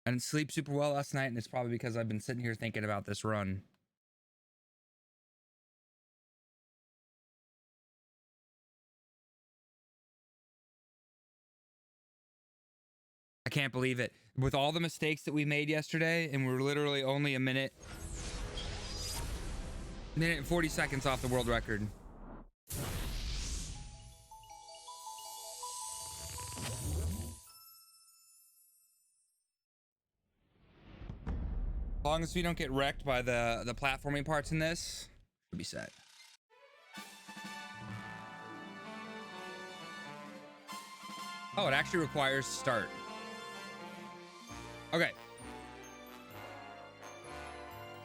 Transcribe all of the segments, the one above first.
I didn't sleep super well last night, and it's probably because I've been sitting here thinking about this run. I can't believe it. With all the mistakes that we made yesterday, and we're literally only a minute and 40 seconds off the world record. As long as we don't get wrecked by the platforming parts in this, should be set. Oh, it actually requires start. Okay.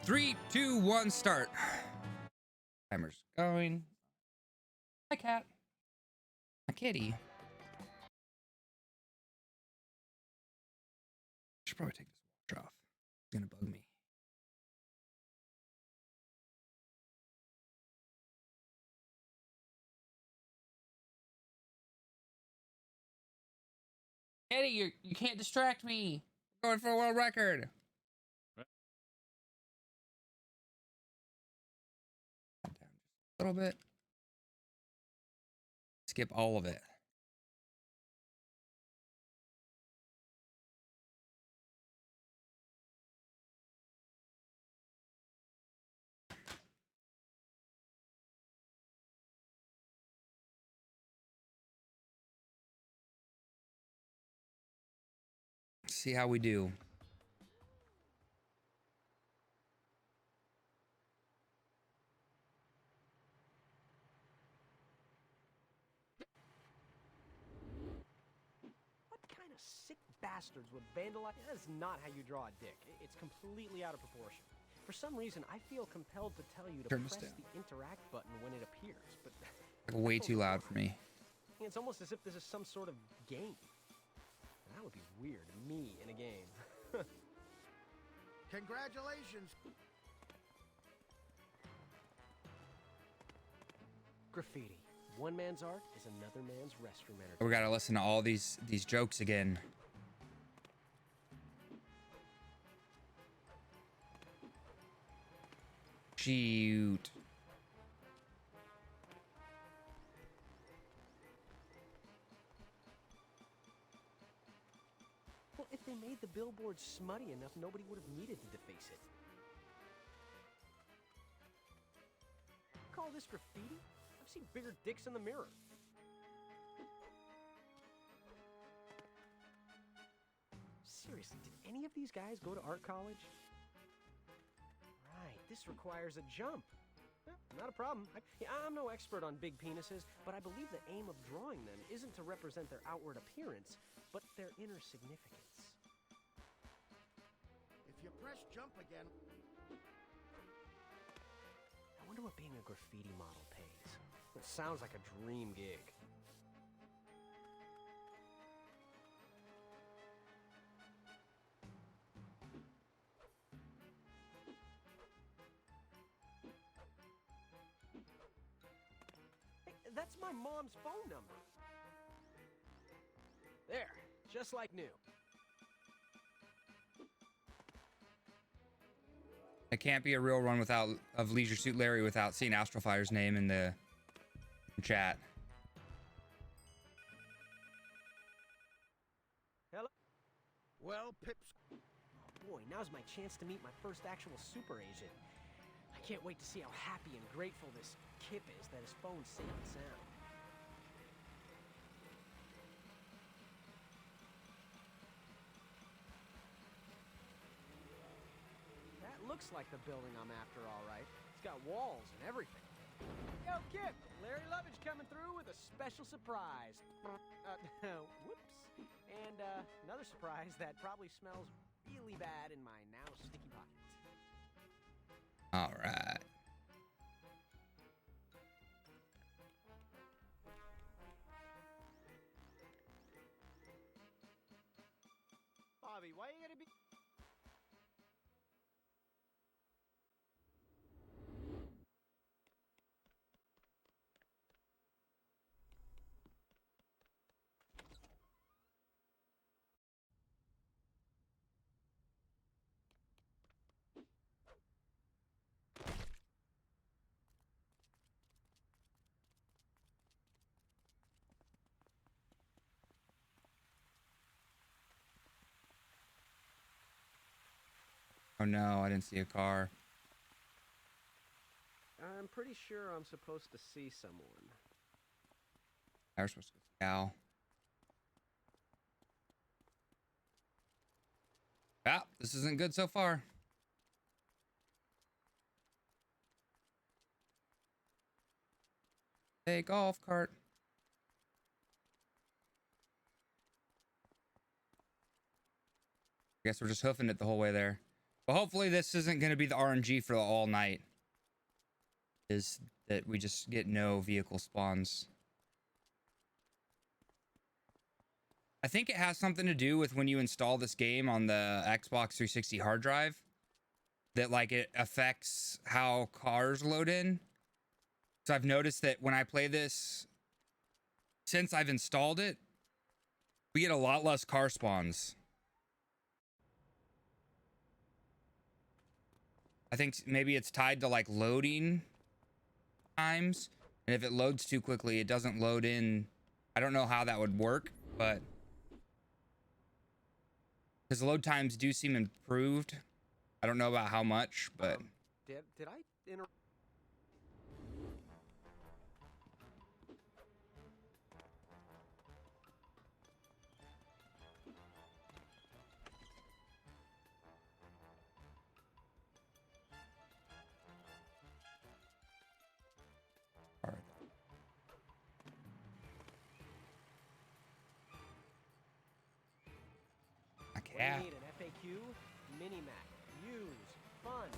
3, 2, 1, start. Timer's going. Hi, cat. My kitty. Should probably take this watch off. It's gonna bug me. Eddie, you can't distract me. We're going for a world record. Down just a little bit. Skip all of it. See how we do. What kind of sick bastards would vandalize? That is not how you draw a dick. It's completely out of proportion. For some reason, I feel compelled to tell you to press the interact button when it appears, but like way too loud for me. It's almost as if this is some sort of game. That would be weird, me in a game. Congratulations. Graffiti. One man's art is another man's restroom entertainment. We gotta listen to all these jokes again. Shoot. Well, if they made the billboard smutty enough, nobody would have needed to deface it. Call this graffiti? I've seen bigger dicks in the mirror. Seriously, did any of these guys go to art college? Right, this requires a jump. Not a problem. I'm no expert on big penises, but I believe the aim of drawing them isn't to represent their outward appearance, but their inner significance. If you press jump again... I wonder what being a graffiti model pays. It sounds like a dream gig. Hey, that's my mom's phone number. There, just like new. It can't be a real run of Leisure Suit Larry without seeing Astrofire's name in the chat. Hello? Well, Pips... Oh boy, now's my chance to meet my first actual super agent. I can't wait to see how happy and grateful this Kip is that his phone's safe and sound. That looks like the building I'm after, all right. It's got walls and everything. Yo, Kip! Larry Lovage coming through with a special surprise. Whoops. And another surprise that probably smells really bad in my now sticky pocket. All right. Bobby, why you gotta be... no, I didn't see a car. I'm pretty sure I'm supposed to see someone. I was supposed to go scowl. Yeah, this isn't good so far. Hey, golf cart. I guess we're just hoofing it the whole way there. But hopefully this isn't going to be the RNG for all night. Is that we just get no vehicle spawns. I think it has something to do with when you install this game on the Xbox 360 hard drive. That like it affects how cars load in. So I've noticed that when I play this, since I've installed it, we get a lot less car spawns. I think maybe it's tied to like loading times. And if it loads too quickly, it doesn't load in. I don't know how that would work, but because load times do seem improved. I don't know about how much, but Did I interrupt? all right. A What do cat. you need? An FAQ? Mini-map. Use. Fun.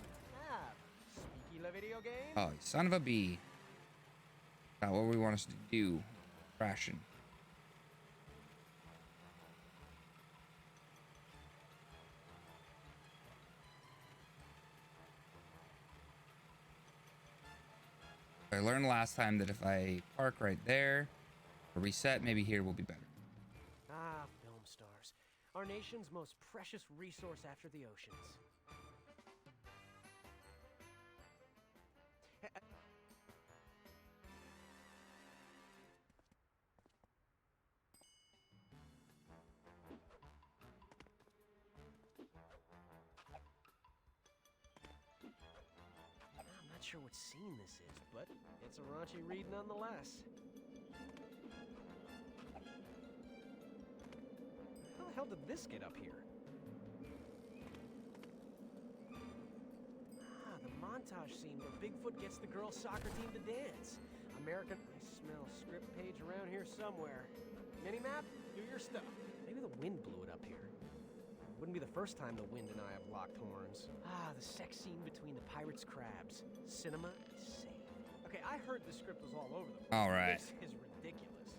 Have. Speaky video game? Oh, you son of a bee. Not what we want us to do. Crashing. I learned last time that if I park right there or reset, maybe here will be better. Ah, film stars. Our nation's most precious resource after the oceans. I'm not sure what scene this is, but it's a raunchy read nonetheless. How the hell did this get up here? Ah, the montage scene where Bigfoot gets the girls' soccer team to dance. American... I smell script page around here somewhere. Minimap, do your stuff. Maybe the wind blew it up here. Wouldn't be the first time the wind and I have locked horns. Ah, the sex scene between the pirates' crabs. Cinema is safe. Okay, I heard the script was all over the place. All right. This is ridiculous.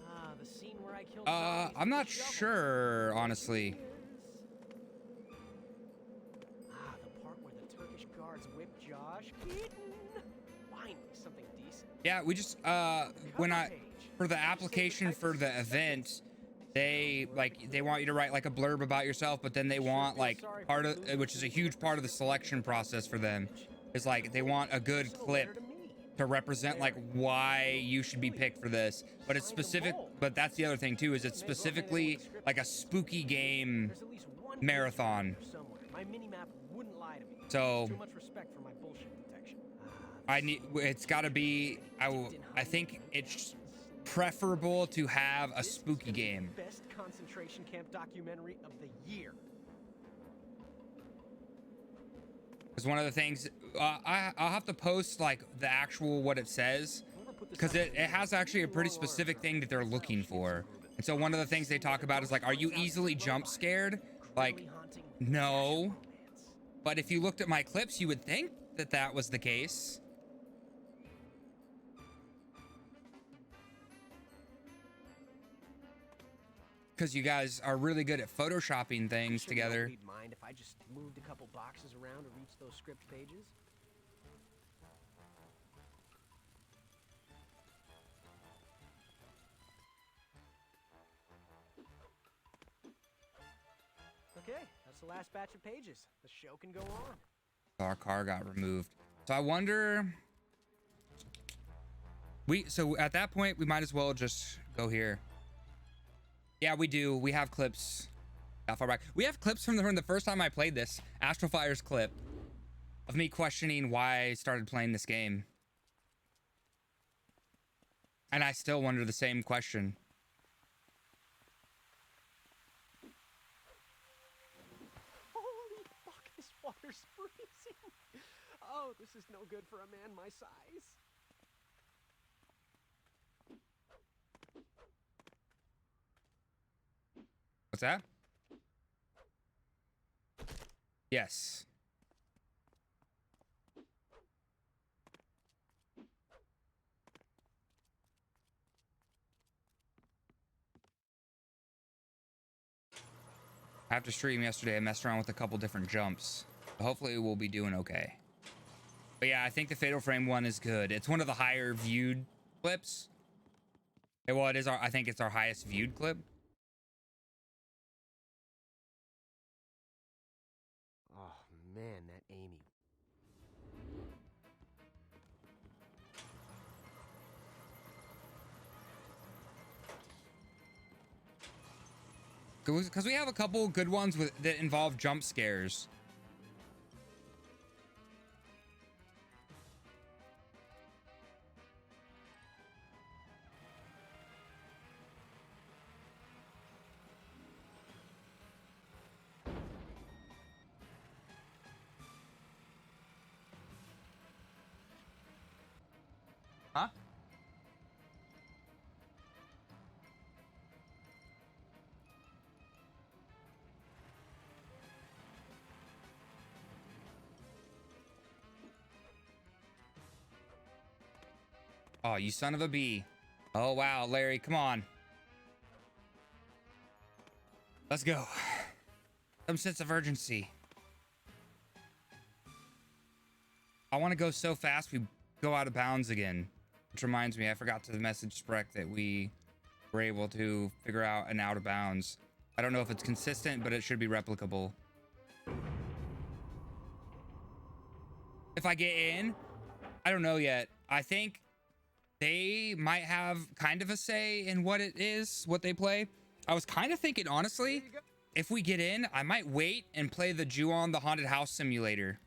Ah, the scene where I killed zombies I'm with not a shovel. sure, honestly. Ah, the part where the Turkish guards whipped Josh Keaton. Finally, something decent. Yeah, we just when I for the application for the event, they want you to write like a blurb about yourself, but then they want like part of, which is a huge part of the selection process for them, is like they want a good clip to represent like why you should be picked for this. But it's specific, but that's the other thing too, is it's specifically like a spooky game There's at least one marathon. somewhere. My minimap wouldn't lie to me. So Too much respect for my bullshit detection. I need, it's got to be, I think it's preferable to have a spooky game. Best concentration camp documentary of the year. Because one of the things, I'll have to post like the actual what it says, because it has actually a pretty specific thing that they're looking for. And so one of the things they talk about is like, are you easily jump scared? Like, no. But if you looked at my clips, you would think that that was the case. Because you guys are really good at photoshopping things Sure together. nobody'd mind if I just moved a couple boxes around to reach those script pages. Okay, that's the last batch of pages. The show can go on. Our car got removed. So I wonder, so at that point we might as well just go here. Yeah, we do. We have clips. How far back? We have clips from the first time I played this. Astral Fire's clip of me questioning why I started playing this game. And I still wonder the same question. Holy fuck, this water's freezing. Oh, this is no good for a man my size. What's that? Yes. After stream yesterday, I messed around with a couple different jumps. Hopefully we'll be doing okay. But yeah, I think the Fatal Frame one is good. It's one of the higher viewed clips. Well, it is I think it's our highest viewed clip. Oh man, that Amy. Because we have a couple good ones that involve jump scares. Huh? Oh, you son of a bee. Oh, wow, Larry, come on. Let's go. Some sense of urgency. I want to go so fast we go out of bounds again. Which reminds me, I forgot to message Spreck that we were able to figure out an out of bounds. I don't know if it's consistent, but it should be replicable. If I get in, I don't know yet. I think they might have kind of a say in what it is, what they play. I was kind of thinking, honestly, if we get in, I might wait and play the Ju-on the Haunted House Simulator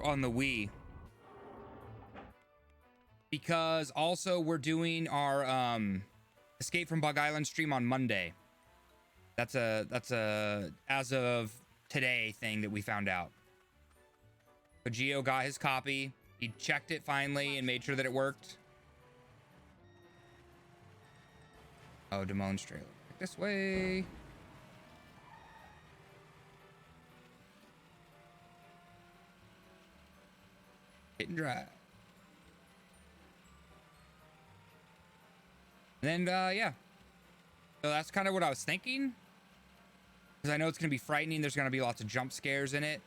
on the Wii. Because also we're doing our Escape from Bug Island stream on Monday. That's a as of today thing that we found out. But Gio got his copy. He checked it finally and made sure that it worked. Oh, Damone's trailer. This way. Hit and drive. And yeah. So that's kind of what I was thinking. Because I know it's going to be frightening. There's going to be lots of jump scares in it.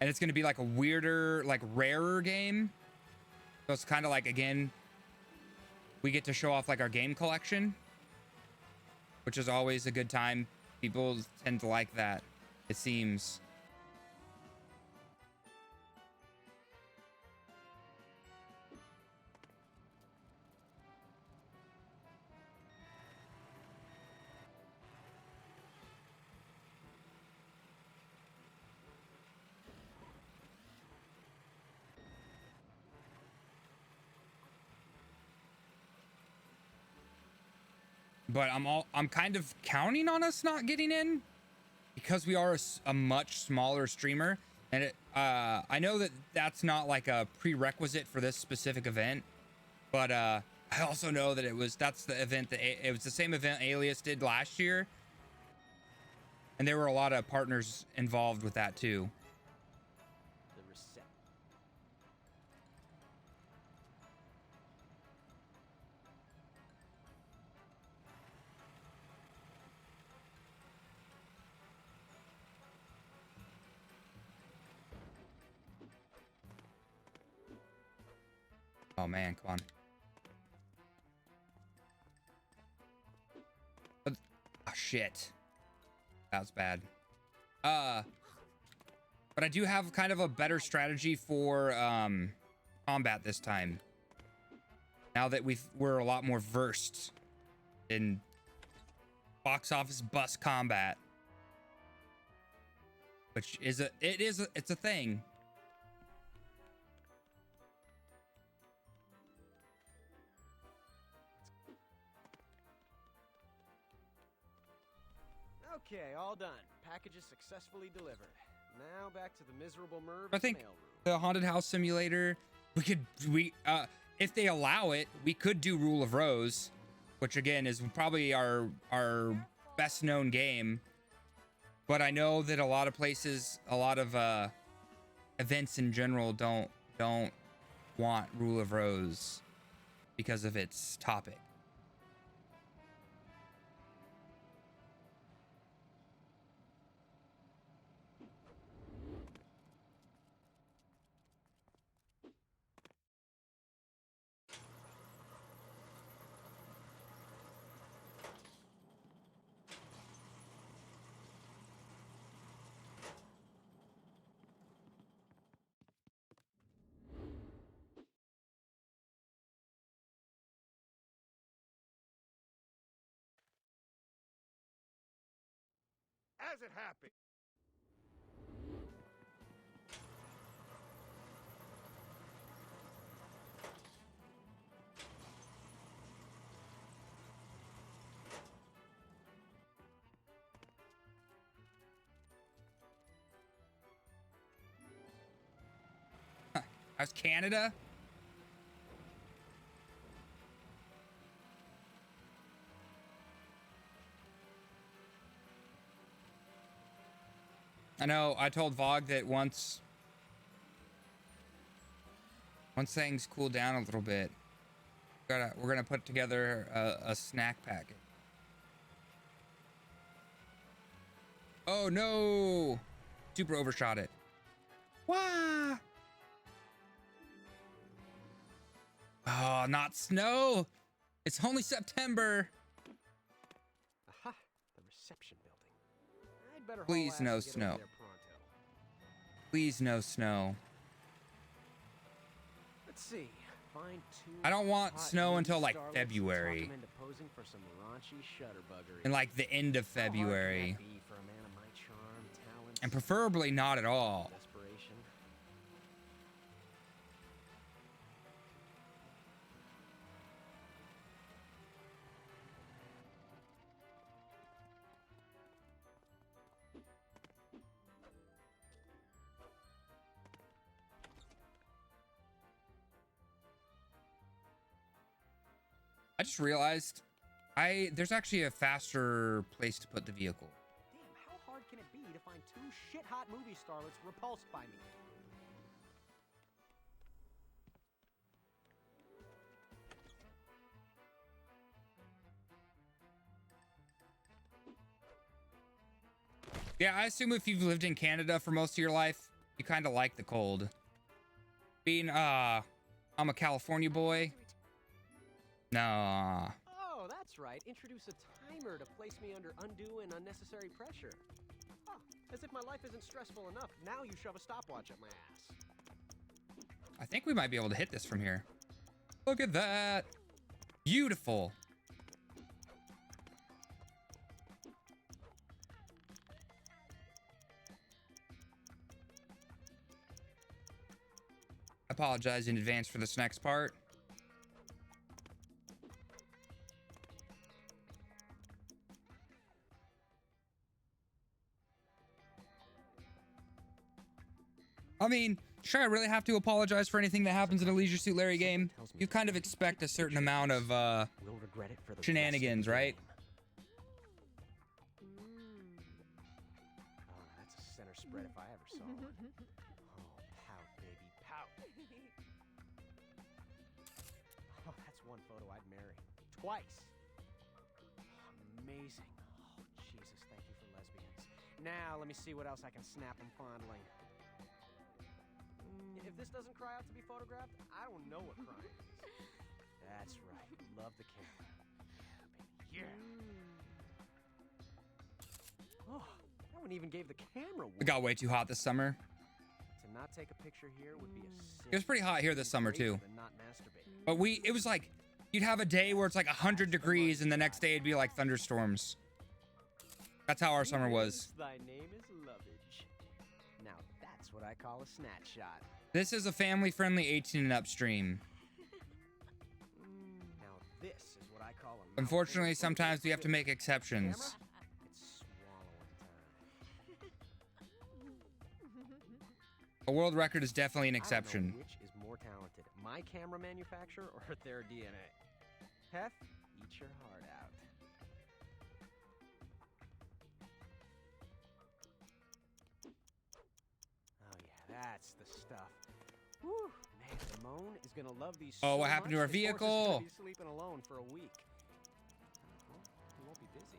And it's going to be like a weirder, like rarer game. So it's kind of like, again, we get to show off like our game collection. Which is always a good time. People tend to like that, it seems. But I'm kind of counting on us not getting in because we are a much smaller streamer, and I know that that's not like a prerequisite for this specific event, but I also know that that's the event that it was the same event Alias did last year, and there were a lot of partners involved with that too. The reset. Oh man, come on. Oh shit. That was bad. But I do have kind of a better strategy for combat this time. Now that we're a lot more versed in box office bus combat, which is it's a thing. Okay, all done. Packages successfully delivered. Now back to the miserable Merv I think mail room. the haunted house simulator, if they allow it, we could do Rule of Rose, which again is probably our best known game. But I know that a lot of places, a lot of events in general don't want Rule of Rose because of its topic. As it happened. How's Canada? I know I told Vogue that once things cool down a little bit, we're gonna put together a snack packet. Oh no! Super overshot it. Wah! Oh, not snow! It's only September. Aha, the reception building. I'd better haul Please ass no and get over snow. there pronto. Please no snow. Let's see. Find two I don't want hot snow young until like starlets, February. talk 'em into posing for some raunchy shutterbuggery. And like the end of How hard can February. that be for a man of my charm, talents, And preferably not at all. desperation? I just realized there's actually a faster place to put the vehicle. Damn, how hard can it be to find two shit-hot movie starlets repulsed by me? Yeah, I assume if you've lived in Canada for most of your life, you kind of like the cold. Being, I'm a California boy. Nah. Oh, that's right. Introduce a timer to place me under undue and unnecessary pressure. Huh. As if my life isn't stressful enough, now you shove a stopwatch at my ass. I think we might be able to hit this from here. Look at that. Beautiful. I apologize in advance for this next part. I mean, sure, I really have to apologize for anything that happens in a Leisure Suit Larry game. You kind of expect a certain amount of We'll regret it for the shenanigans, right? Oh, that's a center spread if I ever saw one. Oh, pout, baby, pout. Oh, that's one photo I'd marry. Twice. Amazing. Oh, Jesus, thank you for lesbians. Now, let me see what else I can snap them fondling. If this doesn't cry out to be photographed, I don't know what crying is. That's right. Love the camera. Yeah, baby. Yeah. Oh, that one even gave the camera It got way too hot this summer. To not take a picture here would be a sin. It was pretty hot here this summer too. Not masturbate. But it was like you'd have a day where it's like 100 degrees and the next day it'd be like thunderstorms. That's how our summer was. Thy name is Lovage. Now that's what I call a snatch shot. This is a family-friendly 18 and up stream. Now this is what I call a. Unfortunately, sometimes we have to make exceptions. It's swallowing time. A world record is definitely an I don't know exception. which is more talented, my camera manufacturer or their DNA? Heth, eat your heart out. Oh yeah, that's the stuff. Whew, man, Damone is gonna love these. Oh, so what happened to much, our his horse is vehicle? gonna be sleeping alone for a week. Well, he won't be busy.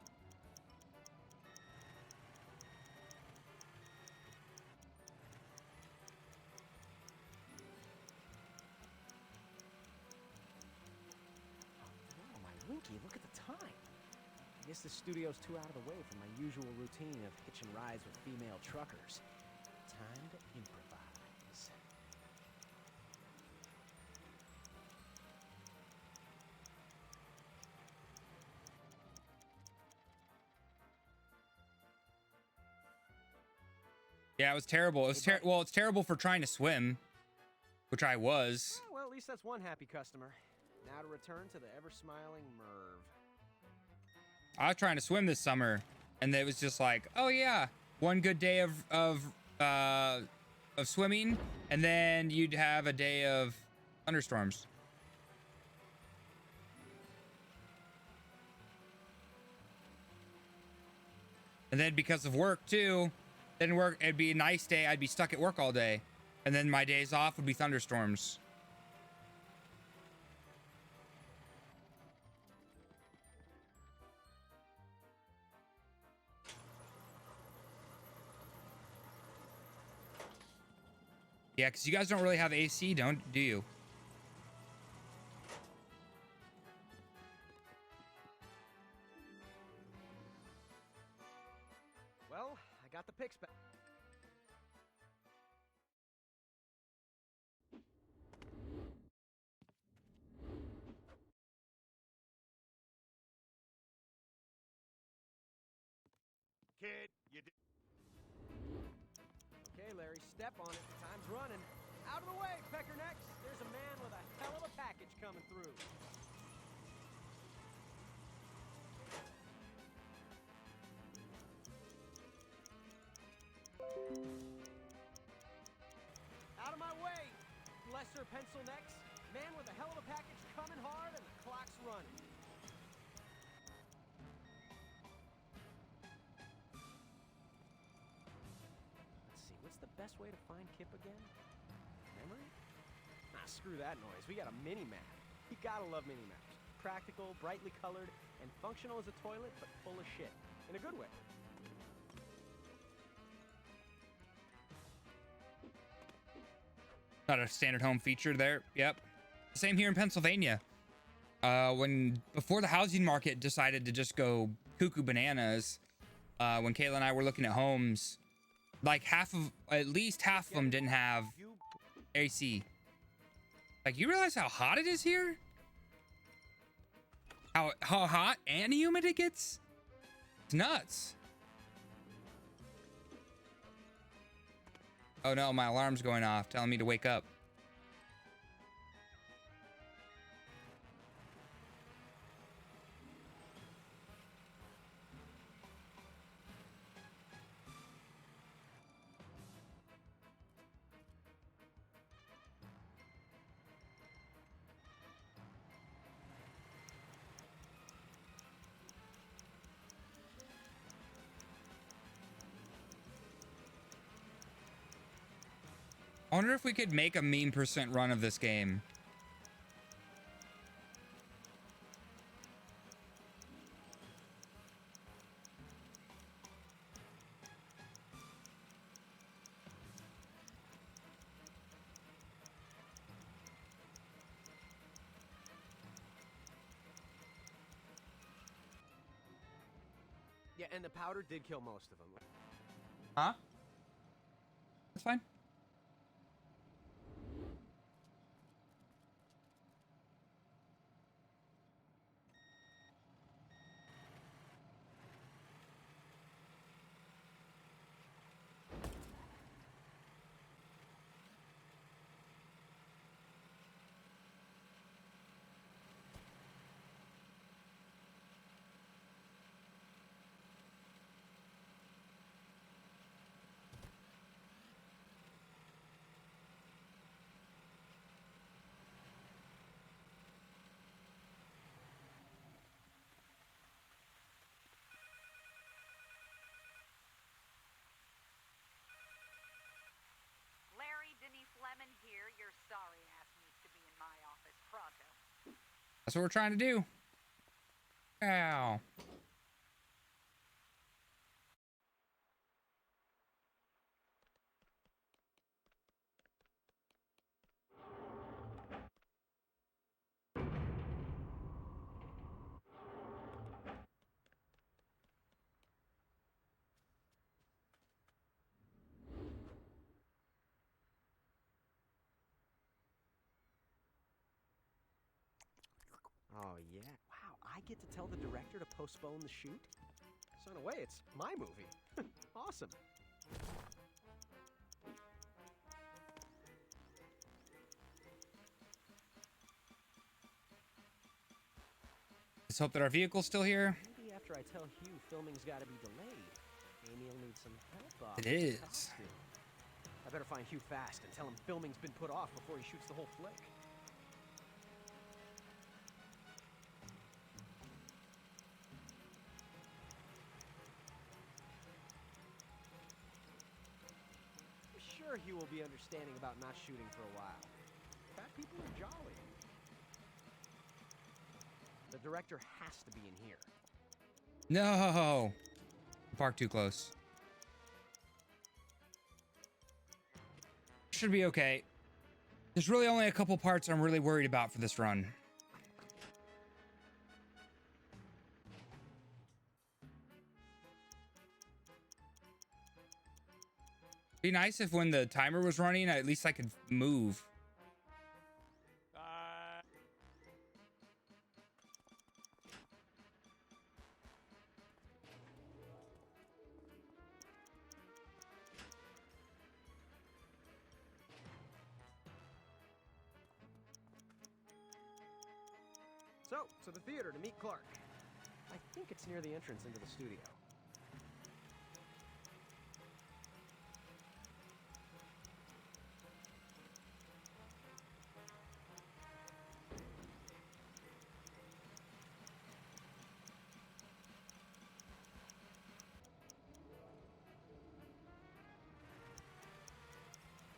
Oh, my Winky, look at the time. I guess the studio's too out of the way from my usual routine of hitching rides with female truckers. Time to improvise. Yeah, it was terrible. It was well, it's terrible for trying to swim, which I was. Yeah, well, at least that's one happy customer. Now to return to the ever-smiling Merv. I was trying to swim this summer, and it was just like, oh yeah, one good day of swimming, and then you'd have a day of thunderstorms. And then because of work too, then work, it'd be a nice day. I'd be stuck at work all day, and then my days off would be thunderstorms. Yeah, because you guys don't really have AC, do you? Well, I got the pics back. Kid, you did. Okay, Larry, step on it. Time's running. Out of the way, Peckernecks. There's a man with a hell of a package coming through. Out of my way, lesser pencil necks. Man with a hell of a package coming hard and the clock's running. Let's see, what's the best way to find Kip again? Memory? Ah, screw that noise. We got a mini-map. You gotta love mini-maps. Practical, brightly colored, and functional as a toilet, but full of shit. In a good way. Not a standard home feature there. Yep. Same here in Pennsylvania. Before the housing market decided to just go cuckoo bananas, when Kayla and I were looking at homes, like at least half of them didn't have AC. Like, you realize how hot it is here? How hot and humid it gets? It's nuts. Oh no, my alarm's going off, telling me to wake up. I wonder if we could make a meme % run of this game. Yeah, and the powder did kill most of them. Huh? That's fine. That's what we're trying to do. Ow. Oh, yeah. Wow, I get to tell the director to postpone the shoot? So in a way, it's my movie. Awesome. Let's hope that our vehicle's still here. Maybe after I tell Hugh filming's got to be delayed, Amy will need some help. It is. I better find Hugh fast and tell him filming's been put off before he shoots the whole flick. I'm sure Hugh will be understanding about not shooting for a while. Fat people are jolly. The director has to be in here. No. Park too close. Should be okay. There's really only a couple parts I'm really worried about for this run. Be nice if when the timer was running, at least I could move. So, to the theater to meet Clark. I think it's near the entrance into the studio.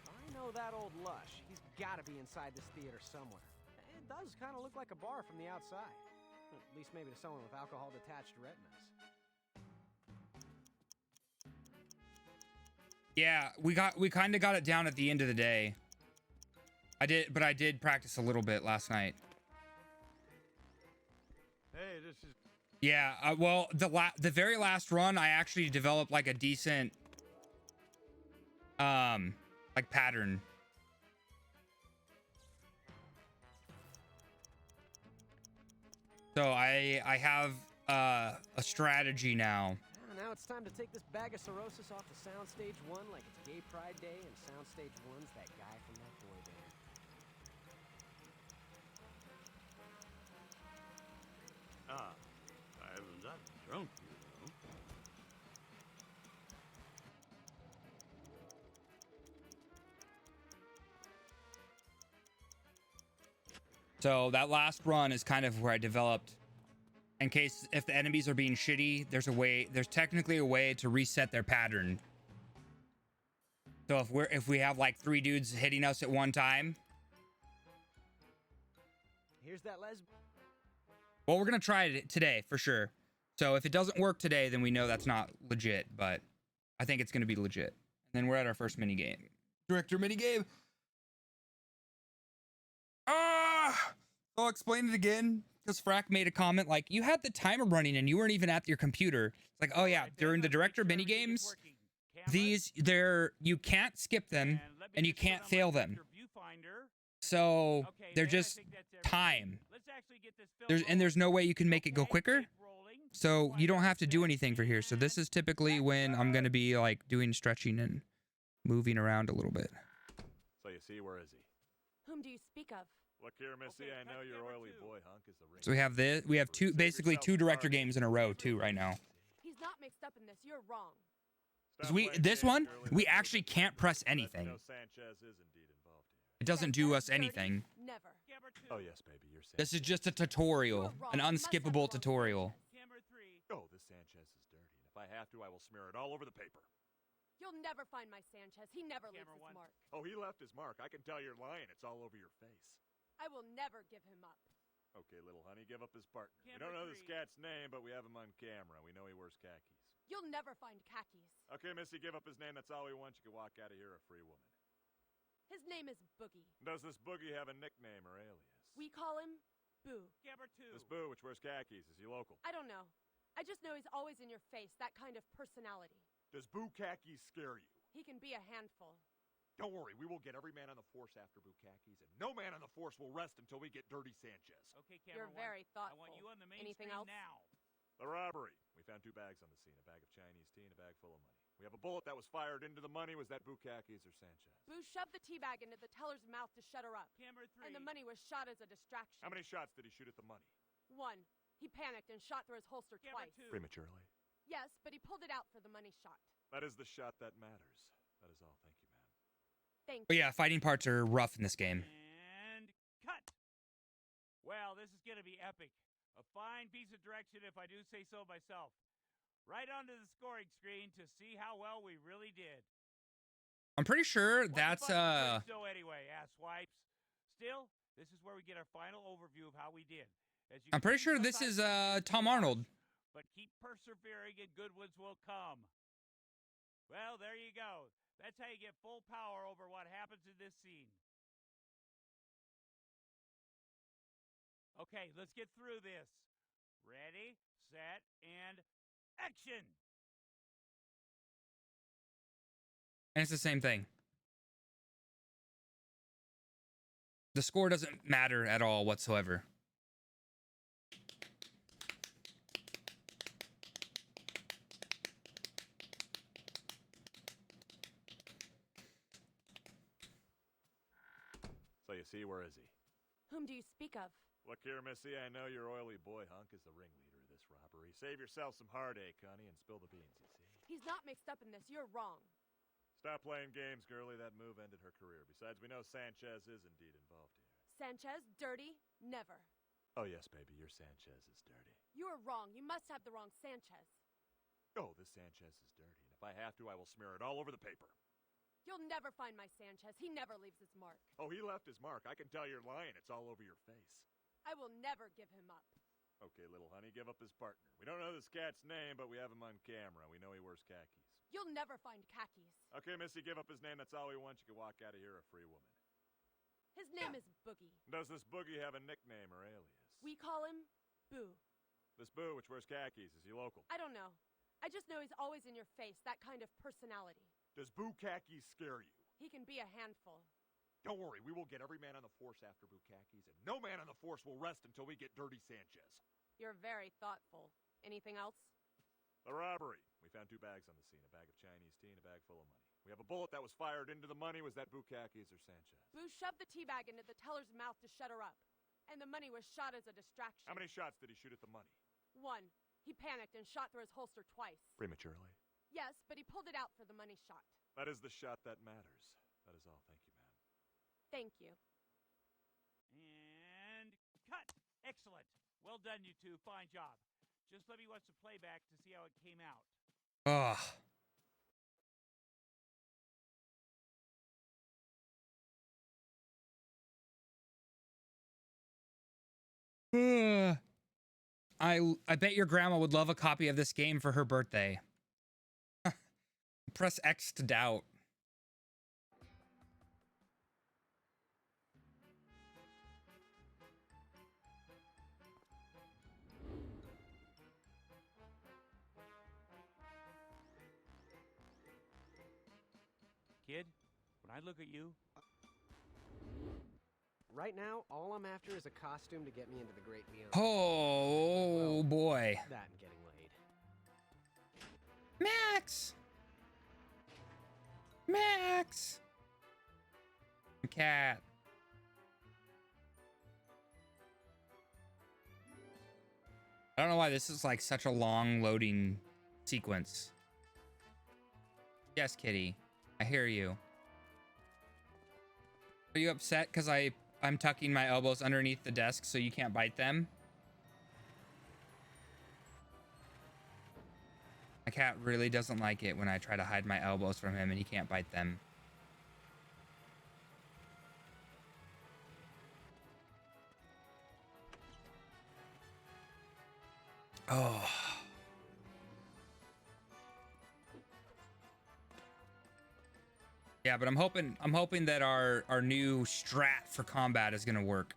I know that old lush. He's got to be inside this theater somewhere. It does kind of look like a bar from the outside. At least maybe to someone with alcohol-detached retinas. Yeah, we kind of got it down at the end of the day. I did practice a little bit last night. Hey, this is... Yeah, well, the very last run, I actually developed like a decent like pattern. So I have a strategy now. Now it's time to take this bag of cirrhosis off to Soundstage 1 like it's Gay Pride Day, and Soundstage 1's that guy from that boy band. I haven't gotten drunk, you know. So that last run is kind of where I developed, in case if the enemies are being shitty, there's technically a way to reset their pattern. So if we have like 3 dudes hitting us at one time. Here's that Well, we're gonna try it today for sure. So if it doesn't work today, then we know that's not legit, but I think it's gonna be legit. And then we're at our first mini game. Director mini game. I'll explain it again, because Frack made a comment like, you had the timer running and you weren't even at your computer. It's like, oh yeah, during the director mini games, you can't skip them and you can't fail them. So they're just time. There's no way you can make it go quicker. So you don't have to do anything for here. So this is typically when I'm going to be like doing stretching and moving around a little bit. So you see, where is he? Whom do you speak of? Look here, Missy, I know your oily boy hunk is the ring. So we have basically two director games in a row too right now. He's not mixed up in this. You're wrong. This one, we actually can't press anything. Sanchez is indeed involved here. It doesn't do us anything. Never. Oh yes, baby, you're Sanchez. This is just a tutorial, an unskippable tutorial. Oh, this Sanchez is dirty, and if I have to, I will smear it all over the paper. You'll never find my Sanchez. He never leaves his mark. Oh, he left his mark. I can tell you're lying. It's all over your face. I will never give him up. Okay, little honey, give up his partner. We don't know this cat's name, but we have him on camera. We know he wears khakis. You'll never find khakis. Okay, Missy, give up his name. That's all we want. You can walk out of here a free woman. His name is Boogie. Does this boogie have a nickname or alias? We call him Boo. Camera 2. This Boo, which wears khakis, is he local? I don't know. I just know he's always in your face, that kind of personality. Does Boo khakis scare you? He can be a handful. Don't worry, we will get every man on the force after Boo khakis, and no man on the force will rest until we get Dirty Sanchez. Okay, camera You're very thoughtful. I want you on the main Anything screen else? now. The robbery. We found 2 bags on the scene, a bag of Chinese tea and a bag full of money. We have a bullet that was fired into the money. Was that Boo khakis or Sanchez? Boo shoved the tea bag into the teller's mouth to shut her up. Camera 3. And the money was shot as a distraction. How many shots did he shoot at the money? 1. He panicked and shot through his holster Camera twice. 2. Prematurely. Yes, but he pulled it out for the money shot. That is the shot that matters. That is all. Thank you, ma'am. Thank But you. yeah, fighting parts are rough in this game. And cut. Well, this is going to be epic. A fine piece of direction, if I do say so myself. Right onto the scoring screen to see how well we really did. I'm pretty sure What's that's the so anyway, ass wipes. Still, this is where we get our final overview of how we did. As you I'm can pretty see, sure this is sometimes Tom Arnold. but keep persevering and good ones will come. Well, there you go. That's how you get full power over what happens in this scene. Okay, let's get through this. Ready, set, and action! And it's the same thing. The score doesn't matter at all whatsoever. So you see, where is he? Whom do you speak of? Look here, Missy, I know your oily boy hunk is the ringleader of this robbery. Save yourself some heartache, honey, and spill the beans, you see. He's not mixed up in this. You're wrong. Stop playing games, girlie. That move ended her career. Besides, we know Sanchez is indeed involved here. Sanchez, dirty? Never. Oh, yes, baby, your Sanchez is dirty. You are wrong. You must have the wrong Sanchez. Oh, this Sanchez is dirty, and if I have to, I will smear it all over the paper. You'll never find my Sanchez. He never leaves his mark. Oh, he left his mark. I can tell you're lying. It's all over your face. I will never give him up. Okay, little honey, give up his partner. We don't know this cat's name, but we have him on camera. We know he wears khakis. You'll never find khakis. Okay, Missy, give up his name. That's all we want. You can walk out of here a free woman. His name is Boogie. Does this boogie have a nickname or alias? We call him Boo. This Boo, which wears khakis, is he local? I don't know. I just know he's always in your face, that kind of personality. Does Boo khakis scare you? He can be a handful. Don't worry, we will get every man on the force after Boo khakis, and no man on the force will rest until we get Dirty Sanchez. You're very thoughtful. Anything else? The robbery. We found 2 bags on the scene, a bag of Chinese tea and a bag full of money. We have a bullet that was fired into the money. Was that Boo khakis or Sanchez? Boo shoved the tea bag into the teller's mouth to shut her up. And the money was shot as a distraction. How many shots did he shoot at the money? 1. He panicked and shot through his holster twice. Prematurely. Yes, but he pulled it out for the money shot. That is the shot that matters. That is all. Thank you, ma'am. Thank you. And cut! Excellent. Well done, you two. Fine job. Just let me watch the playback to see how it came out. Ugh. I bet your grandma would love a copy of this game for her birthday. Press X to doubt. Kid, when I look at you, Right now, all I'm after is a costume to get me into the great beyond. Oh boy. That and getting laid. Max! Max! Cat. I don't know why this is like such a long loading sequence. Yes, kitty. I hear you. Are you upset because I'm tucking my elbows underneath the desk so you can't bite them? My cat really doesn't like it when I try to hide my elbows from him and he can't bite them. Oh. Yeah, but I'm hoping that our new strat for combat is gonna work.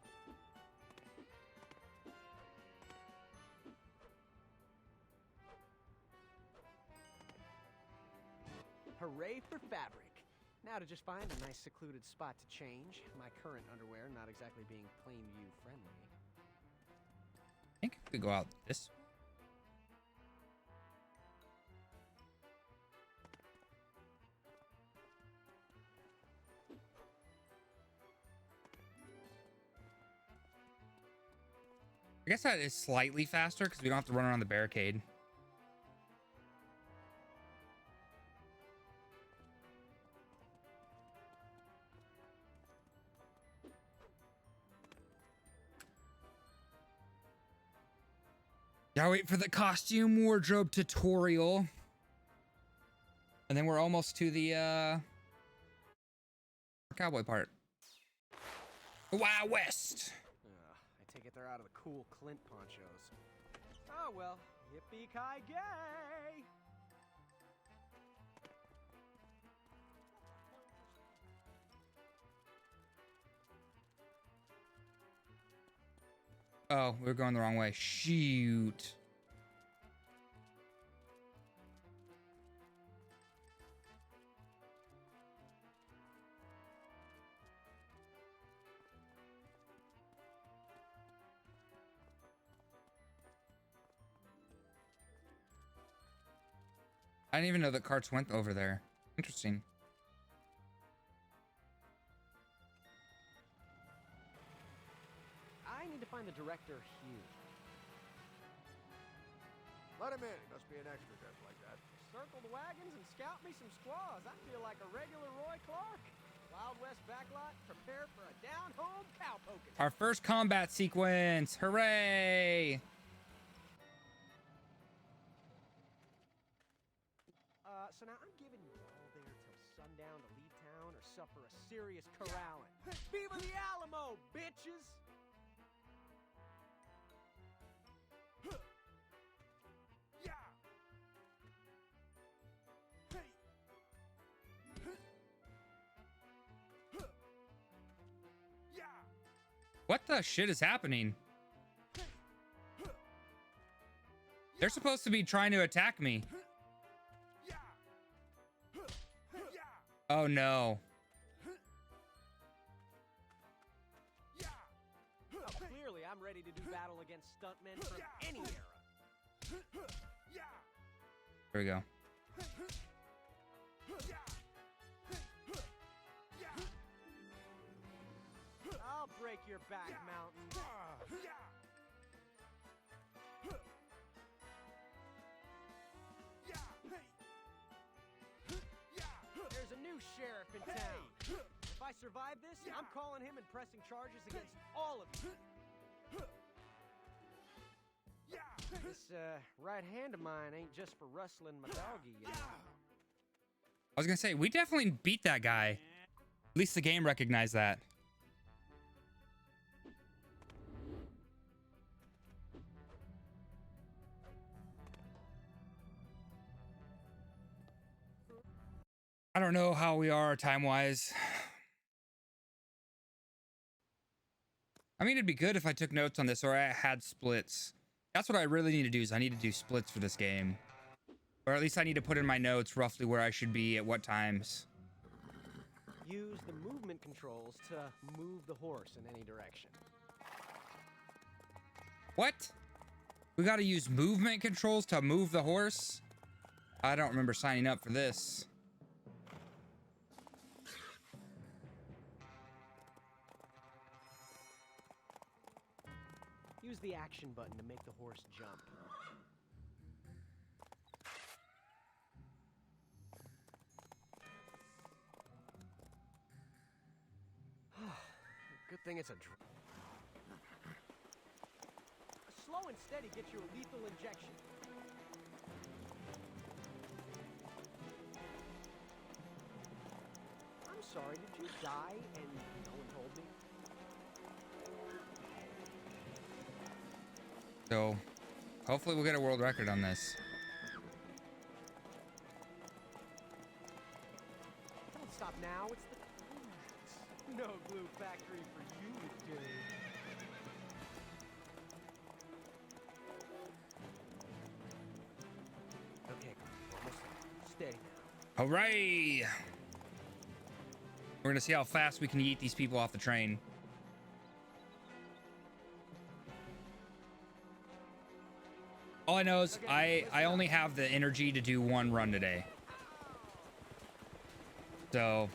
Hooray for fabric. Now to just find a nice secluded spot to change. My current underwear not exactly being plain view friendly. I think we could go out this. I guess that is slightly faster because we don't have to run around the barricade. Gotta wait for the costume wardrobe tutorial. And then we're almost to the cowboy part. Wild West. I take it they're out of the cool Clint ponchos. Oh well, yippee-ki-yay! Oh, we're going the wrong way. Shoot. I didn't even know that carts went over there. Interesting. I need to find the director here. Let him in. He must be an extra dressed like that. Circle the wagons and scout me some squaws. I feel like a regular Roy Clark. Wild West backlot, prepare for a down-home cowpoking. Our first combat sequence. Hooray! So now I'm giving you all there till sundown to leave town or suffer a serious corralling. Viva the Alamo, bitches! What the shit is happening? They're supposed to be trying to attack me. Oh no. Oh, clearly I'm ready to do battle against stuntmen from any era. Here we go. I'll break your back, mountain. There's a new sheriff in town. If I survive this, I'm calling him and pressing charges against all of you. This right hand of mine ain't just for rustling my doggy, you know. I was gonna say, we definitely beat that guy. At least the game recognized that. I don't know how we are time-wise. I mean, it'd be good if I took notes on this or I had splits. That's what I really need to do, is I need to do splits for this game. Or at least I need to put in my notes roughly where I should be at what times. Use the movement controls to move the horse in any direction. What? We gotta use movement controls to move the horse? I don't remember signing up for this. Use the action button to make the horse jump. Good thing it's a slow and steady gets you a lethal injection. I'm sorry, did you die and no one told me? So, Hopefully we'll get a world record on this. Don't stop now. It's the no glue factory for you, dude. Okay, almost steady now. Hooray! We're gonna see how fast we can yeet these people off the train. All I know is I only have the energy to do one run today. So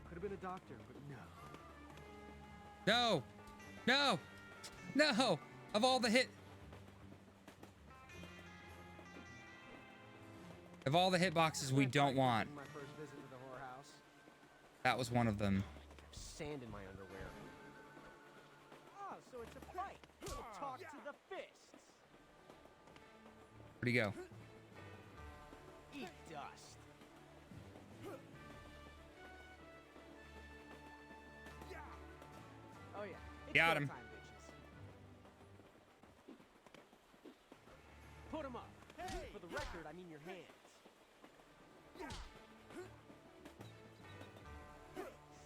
Could have been a doctor, but no, no. no, no! Of all the hitboxes we don't want, My first visit to the whorehouse. that was one of them. Sand in my underwear. Oh, so it's a fight. We'll talk to the fists. Where'd he go? Eat dust. Oh yeah. It's Got go him. time, bitches. Put him up. For the record, I mean your hands.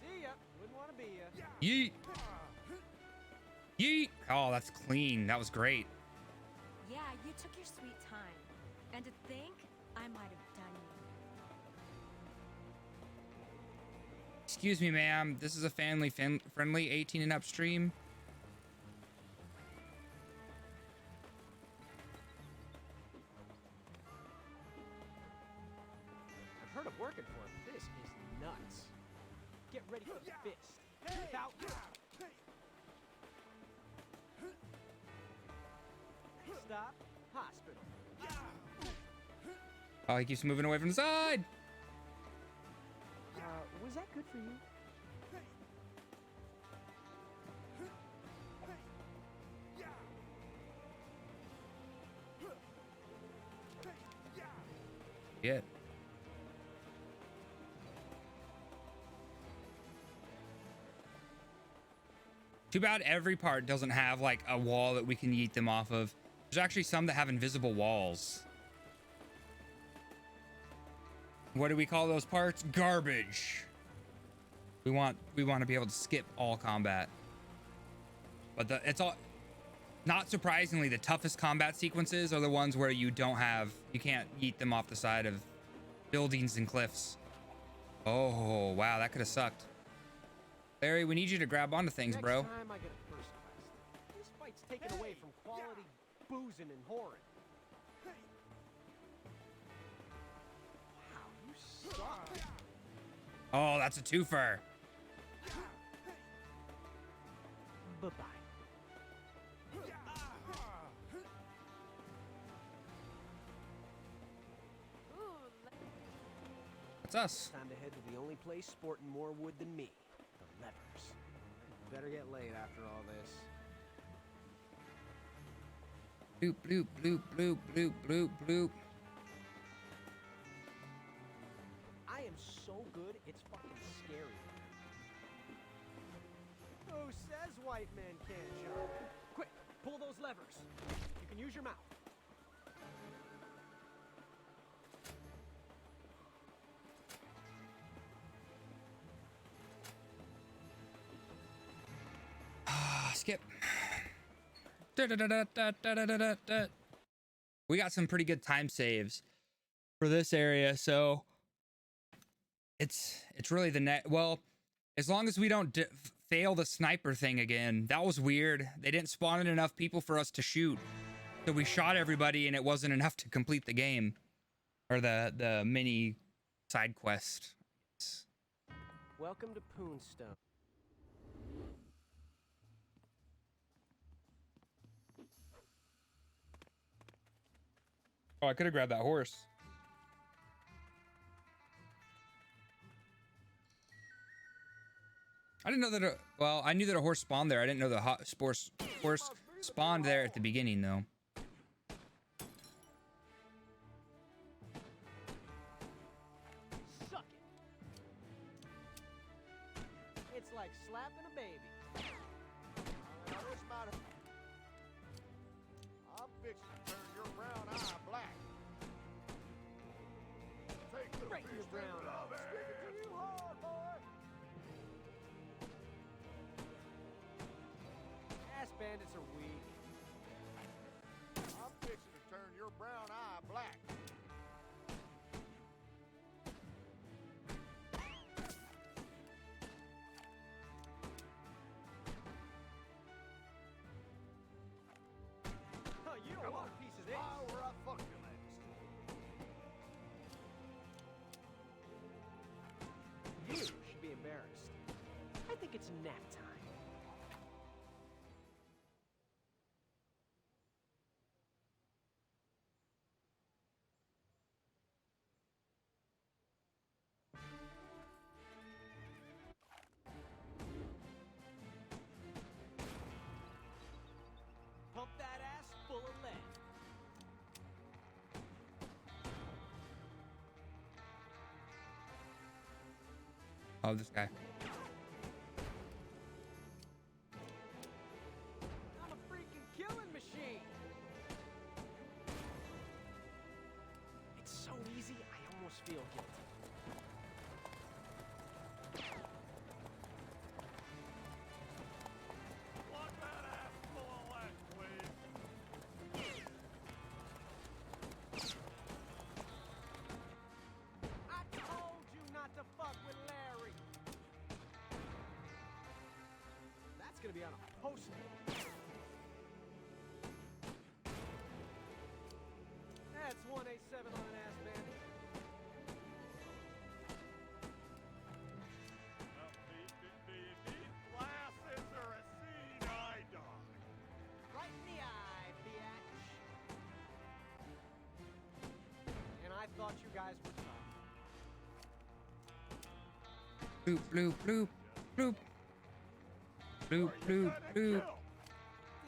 See ya. Wouldn't want to be ya. Yeet! Yeet! Oh, that's clean. That was great. Yeah, you took your sweet time. And to think, I might have done you. Excuse me, ma'am. This is a family-friendly 18 and up stream. I've heard of working for him. This is nuts. Get ready for the fist. Without. Stop. Hospital. Oh, he keeps moving away from the side. Was that good for you? Yeah. Too bad every part doesn't have like a wall that we can yeet them off of. There's actually some that have invisible walls. What do we call those parts? Garbage. We want to be able to skip all combat. But it's all, not surprisingly, the toughest combat sequences are the ones where you can't yeet them off the side of buildings and cliffs. Oh, wow, that could have sucked. Larry, we need you to grab onto things, bro. Next time I get a first class. This fight's taken away from quality boozing and whoring. Wow, you suck. Oh, that's a twofer. Bye-bye. That's us. Time to head to the only place sporting more wood than me. The levers. Better get laid after all this. Bloop, bloop, bloop, bloop, bloop, bloop, bloop. I am so good, it's fucking scary. Who says white men can't jump? Quick, pull those levers. You can use your mouth. Skip. Da-da-da-da-da-da-da-da-da. We got some pretty good time saves for this area, so it's really the net. Well, as long as we don't fail the sniper thing again. That was weird. They didn't spawn in enough people for us to shoot, so we shot everybody, and it wasn't enough to complete the game or the mini side quest. Welcome to Poonstone. Oh, I could have grabbed that horse. I didn't know that well, I knew that a horse spawned there. I didn't know the horse spawned there at the beginning, though. Suck it. It's like slapping a baby. Now this might have... I'm fixing to turn your brown eye black. Take the Right in your fish brown and love it. Stick it to you hard, boy. Ass bandits are weak. I'm fixing to turn your brown eye black. Oh, you don't want a piece of this. Smile where I fuck you last. You should be embarrassed. I think it's nap time. Pump that ass full of lead. Oh, this guy. I'm a freaking killing machine. It's so easy, I almost feel guilty. Lock that ass full of lead, please. I told you not to fuck with Larry. That's gonna be on a poster. That's 187 on an ass bandit. Beep. Glasses or a seed eye dog. Right in the eye, biatch. And I thought you guys were tough. Bloop, bloop, bloop, bloop. Bloop, bloop, bloop, Did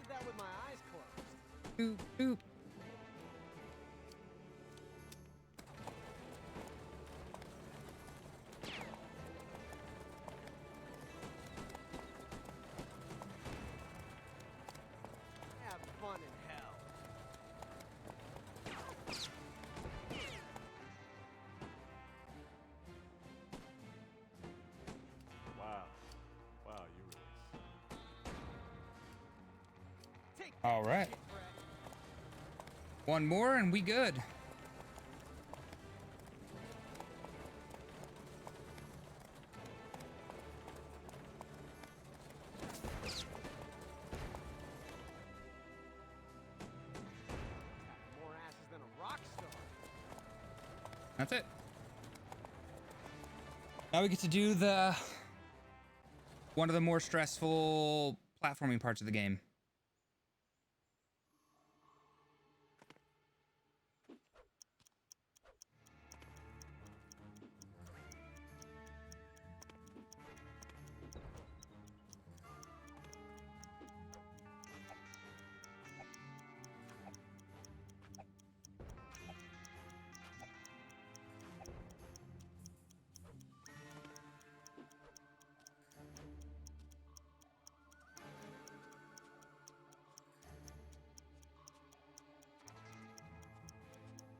that with my eyes closed. bloop, bloop. Have fun in hell. Wow, you really... Take All right. shit, Brett. One more and we good. More asses than a rock star. That's it. Now we get to do one of the more stressful platforming parts of the game.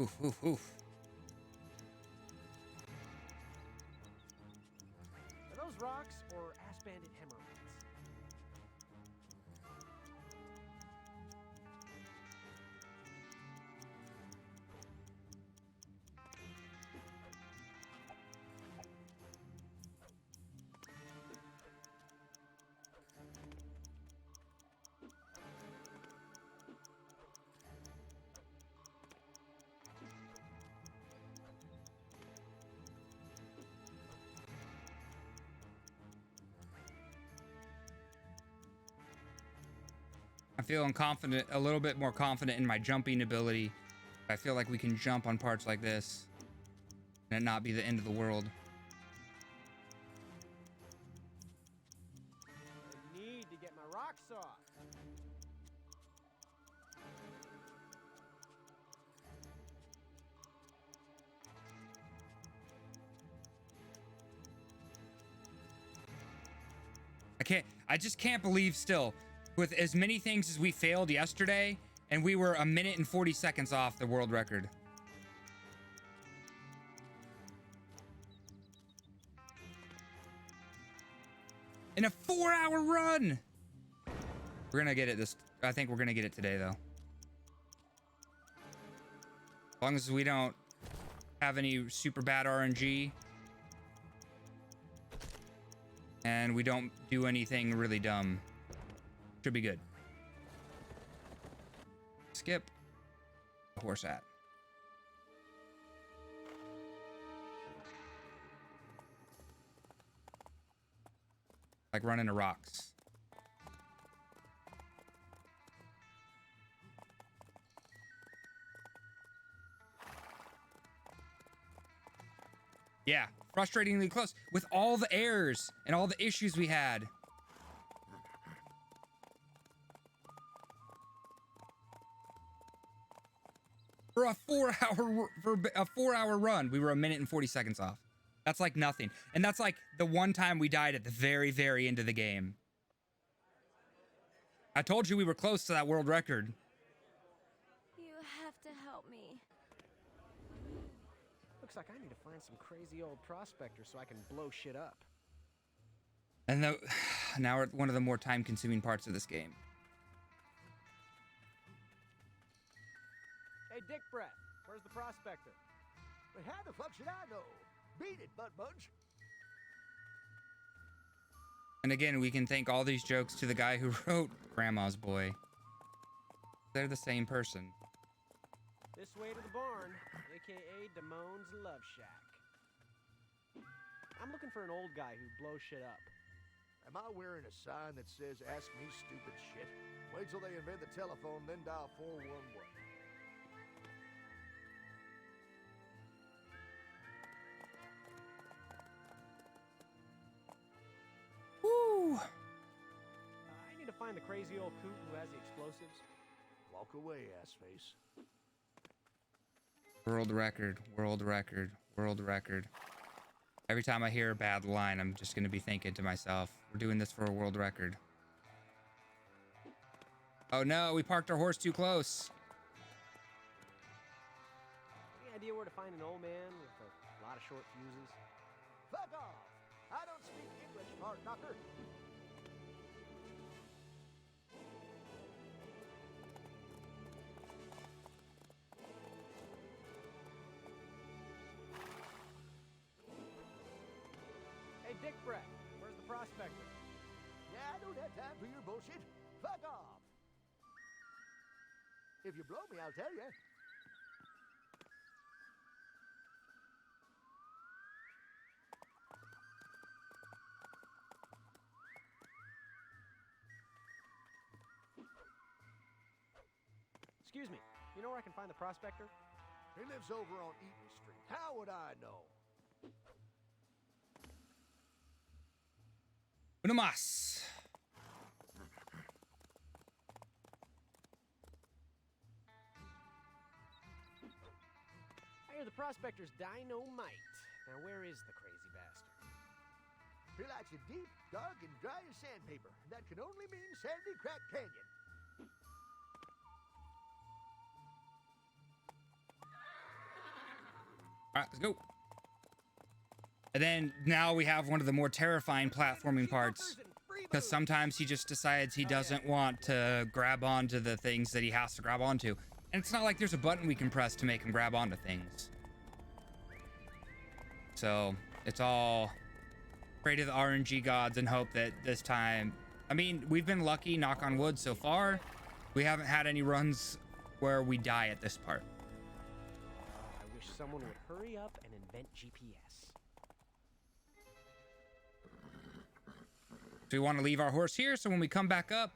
Oof, oof, oof. Are those rocks or ass bandit hemorrhoids? I'm feeling confident, a little bit more confident in my jumping ability I feel like we can jump on parts like this and it not be the end of the world. I need to get my rocks off. I just can't believe still, with as many things as we failed yesterday, and we were 1 minute and 40 seconds off the world record. In a 4-hour run! We're gonna get it I think we're gonna get it today, though. As long as we don't have any super bad RNG. And we don't do anything really dumb. Should be good. Skip. Horse at. Like running into rocks. Yeah, frustratingly close with all the errors and all the issues we had. For a 4-hour run, we were 1 minute and 40 seconds off. That's like nothing. And that's like the one time we died at the very, very end of the game. I told you we were close to that world record. You have to help me. Looks like I need to find some crazy old prospector so I can blow shit up. And now we're at one of the more time-consuming parts of this game. Hey, Dick Brett, where's the prospector? But how the fuck should I know? Beat it, butt bunch. And again, we can thank all these jokes to the guy who wrote Grandma's Boy. They're the same person. This way to the barn, aka Damone's Love Shack. I'm looking for an old guy who blows shit up. Am I wearing a sign that says ask me stupid shit? Wait till they invent the telephone, then dial 411. Woo! I need to find the crazy old coot who has the explosives. Walk away, assface. World record, world record, world record. Every time I hear a bad line, I'm just going to be thinking to myself, we're doing this for a world record. Oh no, we parked our horse too close. Any idea where to find an old man with a lot of short fuses? Fuck off! I don't speak English, fart knocker. Hey, Dick Brett, where's the prospector? Yeah, I don't have time for your bullshit. Fuck off! If you blow me, I'll tell you. Excuse me, you know where I can find the prospector? He lives over on Eaton Street. How would I know? Uno más. I hear the prospector's dynamite. Now where is the crazy bastard? He likes it deep, dark, and dry as sandpaper. That can only mean Sandy Crack Canyon. All right, let's go. And then now we have one of the more terrifying platforming parts, because sometimes he just decides he doesn't want to grab onto the things that he has to grab onto. And it's not like there's a button we can press to make him grab onto things. So it's all pray to the RNG gods and hope that this time, I mean, we've been lucky, knock on wood, so far. We haven't had any runs where we die at this part. I wish someone would hurry up and invent GPS. So we want to leave our horse here, so when we come back up,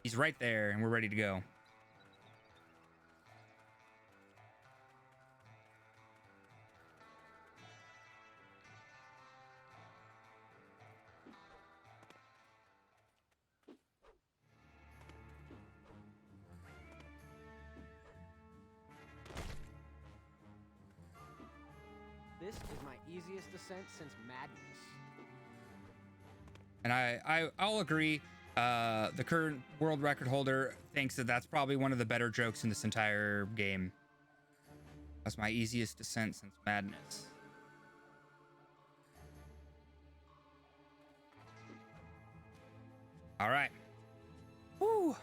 he's right there and we're ready to go. This is my easiest descent since Madness. And I'll agree. The current world record holder thinks that that's probably one of the better jokes in this entire game. That's my easiest descent since Madness. All right. Woo.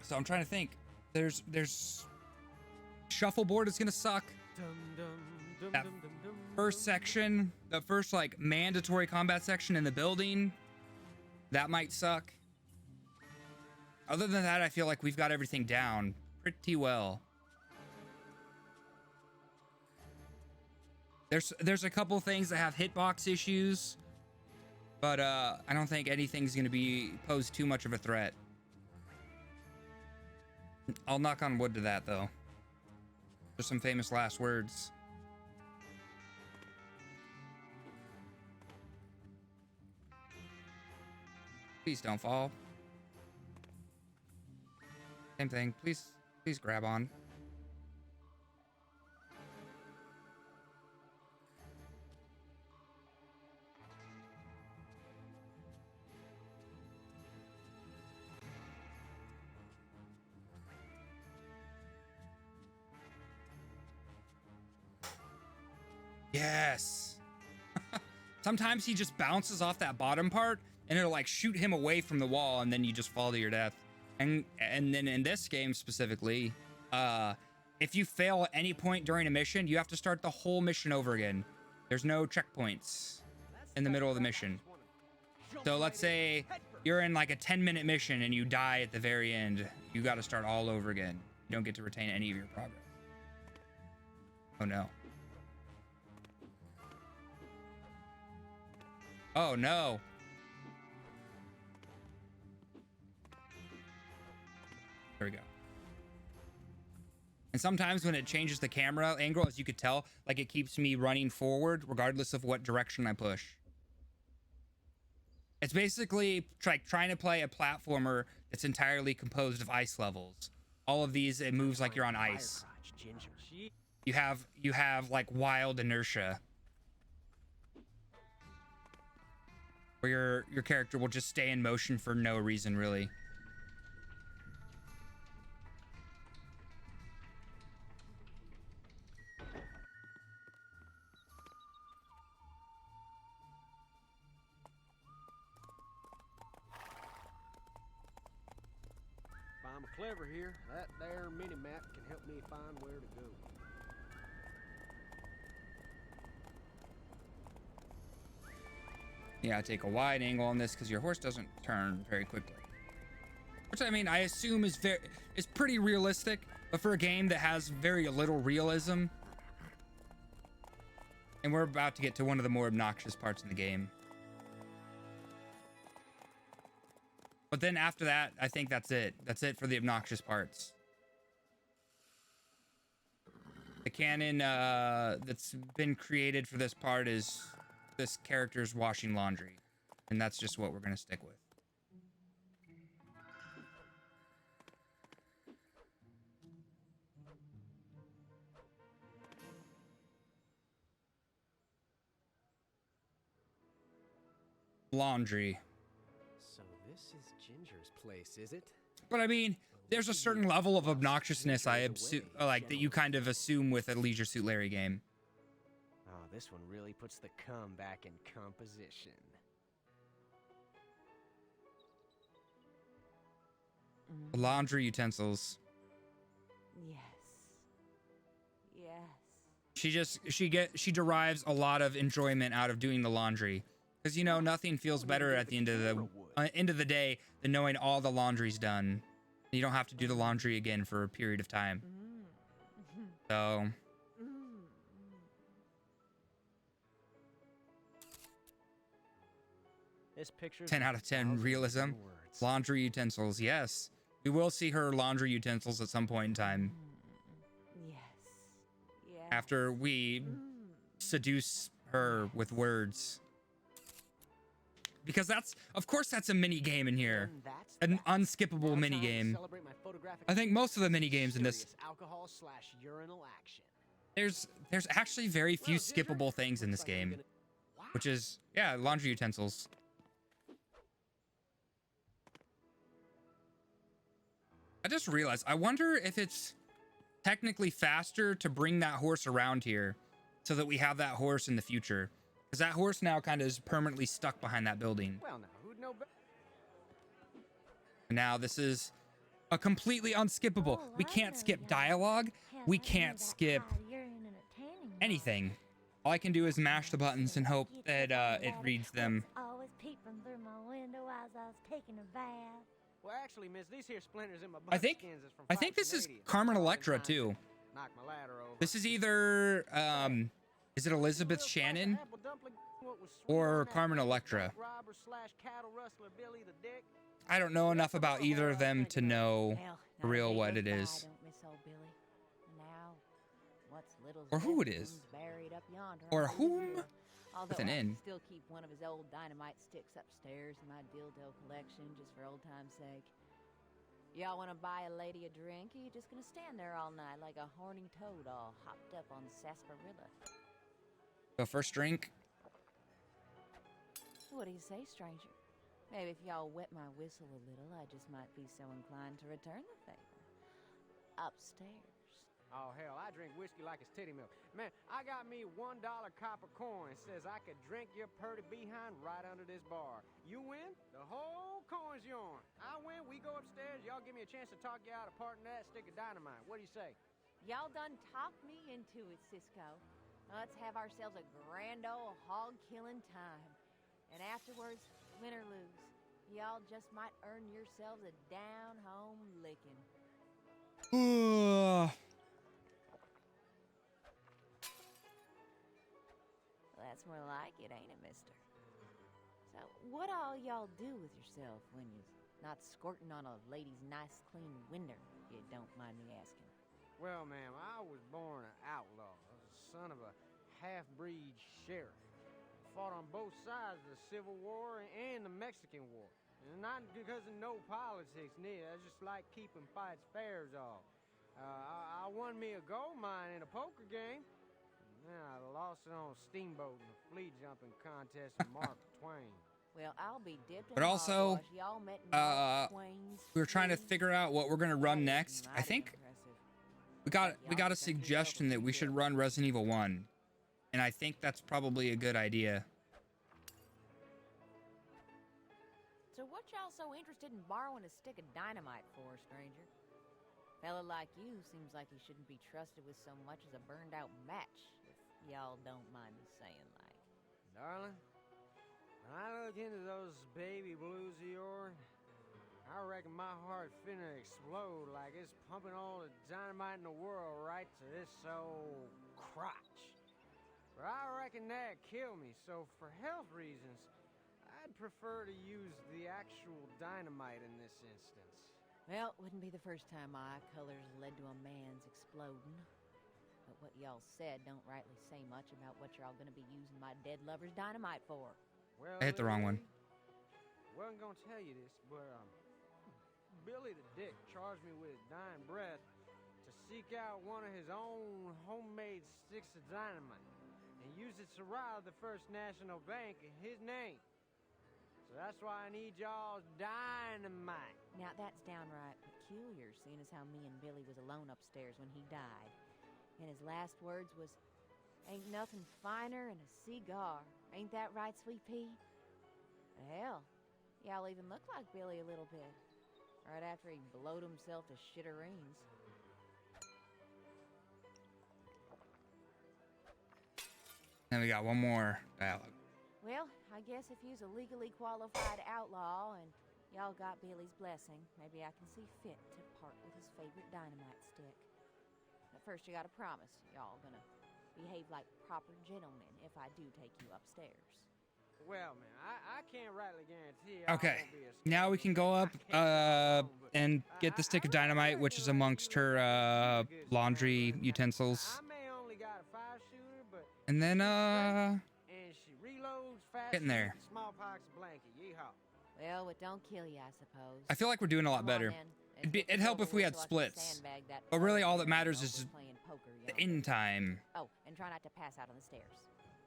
So I'm trying to think. There's shuffleboard is gonna suck. That first section, the first like mandatory combat section in the building, that might suck. Other than that, I feel like we've got everything down pretty well. There's a couple things that have hitbox issues, but I don't think anything's gonna be pose too much of a threat. I'll knock on wood to that though. There's some famous last words. Please don't fall. Same thing. Please grab on. Yes. Sometimes he just bounces off that bottom part and it'll like shoot him away from the wall and then you just fall to your death. And then in this game specifically, if you fail at any point during a mission, you have to start the whole mission over again. There's no checkpoints in the middle of the mission. So let's say you're in like a 10-minute mission and you die at the very end. You got to start all over again. You don't get to retain any of your progress. Oh no. Oh no. There we go. And sometimes when it changes the camera angle, as you could tell, like it keeps me running forward regardless of what direction I push. It's basically like trying to play a platformer that's entirely composed of ice levels. All of these, it moves like you're on ice. You have like wild inertia, where your character will just stay in motion for no reason, really. If I'm clever here, that there mini-map can help me find where to go. Yeah, take a wide angle on this because your horse doesn't turn very quickly. Which I mean, I assume is pretty realistic, but for a game that has very little realism, and we're about to get to one of the more obnoxious parts in the game. But then after that, I think that's it. That's it for the obnoxious parts. The canon that's been created for this part is this character's washing laundry, and that's just what we're gonna stick with. Laundry. So this is Ginger's place, is it? But I mean, there's a certain level of obnoxiousness like that you kind of assume with a Leisure Suit Larry game. Oh, this one really puts the cum back in composition. Laundry utensils. Yes. She derives a lot of enjoyment out of doing the laundry, because you know nothing feels better at the end of the day than knowing all the laundry's done. You don't have to do the laundry again for a period of time. So. This picture 10 out of 10 realism. Laundry utensils, yes. We will see her laundry utensils at some point in time. Yes. Yes. After we seduce her with words. because that's, of course, that's a mini game in here, And that's an that. unskippable Now mini time to game. celebrate my photographic I think most of the mini games in this, serious alcohol/urinal action. there's actually very few Well, Ginger, skippable things in looks this like I'm game, Wow. which is, yeah, laundry utensils. I just realized, I wonder if it's technically faster to bring that horse around here so that we have that horse in the future. Because that horse now kind of is permanently stuck behind that building. Well, now, who'd know better? Now this is a completely unskippable. We can't skip dialogue. We can't skip anything. All I can do is mash the buttons and hope that it reads them. Always peeping through my window as I was taking a bath. Well, actually, miss, these here splinters in my I think buttskins is from I think this is 580. Carmen All them Electra times too. knock my ladder over. This is either is it Elizabeth Shannon or Carmen Electra? I don't know enough about either of them to know for real what it is. Or who it is. Or whom with an N. Still keep one of his old dynamite sticks upstairs in my dildo collection just for old time's sake. Y'all want to buy a lady a drink, or you just gonna stand there all night like a horny toad all hopped up on the sarsaparilla? So first drink. What do you say, stranger? Maybe if y'all wet my whistle a little, I just might be so inclined to return the favor. Upstairs. Oh, hell, I drink whiskey like it's titty milk. Man, I got me $1 copper coin. Says I could drink your purty behind right under this bar. You win, the whole coin's yours. I win, we go upstairs, y'all give me a chance to talk you out of parting that stick of dynamite. What do you say? Y'all done talked me into it, Cisco. Let's have ourselves a grand old hog-killing time. And afterwards, win or lose, y'all just might earn yourselves a down-home licking. Well, that's more like it, ain't it, mister? So, what all y'all do with yourself when you're not squirting on a lady's nice, clean window, if you don't mind me asking? Well, ma'am, I was born an outlaw. I was the son of a half-breed sheriff. Fought on both sides of the Civil War and the Mexican War. And not because of no politics, neither. I just like keeping fights fair is all. I won me a gold mine in a poker game. I lost it on a steamboat in a flea jumping contest with Mark Twain. Well, I'll be dipped in But also, hogwash. Y'all met Mark Twain's we were trying to face. figure out what we're gonna run next. I Mighty think impressive. we got a suggestion that we should run Resident Evil 1, and I think that's probably a good idea. So what y'all so interested in borrowing a stick of dynamite for, stranger? Fella like you seems like he shouldn't be trusted with so much as a burned out match, if y'all don't mind me saying like. Darling, when I look into those baby blues of yours, I reckon my heart finna explode like it's pumping all the dynamite in the world right to this old crotch. But I reckon that'd kill me, so for health reasons, I'd prefer to use the actual dynamite in this instance. Well, wouldn't be the first time my eye colors led to a man's exploding. But what y'all said don't rightly say much about what y'all gonna be using my dead lover's dynamite for. Well, I hit the wrong one. Wasn't gonna tell you this, but Billy the Dick charged me with his dying breath to seek out one of his own homemade sticks of dynamite and use it to rob the First National Bank in his name. So that's why I need y'all's dynamite. Now that's downright peculiar, seeing as how me and Billy was alone upstairs when he died. And his last words was, "Ain't nothing finer than a cigar." Ain't that right, Sweet Pea? Hell, y'all even look like Billy a little bit. Right after he blowed himself to shittereens. Then we got one more dialogue. Well, I guess if you's a legally qualified outlaw and y'all got Billy's blessing, maybe I can see fit to part with his favorite dynamite stick. But first you gotta promise y'all gonna behave like proper gentlemen if I do take you upstairs. Well, man, I can't rightly guarantee. Okay, now we can go up and get the stick of dynamite, which is amongst her laundry utensils. I may only got a 5-shooter, but And then and she reloads fast Getting there. as a smallpox blanket. Yeehaw. Well, it don't kill you, I suppose. I feel like we're doing a lot Come on, better. then. Let's It'd get this help over if we with had so I can splits. sandbag that But really all that other matters girl is who's playing poker the yonder. in time. Oh, and try not to pass out on the stairs.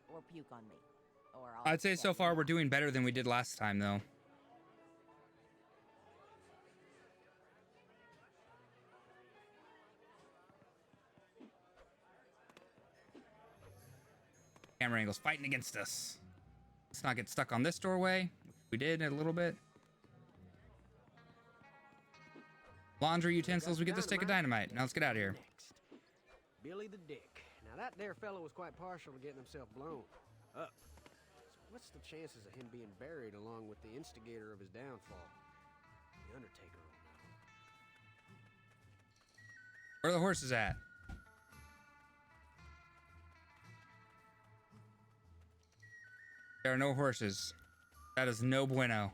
Or puke on me. Or I'd say so far we're doing better than we did last time, though. Camera angle's fighting against us. Let's not get stuck on this doorway. We did a little bit. Laundry utensils. We get this stick of dynamite. Now let's get out of here. Next, Billy the Dick. Now that there fellow was quite partial to getting himself blown up. So what's the chances of him being buried along with the instigator of his downfall? The Undertaker will know. Where are the horses at? There are no horses. That is no bueno.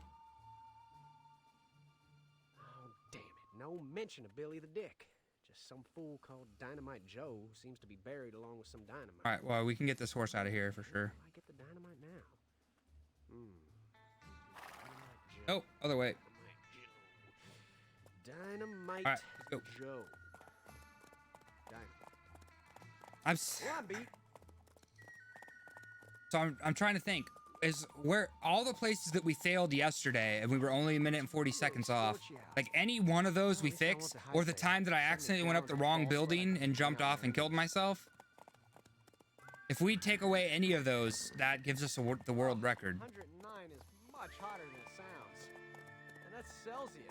Oh, damn it. No mention of Billy the Dick. Just some fool called Dynamite Joe seems to be buried along with some dynamite. All right, well, we can get this horse out of here for sure. Why get the dynamite now? Dynamite Joe. Oh, other way. Dynamite All right, let's go. Joe. Dynamite. Well, I beat. So I'm trying to think. Is where all the places that we failed yesterday and we were only a minute and 40 seconds off, like any one of those we fixed, or the time that I accidentally went up the wrong building and jumped off and killed myself, if we take away any of those, that gives us the world record. 109 is much hotter than it sounds. And that's Celsius.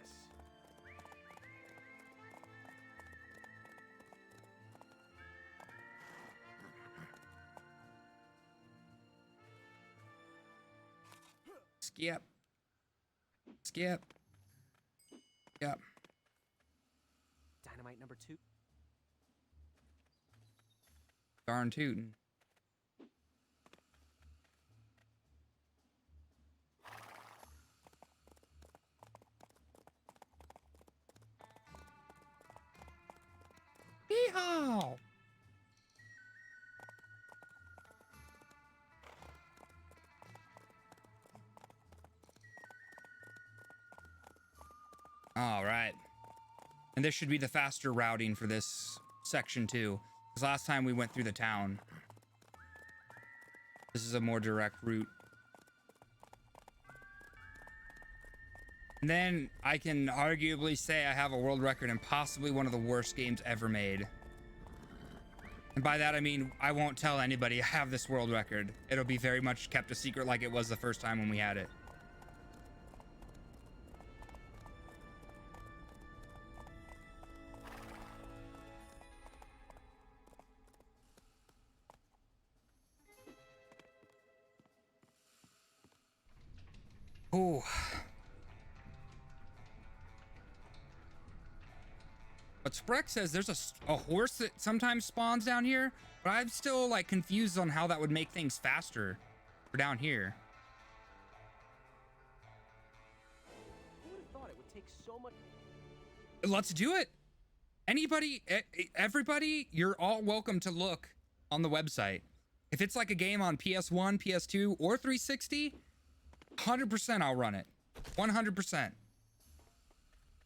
Skip. Skip. Yep. Dynamite number 2. Darn tootin'. Yeehaw! All right. And this should be the faster routing for this section too. Because last time we went through the town. This is a more direct route. And then I can arguably say I have a world record in possibly one of the worst games ever made. And by that I mean I won't tell anybody I have this world record. It'll be very much kept a secret like it was the first time when we had it. Ooh. But Spreck says there's a horse that sometimes spawns down here, but I'm still like confused on how that would make things faster for down here. Who would have thought it would take so much? Let's do it. Anybody, everybody, you're all welcome to look on the website. If it's like a game on PS1, PS2, or 360, 100% I'll run it. 100%.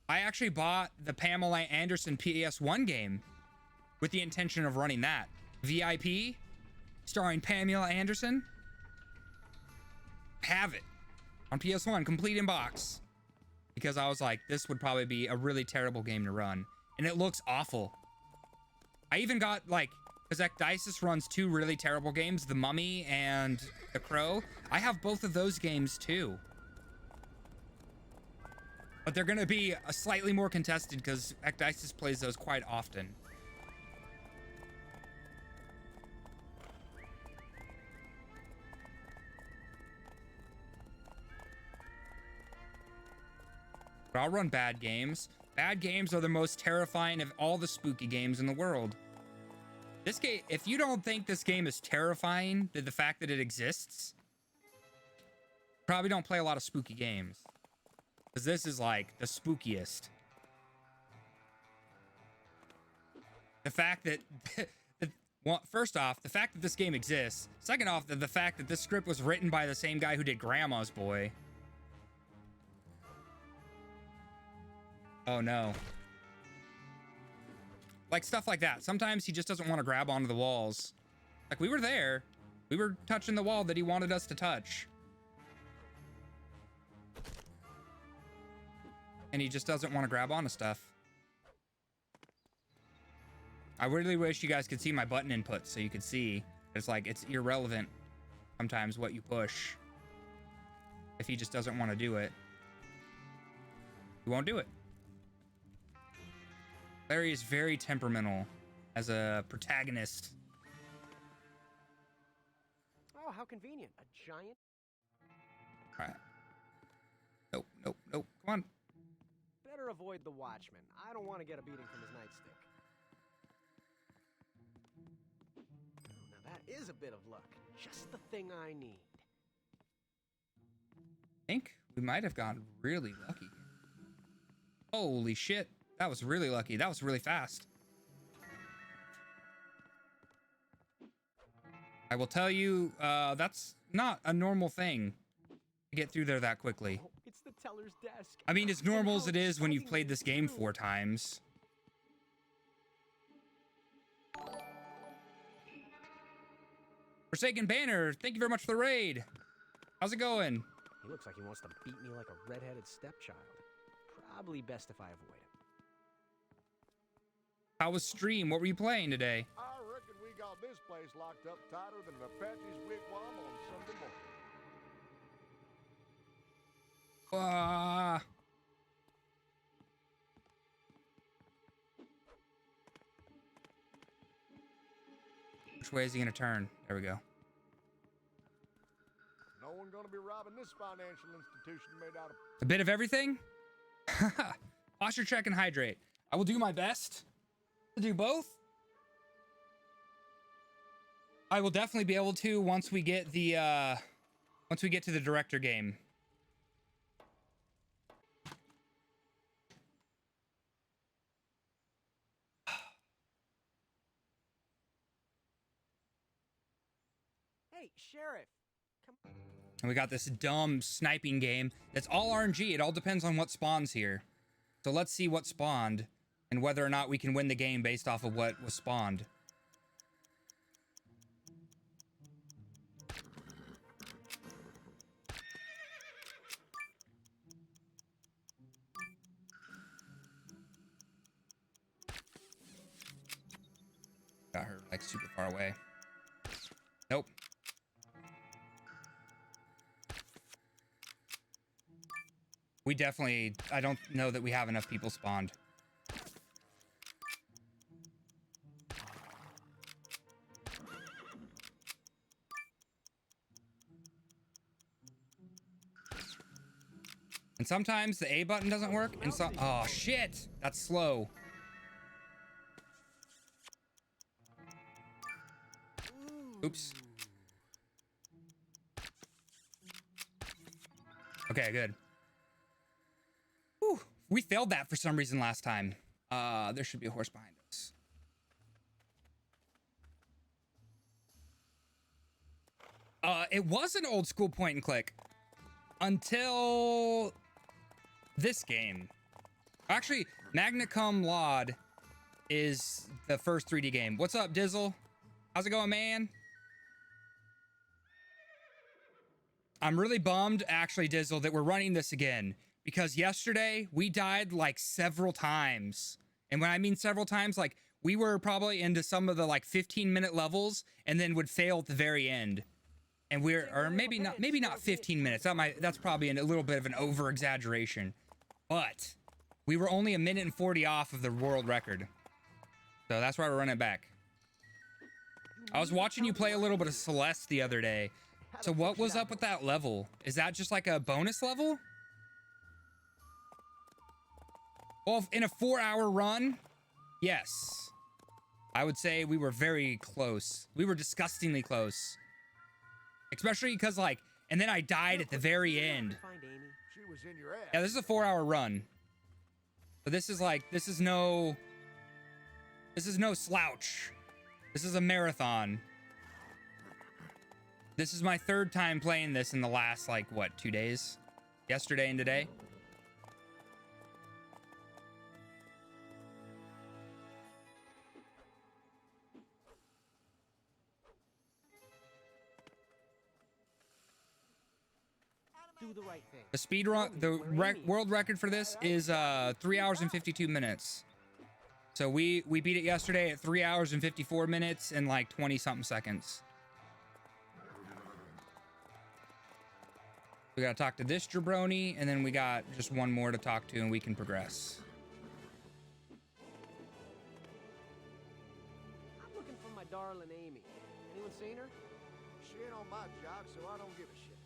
I actually bought the Pamela Anderson PS1 game with the intention of running that. VIP, starring Pamela Anderson. Have it on PS1, complete in box. Because I was like, this would probably be a really terrible game to run. And it looks awful. I even got like, because Ecdysis runs 2 really terrible games, The Mummy and The Crow. I have both of those games too. But they're going to be a slightly more contested because Ecdysis plays those quite often. But I'll run bad games. Bad games are the most terrifying of all the spooky games in the world. This game, if you don't think this game is terrifying, the fact that it exists, probably don't play a lot of spooky games. Because this is like the spookiest. The fact that Well, first off, the fact that this game exists. Second off, the fact that this script was written by the same guy who did Grandma's Boy. Oh no. Like stuff like that. Sometimes he just doesn't want to grab onto the walls. Like we were there. We were touching the wall that he wanted us to touch. And he just doesn't want to grab onto stuff. I really wish you guys could see my button inputs so you could see. It's like, it's irrelevant sometimes what you push. If he just doesn't want to do it, he won't do it. Larry is very temperamental as a protagonist. Oh, how convenient. A giant... All right. Nope, nope, nope. Come on. Better avoid the Watchman. I don't want to get a beating from his nightstick. Oh, now that is a bit of luck. Just the thing I need. I think we might have gotten really lucky. Holy shit. That was really lucky. That was really fast. I will tell you, that's not a normal thing to get through there that quickly. Oh, it's the teller's desk. I mean, as normal as it is when you've played this game 4 times. Forsaken Banner, thank you very much for the raid. How's it going? He looks like he wants to beat me like a redheaded stepchild. Probably best if I avoid him. How was stream? What were you playing today? I reckon we got this place locked up tighter than an Apache's wigwam on Sunday morning. Which way is he gonna turn? There we go. No one gonna be robbing this financial institution made out of... A bit of everything? Posture check and hydrate. I will do my best to do both. I will definitely be able to once we get the once we get to the director game. Hey, Sheriff. Come. And we got this dumb sniping game that's all RNG. It all depends on what spawns here. So let's see what spawned and whether or not we can win the game based off of what was spawned. Got her like super far away. Nope. We definitely, I don't know that we have enough people spawned. And sometimes the A button doesn't work, and so, oh shit, that's slow. Oops. Okay, good. Whew, we failed that for some reason last time. There should be a horse behind us. It was an old school point and click until this game. Actually, Magna Cum Laude is the first 3D game. What's up, Dizzle? How's it going, man? I'm really bummed, actually, Dizzle, that we're running this again. Because yesterday, we died, like, several times. And when I mean several times, like, we were probably into some of the, like, 15-minute levels and then would fail at the very end. And we're, or maybe not 15 minutes. That's probably a little bit of an over-exaggeration. But we were only 1:40 off of the world record. So that's why we're running it back. I was watching you play a little bit of Celeste the other day. So what was up with that level? Is that just like a bonus level? Well, in a 4-hour run, yes. I would say we were very close. We were disgustingly close. Especially because, like, and then I died at the very end. She was in your ass. Yeah, this is a 4-hour run. But this is like, this is no slouch. This is a marathon. This is my third time playing this in the last, like, what, 2 days? Yesterday and today. Do the right thing. The speed run, the world record for this is 3 hours and 52 minutes. So we beat it yesterday at 3 hours and 54 minutes and like 20 something seconds. We gotta talk to this jabroni, and then we got just one more to talk to, and we can progress. I'm looking for my darling Amy. Anyone seen her? She ain't on my job, so I don't give a shit.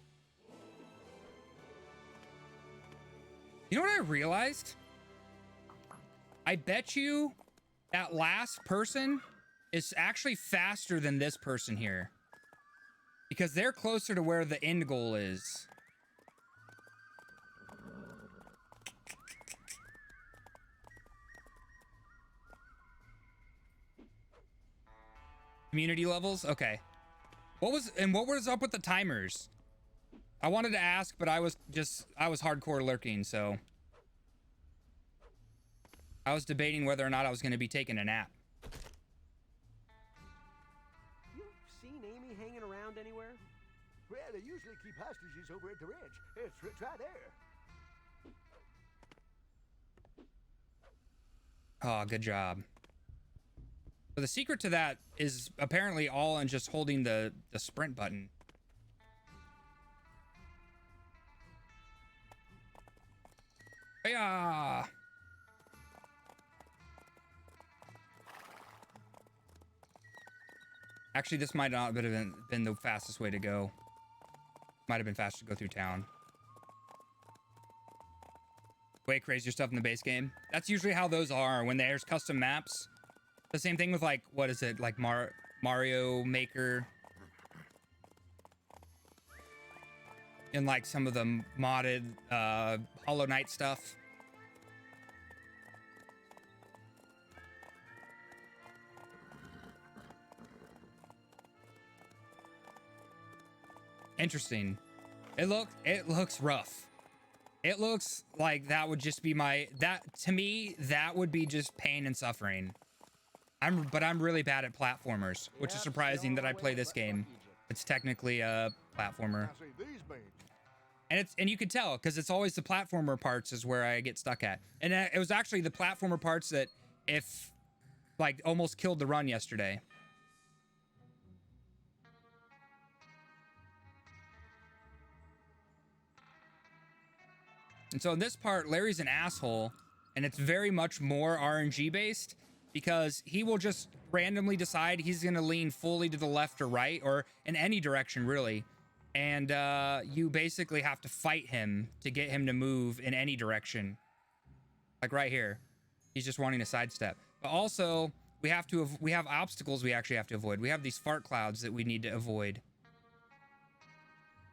You know what I realized? I bet you that last person is actually faster than this person here, because they're closer to where the end goal is. Community levels? Okay. What was up with the timers? I wanted to ask, but I was hardcore lurking, so I was debating whether or not I was going to be taking a nap. You seen Amy hanging around anywhere? Well, they usually keep hostages over at the ranch. Try there. Oh, good job. But the secret to that is apparently all in just holding the sprint button. Yeah. Actually, this might not have been the fastest way to go. Might have been faster to go through town. Way crazier stuff in the base game. That's usually how those are when there's custom maps. The same thing with, like, what is it, like Mario Maker, and like some of the modded Hollow Knight stuff. Interesting. It looks rough. It looks like that would just be to me that would be just pain and suffering. But I'm really bad at platformers, which is surprising that I play this game. It's technically a platformer. And you can tell because it's always the platformer parts is where I get stuck at. And it was actually the platformer parts that almost killed the run yesterday. And so in this part, Larry's an asshole, and it's very much more RNG based because he will just randomly decide he's going to lean fully to the left or right or in any direction, really. And you basically have to fight him to get him to move in any direction. Like right here. He's just wanting to sidestep. But also, we have obstacles we actually have to avoid. We have these fart clouds that we need to avoid.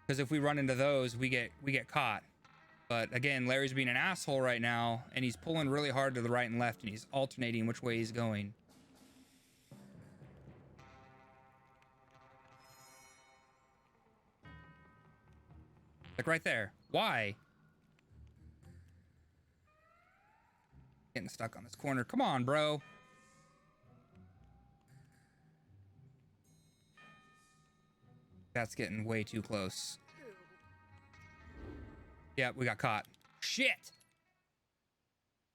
Because if we run into those, we get caught. But again, Larry's being an asshole right now, and he's pulling really hard to the right and left, and he's alternating which way he's going. Like right there. Why? Getting stuck on this corner. Come on, bro. That's getting way too close. Yeah, we got caught. Shit.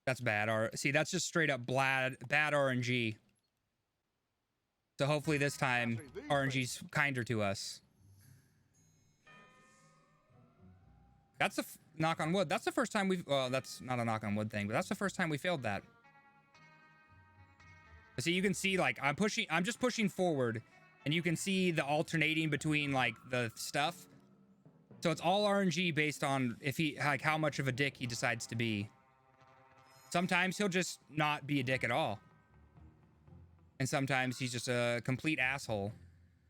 That's bad. See, that's just straight up bad RNG. So hopefully this time RNG's kinder to us. That's a knock on wood. That's the first time well, that's not a knock on wood thing, but that's the first time we failed that. But see, you can see like I'm just pushing forward, and you can see the alternating between like the stuff. So it's all RNG based on how much of a dick he decides to be. Sometimes he'll just not be a dick at all. And sometimes he's just a complete asshole.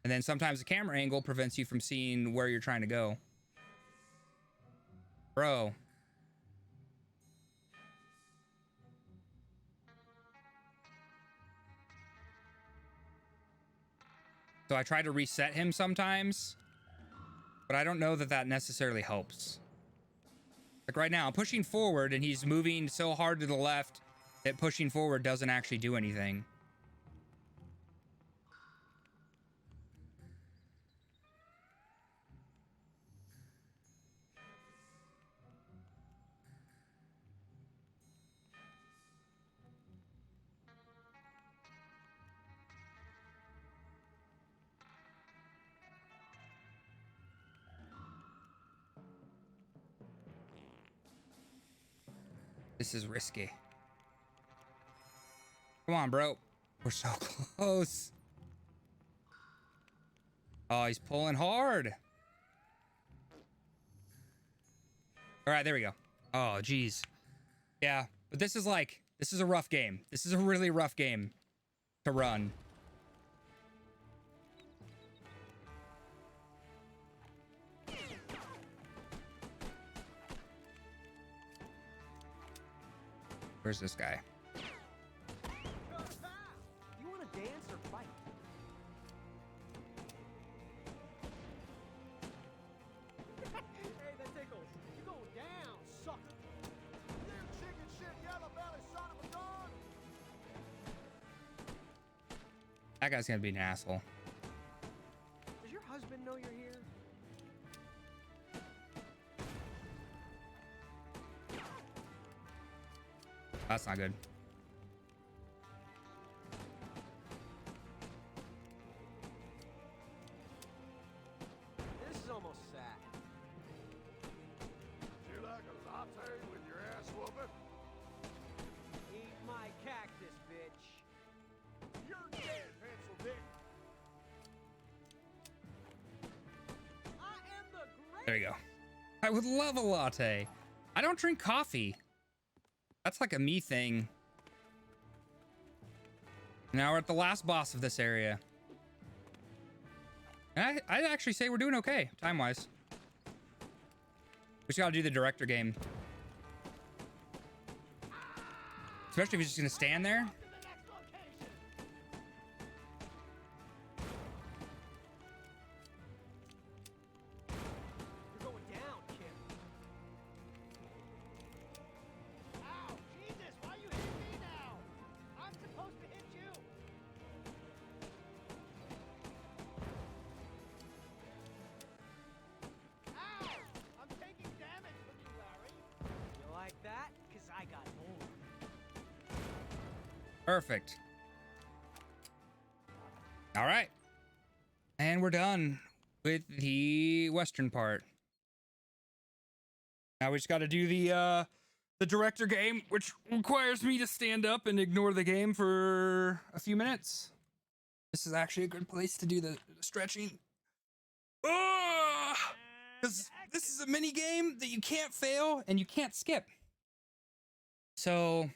And then sometimes the camera angle prevents you from seeing where you're trying to go. Bro. So I try to reset him sometimes, but I don't know that that necessarily helps. Like right now, I'm pushing forward and he's moving so hard to the left that pushing forward doesn't actually do anything. This is risky. Come on, bro. We're so close. Oh, he's pulling hard. All right, there we go. Oh, geez. Yeah, but this is a rough game. This is a really rough game to run. Where's this guy? You want to dance or fight? Hey, that tickles. You go down, sucker. You chicken shit, yellow belly son of a gun! That guy's gonna be an asshole. Does your husband know you're here? That's not good. This is almost sad. Do you like a latte with your ass whooping? Eat my cactus, bitch. You're dead, pencil dick! I am the great. There you go. I would love a latte. I don't drink coffee. That's like a me thing. Now we're at the last boss of this area. And I'd actually say we're doing okay, time-wise. We just gotta do the director game. Especially if he's just gonna stand there. You're going down, kid. Ow, Jesus, why you hit me now? I'm supposed to hit you! Ow! I'm taking damage from you, Larry! You like that? 'Cause I got more. Perfect. All right. And we're done with the western part. Now we just got to do the director game, which requires me to stand up and ignore the game for a few minutes. This is actually a good place to do the stretching. Because this is a mini game that you can't fail and you can't skip. So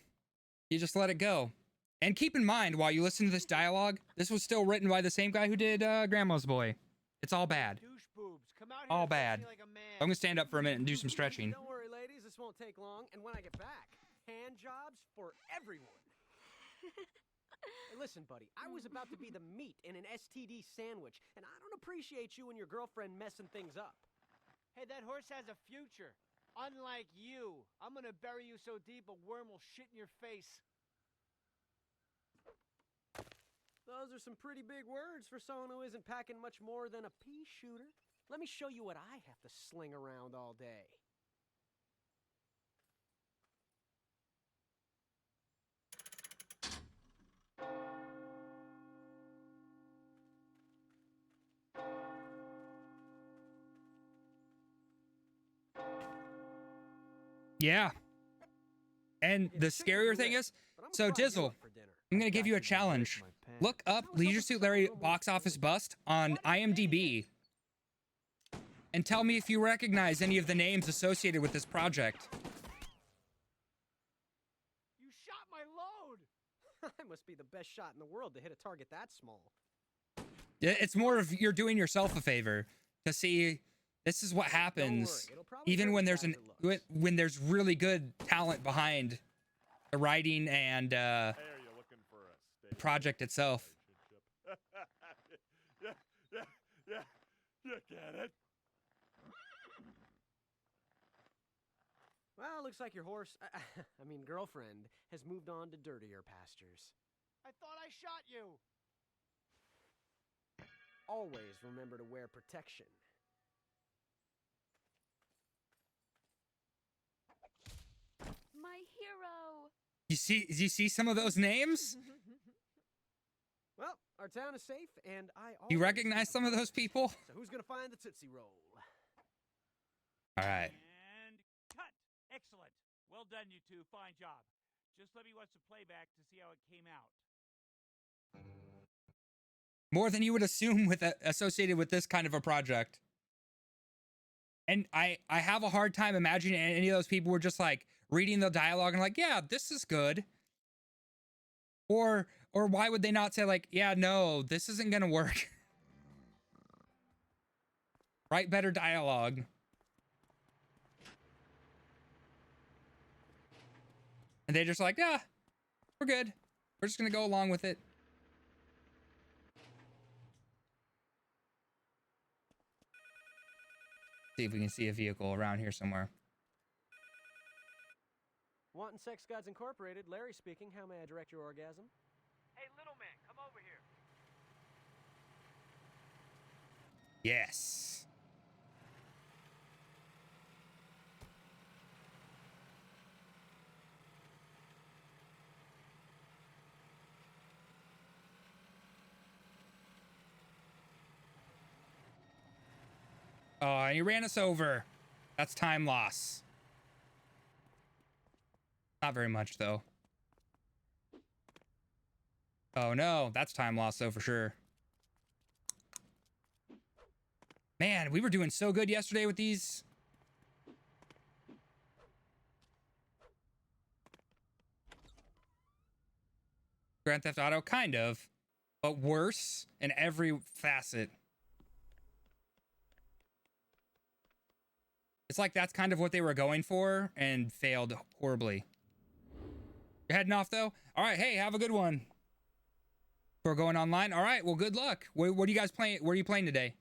you just let it go. And keep in mind, while you listen to this dialogue, this was still written by the same guy who did Grandma's Boy. It's all bad. Douche boobs, come out here All and face bad. me like a man. I'm gonna stand up for a minute and do some stretching. Don't worry, ladies, this won't take long. And when I get back, hand jobs for everyone. Hey, listen, buddy, I was about to be the meat in an STD sandwich, and I don't appreciate you and your girlfriend messing things up. Hey, that horse has a future. Unlike you. I'm gonna bury you so deep a worm will shit in your face. Those are some pretty big words for someone who isn't packing much more than a pea shooter. Let me show you what I have to sling around all day. Yeah. And the scarier thing is, so Dizzle, I'm gonna give you a challenge. Look up Leisure Suit Larry box office bust on IMDb and tell me if you recognize any of the names associated with this project. You shot my load! I must be the best shot in the world to hit a target that small. It's more of you're doing yourself a favor to see this is what happens even when there's when there's really good talent behind the writing and Hey, are you looking for a the project itself. relationship? You get it? Well, looks like your horse, I mean girlfriend, has moved on to dirtier pastures. I thought I shot you. Always remember to wear protection. My hero. You see some of those names? Well, our town is safe, and I You always recognize keep some of a those people? So who's gonna find the Tootsie Roll? All right. And cut. Excellent. Well done, you two. Fine job. Just let me watch the playback to see how it came out. More than you would assume with associated with this kind of a project. And I have a hard time imagining any of those people were just like reading the dialogue and like, yeah, this is good. Or why would they not say like, yeah, no, this isn't gonna work. Write better dialogue. And they just like, yeah, we're good. We're just gonna go along with it. See if we can see a vehicle around here somewhere. Wanton Sex Gods Incorporated, Larry speaking. How may I direct your orgasm? Hey, little man, come over here. Yes. Oh, and he ran us over. That's time loss. Not very much, though. Oh, no. That's time loss, though, for sure. Man, we were doing so good yesterday with these. Grand Theft Auto, kind of. But worse in every facet. It's like that's kind of what they were going for and failed horribly. You're heading off though? All right, hey, have a good one. We're going online. All right, well, good luck. What are you guys playing? Where are you playing today?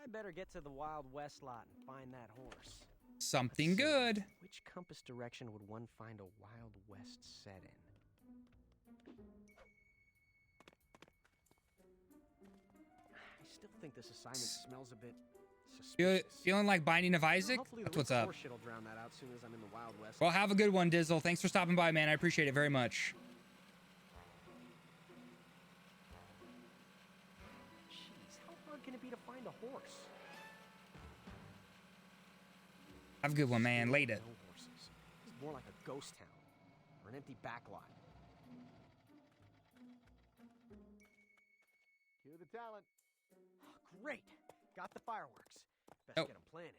I better get to the Wild West lot and find that horse. Something Let's see. good. Which compass direction would one find a Wild West set in? I still think this assignment smells a bit suspicious. Feeling like Binding of Isaac? Hopefully That's the what's up. horse shit'll drown that out soon as I'm in the Wild West. Well, have a good one, Dizzle. Thanks for stopping by, man. I appreciate it very much. Jeez, how hard can it be to find a horse? Have a good one, man. Later. No horses. It's more like a ghost town or an empty backlot. Cue the talent. Great! Got the fireworks. Best Oh. get them planted.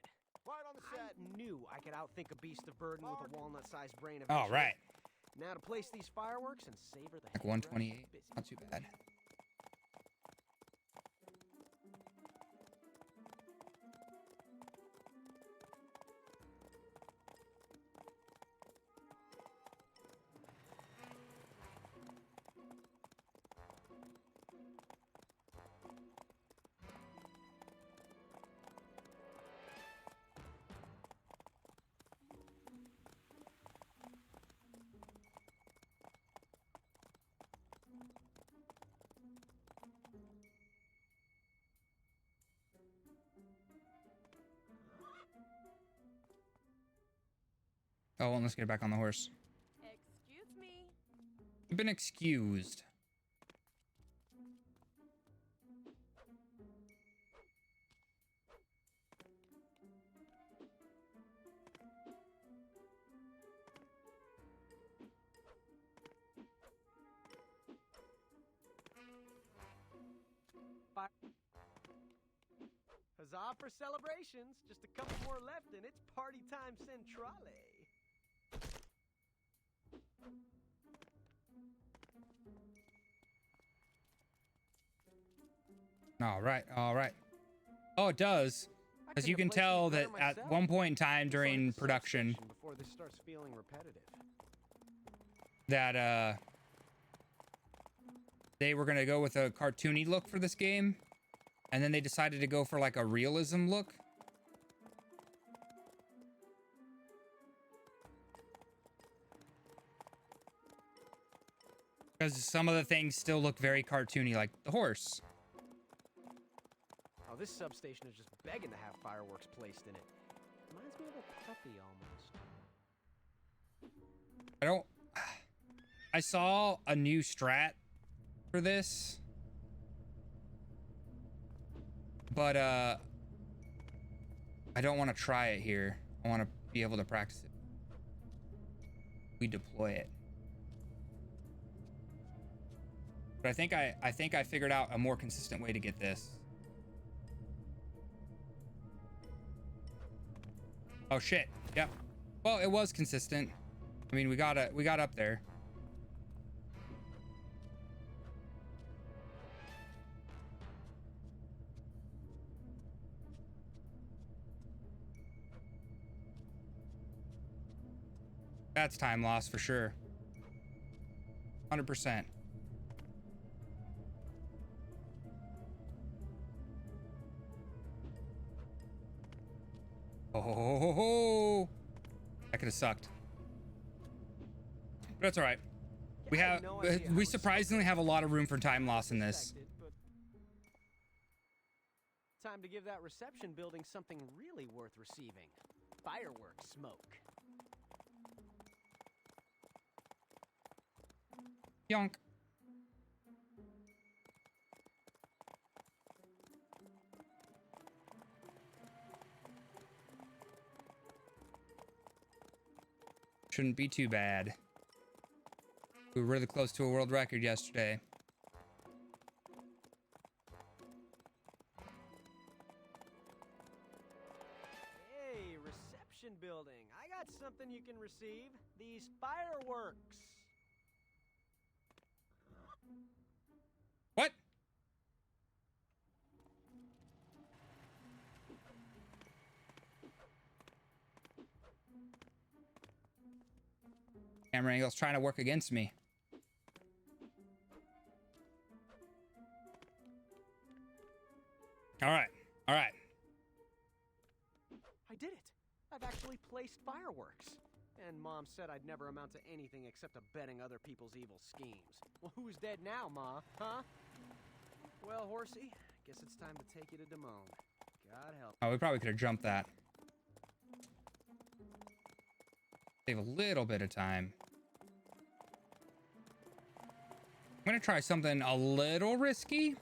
Right on the set. I knew I could outthink a beast of burden with a walnut-sized brain. All eventually. right. Now to place these fireworks and savor the Like heavy rush of 128. busy. Not too bad. Oh, well, let's get back on the horse. Excuse me. You've been excused. Huzzah for celebrations! Just a couple more left and it's party time centrale. All right, all right. Oh, it does. I Because couldn't you have can placed tell these that better at myself. one point in time Just like during the production substation before this starts feeling repetitive. that they were gonna go with a cartoony look for this game, and then they decided to go for like a realism look. Because some of the things still look very cartoony, like the horse. Oh, this substation is just begging to have fireworks placed in it. Reminds me of a puppy almost. I saw a new strat for this, but I don't want to try it here. I want to be able to practice it. We deploy it. But I think I figured out a more consistent way to get this. Oh shit. Yep. Well, it was consistent. I mean, we got up there. That's time loss for sure. 100%. Oh, that could have sucked. But that's all right. We surprisingly have a lot of room for time loss in this. Time to give that reception building something really worth receiving. Fireworks smoke. Yonk. Shouldn't be too bad. We were really close to a world record yesterday. Hey, reception building. I got something you can receive. These fireworks. What? Camera angle's trying to work against me. All right. All right. I did it. I've actually placed fireworks. And Mom said I'd never amount to anything except abetting other people's evil schemes. Well, who's dead now, Ma? Huh? Well, Horsey, guess it's time to take you to Damone. God help. Oh, we probably could have jumped that. Save a little bit of time. I'm gonna try something a little risky.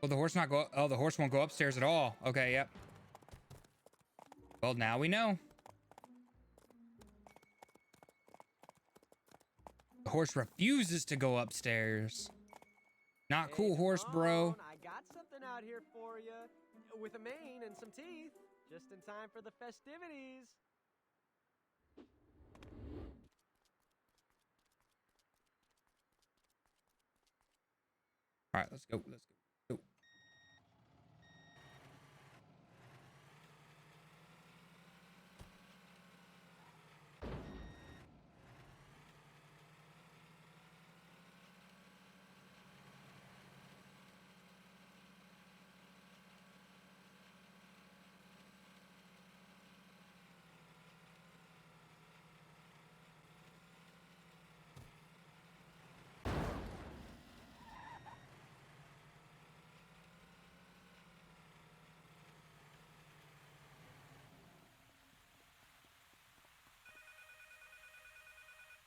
Will the horse not go? Oh, the horse won't go upstairs at all. Okay, yep. Well, now we know. The horse refuses to go upstairs. Not cool, horse, bro. I got something out here for you. With a mane and some teeth. Just in time for the festivities. All right, let's go. Let's go.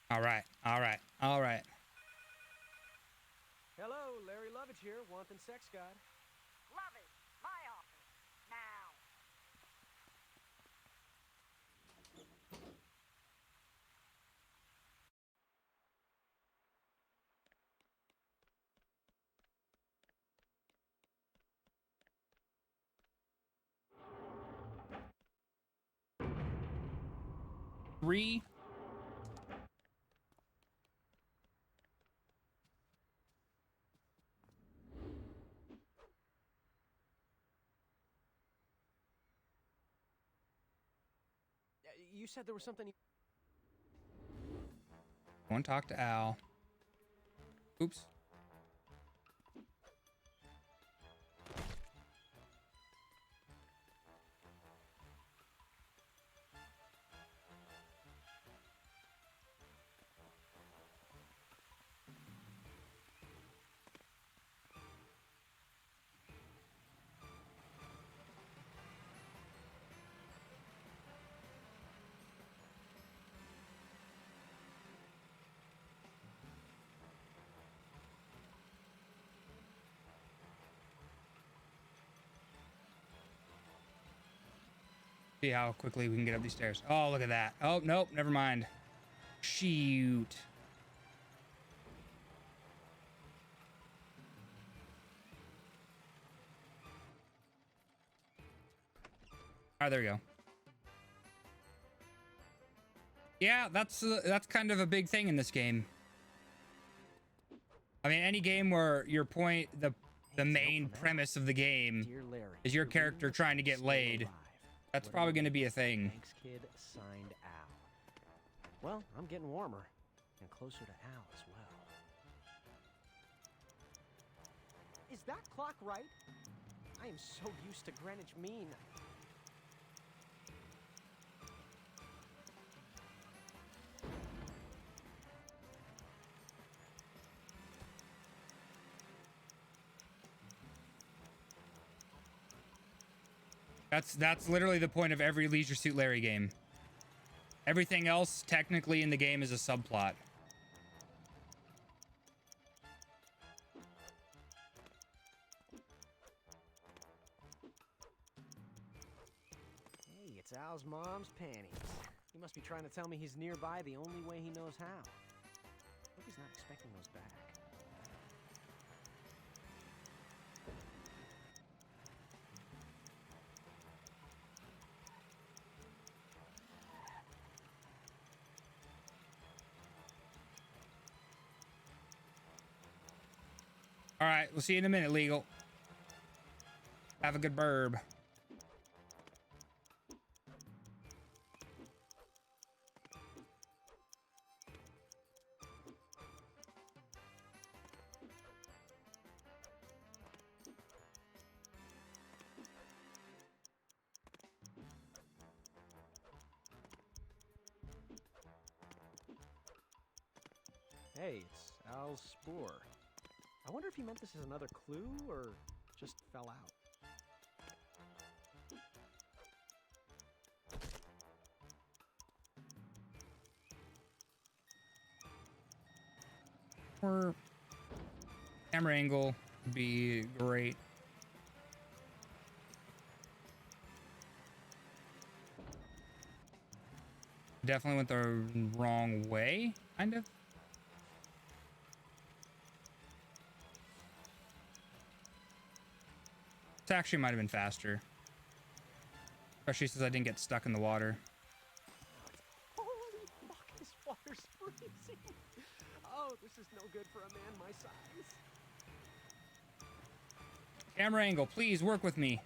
All right, all right, all right. Hello, Larry Lovitch here, wanting sex god. Lovitch, my office, now. Three. You said there was something. Go and talk to Al. Oops. See how quickly we can get up these stairs. Oh, look at that. Oh, nope, never mind. Shoot. All right, there we go. Yeah, that's kind of a big thing in this game. I mean, any game where your point, the main premise of the game is your character trying to get laid. That's probably going to be a thing. Thanks, kid. Signed Al. Well, I'm getting warmer and closer to Al as well. Is that clock right? I am so used to Greenwich Mean. That's literally the point of every Leisure Suit Larry game. Everything else technically in the game is a subplot. Hey, it's Al's mom's panties. He must be trying to tell me he's nearby the only way he knows how. Hope he's not expecting those back. All right, we'll see you in a minute, Legal. Have a good burb. Hey, it's Al's Spore. I wonder if he meant this as another clue or just fell out. Or camera angle would be great. Definitely went the wrong way, kind of. This actually might have been faster. Especially since I didn't get stuck in the water. Holy fuck, this water's freezing. Oh, this is no good for a man my size. Camera angle, please work with me.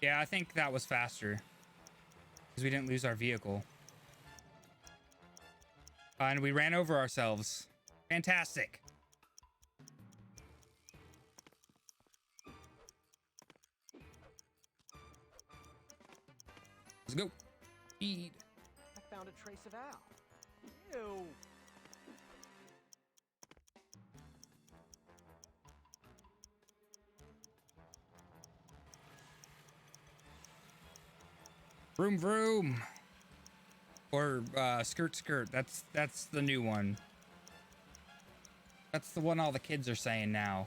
Yeah, I think that was faster. Because we didn't lose our vehicle. And we ran over ourselves. Fantastic. Let's go. Speed. I found a trace of Al. Ew. Vroom vroom. Or skirt skirt. That's the new one. That's the one all the kids are saying now.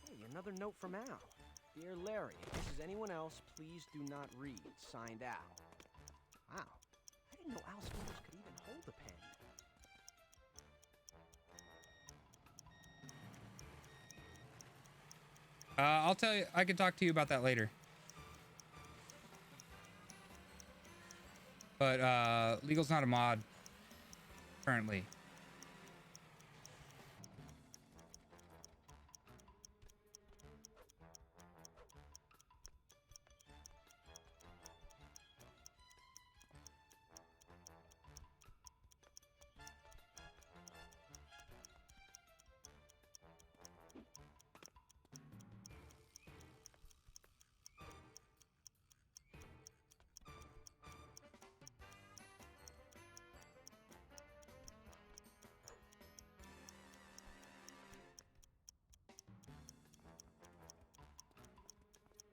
Hey, another note from Al. Dear Larry, if this is anyone else, please do not read. Signed Al. Wow. I didn't know Al's fingers could even hold a pen. I'll tell you, I can talk to you about that later. But legal's not a mod currently.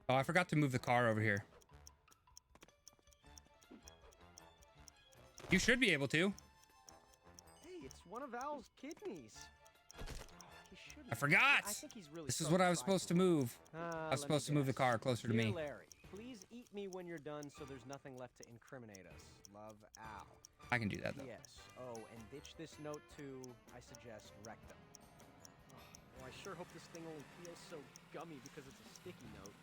Oh, I forgot to move the car over here. You should be able to. Hey, it's one of Al's kidneys. Oh, he shouldn't. I forgot. I think he's really This is what I was supposed to move. I was supposed to move the car closer to Dear me. Larry, please eat me when you're done so there's nothing left to incriminate us. Love, Al. I can do that though. Yes. Oh, and ditch this note to, I suggest, rectum. Oh, I sure hope this thing only feels so gummy because it's a sticky note.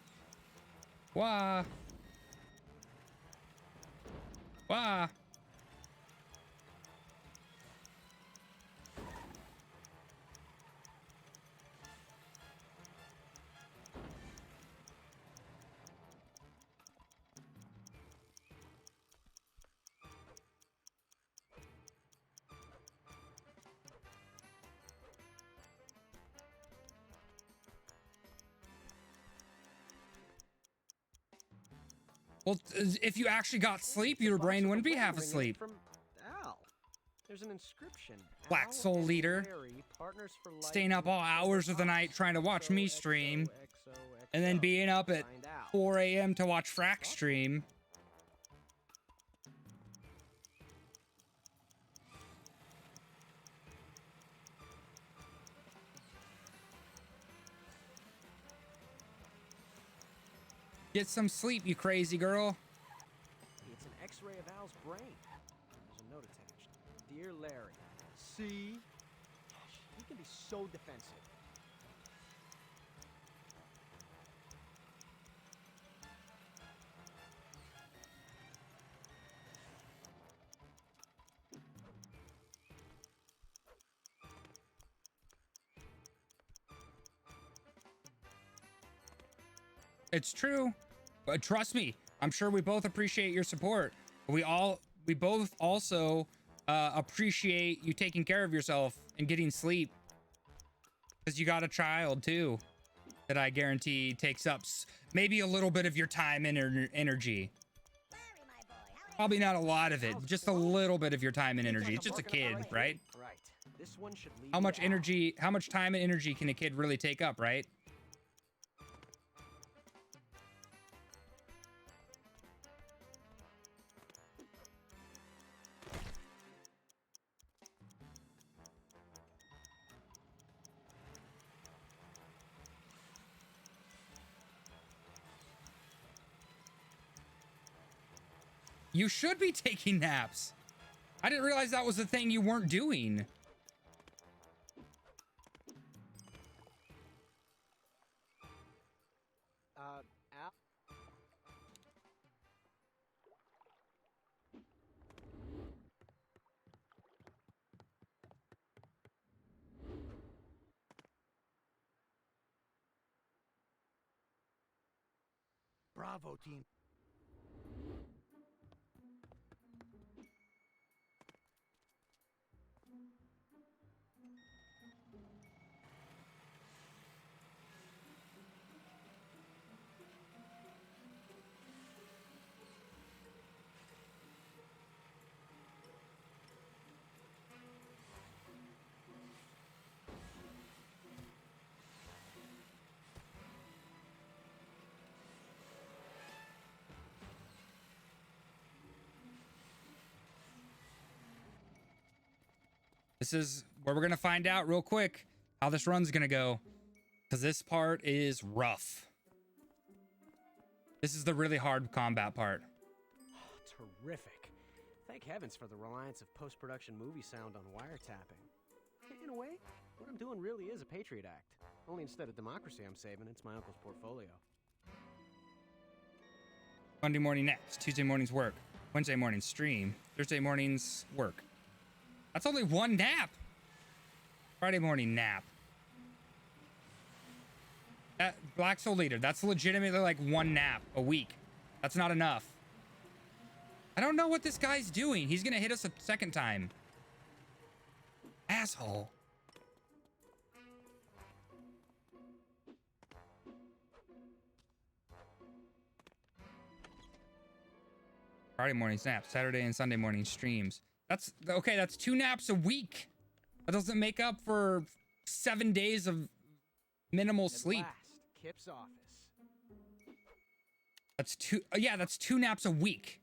Wah. Wah. Well, if you actually got sleep, your brain wouldn't be half asleep. From Al. There's an inscription. Black Al Soul and Leader. Larry, partners for life Staying up all hours of the night trying to watch me stream. And then being up at Signed Al. 4 a.m. to watch Frack stream. Get some sleep, you crazy girl. It's an X-ray of Al's brain. There's a note attached. Dear Larry, see? He can be so defensive. It's true. But trust me, I'm sure we both appreciate your support. We both also appreciate you taking care of yourself and getting sleep. Because you got a child too, that I guarantee takes up maybe a little bit of your time and energy. Probably not a lot of it, just a little bit of your time and energy. It's just a kid, right? Right. This one should lead How you much to Al. energy, how much time and energy can a kid really take up, right? You should be taking naps. I didn't realize that was the thing you weren't doing. Al. Bravo, team. This is where we're going to find out real quick how this run's going to go. Because this part is rough. This is the really hard combat part. Terrific. Thank heavens for the reliance of post-production movie sound on wiretapping. In a way, what I'm doing really is a Patriot Act. Only instead of democracy I'm saving, it's my uncle's portfolio. Monday morning naps, Tuesday mornings work, Wednesday mornings stream, Thursday mornings work. That's only one nap. Friday morning nap. That Black Soul Leader, that's legitimately like one nap a week. That's not enough. I don't know what this guy's doing. He's gonna hit us a second time. Asshole. Friday morning naps, Saturday and Sunday morning streams. That's okay. That's 2 naps a week. That doesn't make up for 7 days of minimal sleep. Last, Kip's office. That's 2. Yeah, that's 2 naps a week.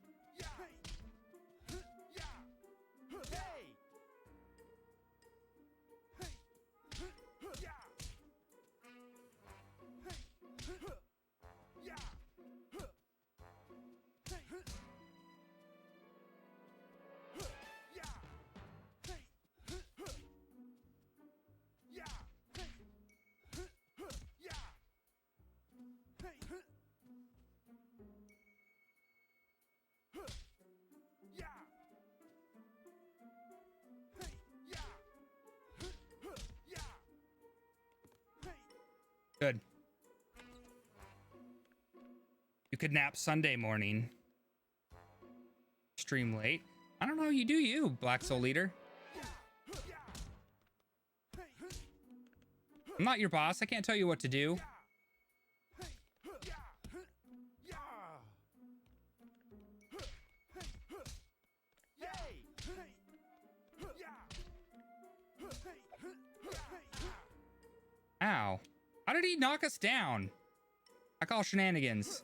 Good. You could nap Sunday morning. Stream late. I don't know. You do you, Black Soul Leader. I'm not your boss. I can't tell you what to do. Ow. How did he knock us down? I call shenanigans.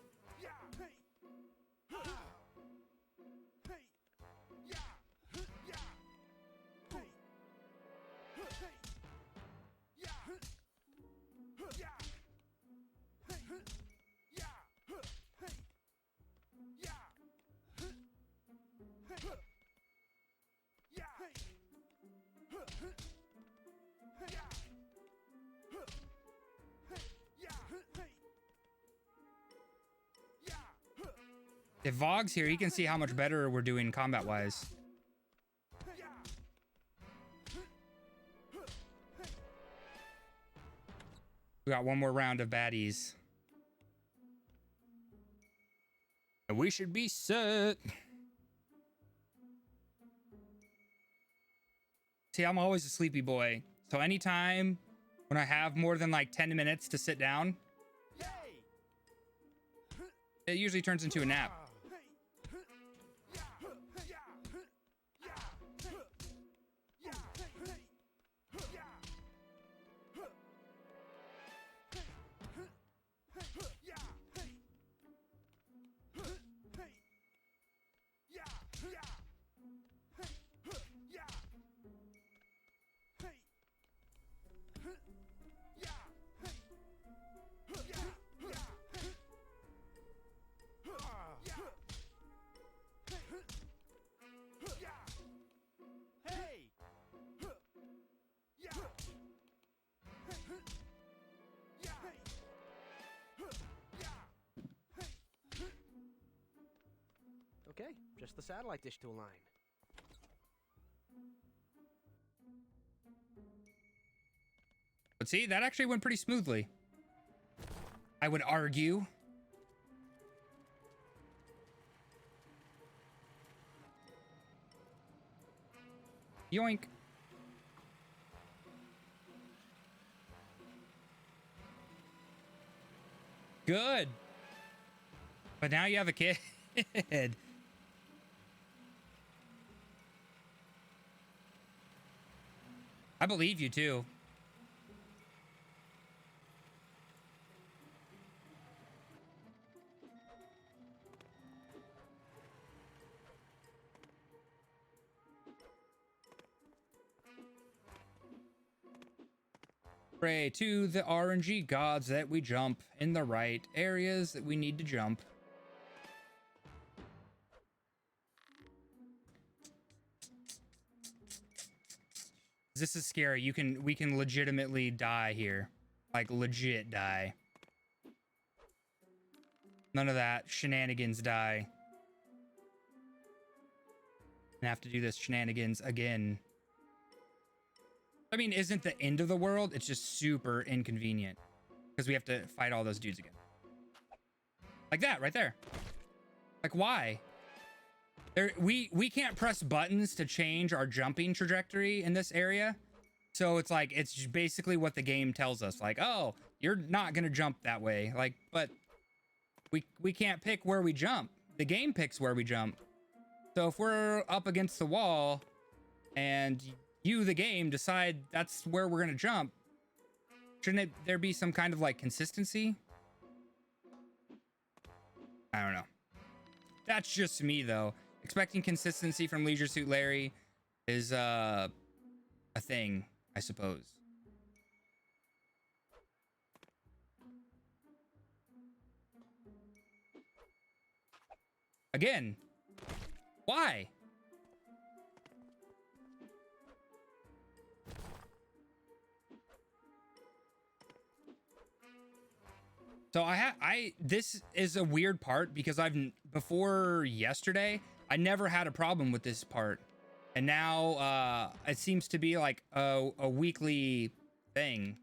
If Vogg's here, he can see how much better we're doing combat-wise. We got one more round of baddies. And we should be set. See, I'm always a sleepy boy. So anytime when I have more than like 10 minutes to sit down, it usually turns into a nap. Okay, just the satellite dish tool line. But see, that actually went pretty smoothly. I would argue. Yoink. Good. But now you have a kid. I believe you too. Pray to the RNG gods that we jump in the right areas that we need to jump. This is scary. We can legitimately die here. Like legit die. None of that shenanigans die. And have to do this shenanigans again. I mean, isn't the end of the world? It's just super inconvenient because we have to fight all those dudes again. Like that right there. Like why? We can't press buttons to change our jumping trajectory in this area. So it's like, it's basically what the game tells us. Like, oh, you're not going to jump that way. Like, but we can't pick where we jump. The game picks where we jump. So if we're up against the wall and you, the game, decide that's where we're going to jump, shouldn't there be some kind of like consistency? I don't know. That's just me though. Expecting consistency from Leisure Suit Larry is a thing, I suppose. Again, why? So this is a weird part because before yesterday, I never had a problem with this part. And now it seems to be like a weekly thing.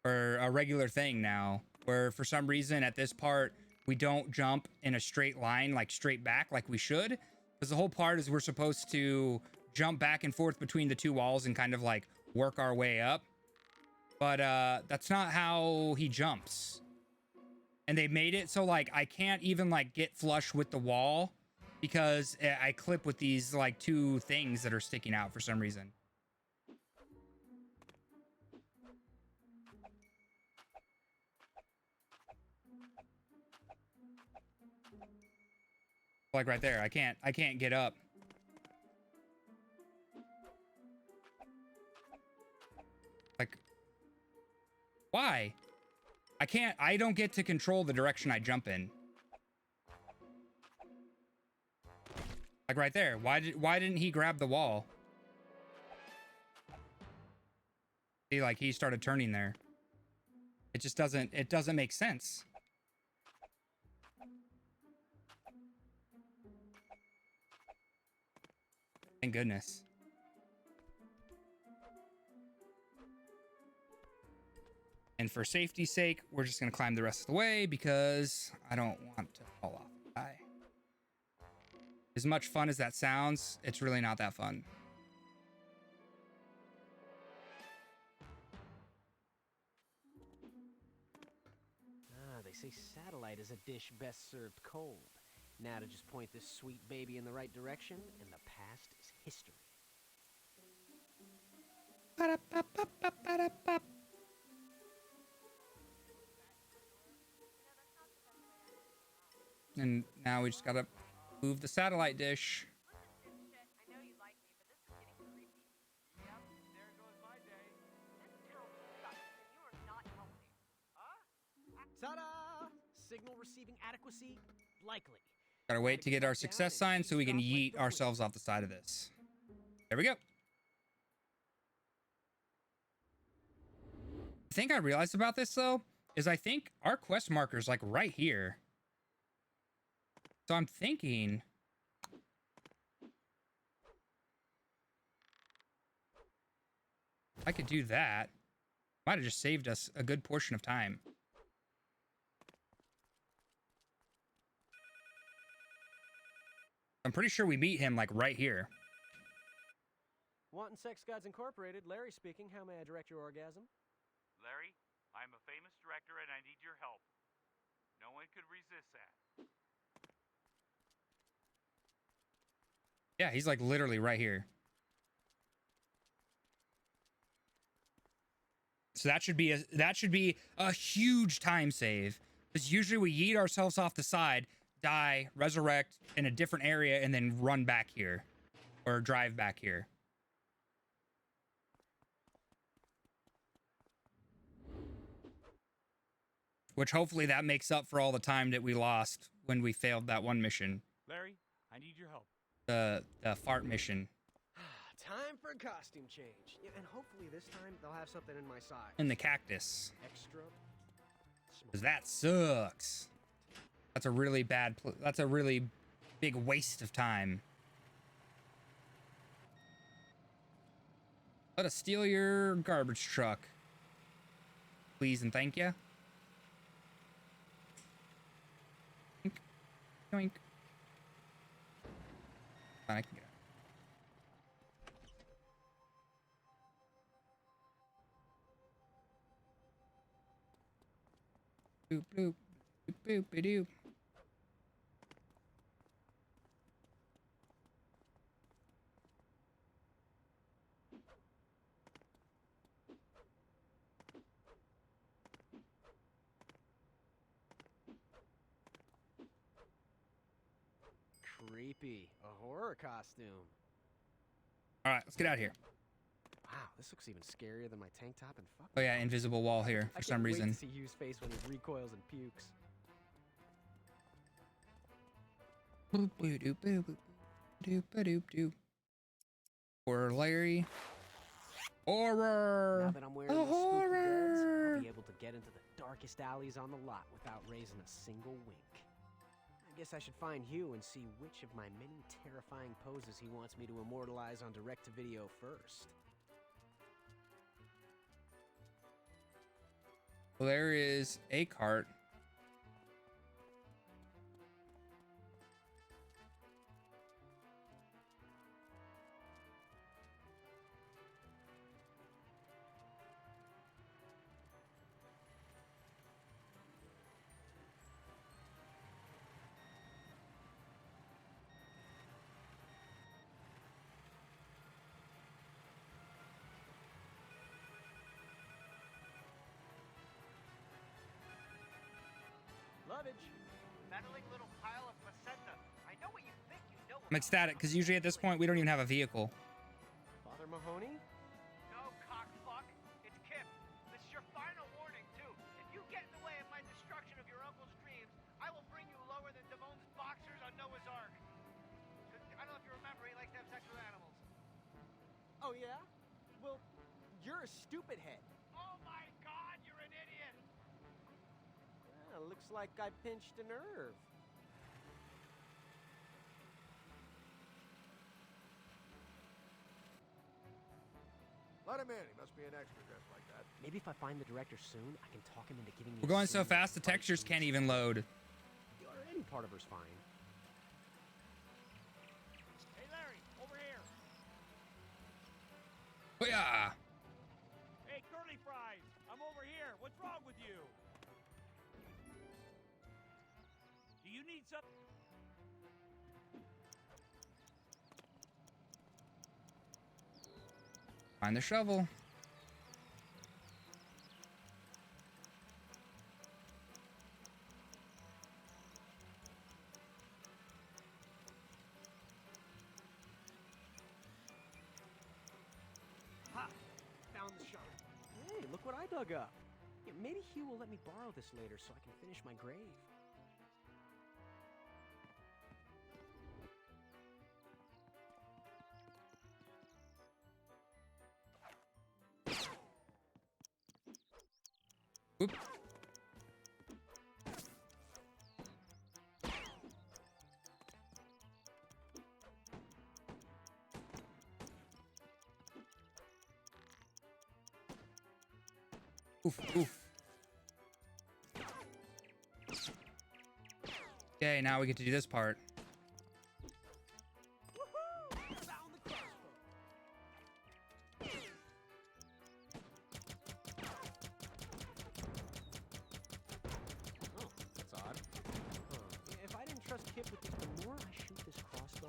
Or a regular thing now. Where for some reason at this part, we don't jump in a straight line, like straight back like we should. Because the whole part is we're supposed to jump back and forth between the two walls and kind of like work our way up. But that's not how he jumps. And they made it so like I can't even like get flush with the wall because I clip with these like two things that are sticking out for some reason. Like right there, I can't get up. Like, why? I don't get to control the direction I jump in. Like right there, why didn't he grab the wall? See, like he started turning there. It just doesn't make sense. Thank goodness. And for safety's sake, we're just going to climb the rest of the way because I don't want to fall off and die. As much fun as that sounds, it's really not that fun. They say satellite is a dish best served cold. Now to just point this sweet baby in the right direction, and the past is history. And now we just gotta move the satellite dish. Ta-da! Signal receiving adequacy likely. Gotta wait to get our success sign so we can yeet ourselves off the side of this. There we go. The thing I realized about this though is I think our quest marker is like right here. So I'm thinking I could do that. Might have just saved us a good portion of time. I'm pretty sure we meet him like right here. Wanton Sex Gods Incorporated, Larry speaking. How may I direct your orgasm? Larry, I'm a famous director and I need your help. No one could resist that. Yeah, he's like literally right here. So that should be a huge time save. Because usually we yeet ourselves off the side, die, resurrect in a different area, and then run back here. Or drive back here. Which hopefully that makes up for all the time that we lost when we failed that one mission. Larry, I need your help. The fart mission. Time for a costume change. Yeah, and hopefully this time they'll have something in my size. In the cactus. Extra. Cause that sucks. That's a really bad. That's a really big waste of time. Let us steal your garbage truck, please and thank you. Yoink. Yoink. Fine, I can get out. Boop boop boop boop doop. Creepy. A horror costume. All right, let's get out of here. Wow, this looks even scarier than my tank top and fuck. Oh yeah, invisible wall here for some reason. I can't wait to see Hugh's face when he recoils and pukes. Boop boop doop boop boop doop doop doop. Or Larry. Horror. Now that I'm wearing The the spooky horror. goods, I'll be able to get into the darkest alleys on the lot without raising a single wink. I guess I should find Hugh and see which of my many terrifying poses he wants me to immortalize on direct-to-video first. Well, there is a cart. Lovage. Meddling little pile of placenta. I know what you think you know. I'm ecstatic because usually at this point we don't even have a vehicle. Father Mahoney? No, cockfuck. It's Kip. This is your final warning, too. If you get in the way of my destruction of your uncle's dreams, I will bring you lower than Damone's boxers on Noah's Ark. I don't know if you remember, he likes to have sex with animals. Oh, yeah? Well, you're a stupid head. Oh my god, you're an idiot! Looks like I pinched a nerve. Let him in. He must be an extra dressed like that. Maybe if I find the director soon, I can talk him into giving me. We're going so fast the textures can't even load. Or any part of her's fine. Hey, Larry, over here. Oh yeah. Hey, curly fries, I'm over here. What's wrong with you? Do you need some? Find the shovel. Ha! Found the shovel. Hey, look what I dug up. Yeah, maybe Hugh will let me borrow this later so I can finish my grave. Oop. Oof, oof. Okay, now we get to do this part. Woohoo! Found the crossbow. Oh, that's odd. If I didn't trust Kip with this, the more I shoot this crossbow,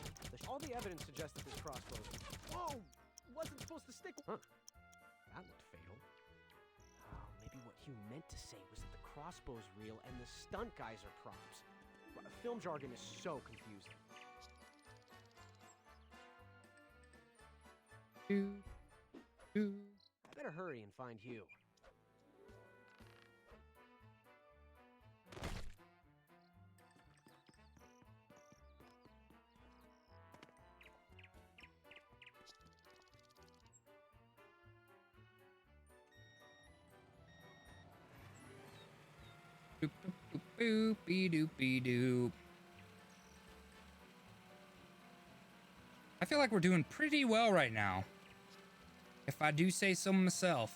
all the evidence suggests that this crossbow. Whoa! Wasn't supposed to stick. Huh? That looked fatal. Oh, maybe what Hugh meant to say was that the crossbow's real and the stunt guys are props. Film jargon is so confusing. I better hurry and find Hugh. Doop, doop, doop, doopy doopy doop. I feel like we're doing pretty well right now, if I do say so myself.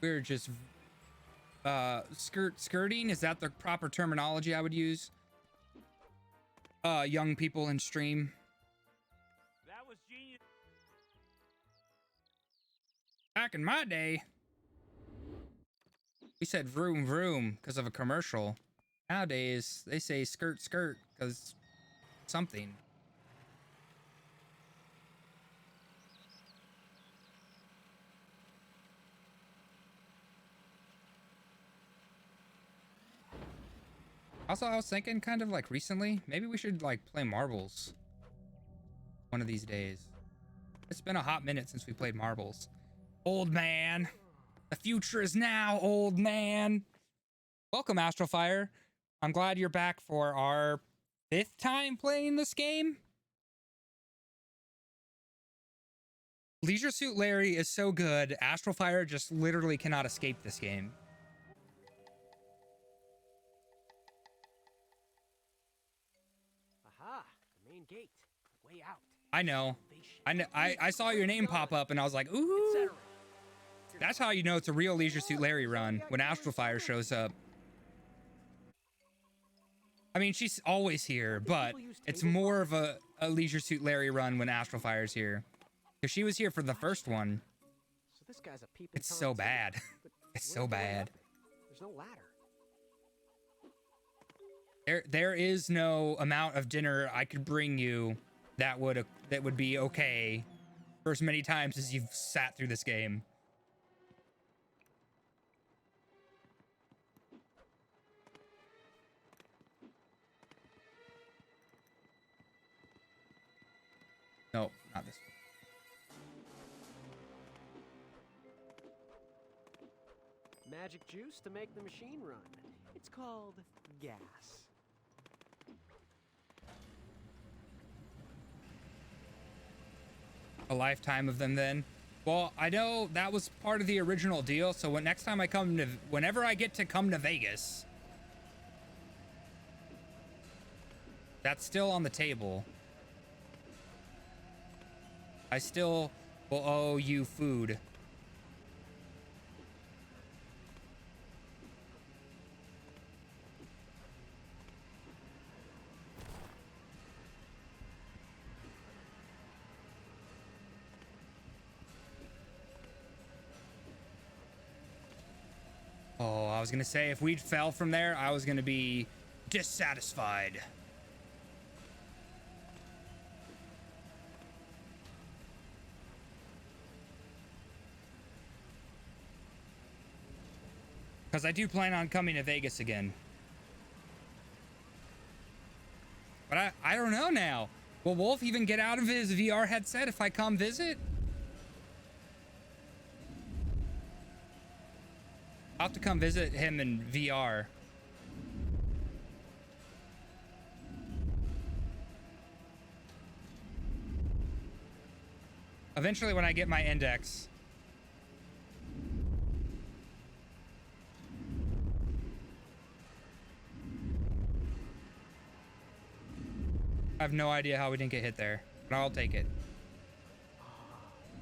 We're just skirting. Is that the proper terminology I would use? Young people in stream. That was genius. Back in my day, we said vroom vroom because of a commercial. Nowadays, they say skirt skirt because something. Also, I was thinking kind of like recently, maybe we should like play marbles one of these days. It's been a hot minute since we played marbles. Old man. The future is now, old man. Welcome, Astrofire. I'm glad you're back for our 5th time playing this game. Leisure Suit Larry is so good. Astrofire just literally cannot escape this game. Aha, the main gate. Way out. I know. I saw your name pop up and I was like, ooh. That's how you know it's a real Leisure Suit Larry run, when Astrofire shows up. I mean, she's always here, but it's more of a Leisure Suit Larry run when Astrofire's here. Because she was here for the first one. So this guy's a peeping It's so bad. It's so bad. There's no ladder. There is no amount of dinner I could bring you that would be okay for as many times as you've sat through this game. No, not this one. Magic juice to make the machine run. It's called gas. A lifetime of them then. Well, I know that was part of the original deal, so next time I come to, whenever I get to come to Vegas, that's still on the table. I still will owe you food. Oh, I was gonna say, if we fell from there, I was gonna be dissatisfied. Because I do plan on coming to Vegas again. But I don't know now. Will Wolf even get out of his VR headset if I come visit? I'll have to come visit him in VR. Eventually when I get my index. I have no idea how we didn't get hit there, but I'll take it.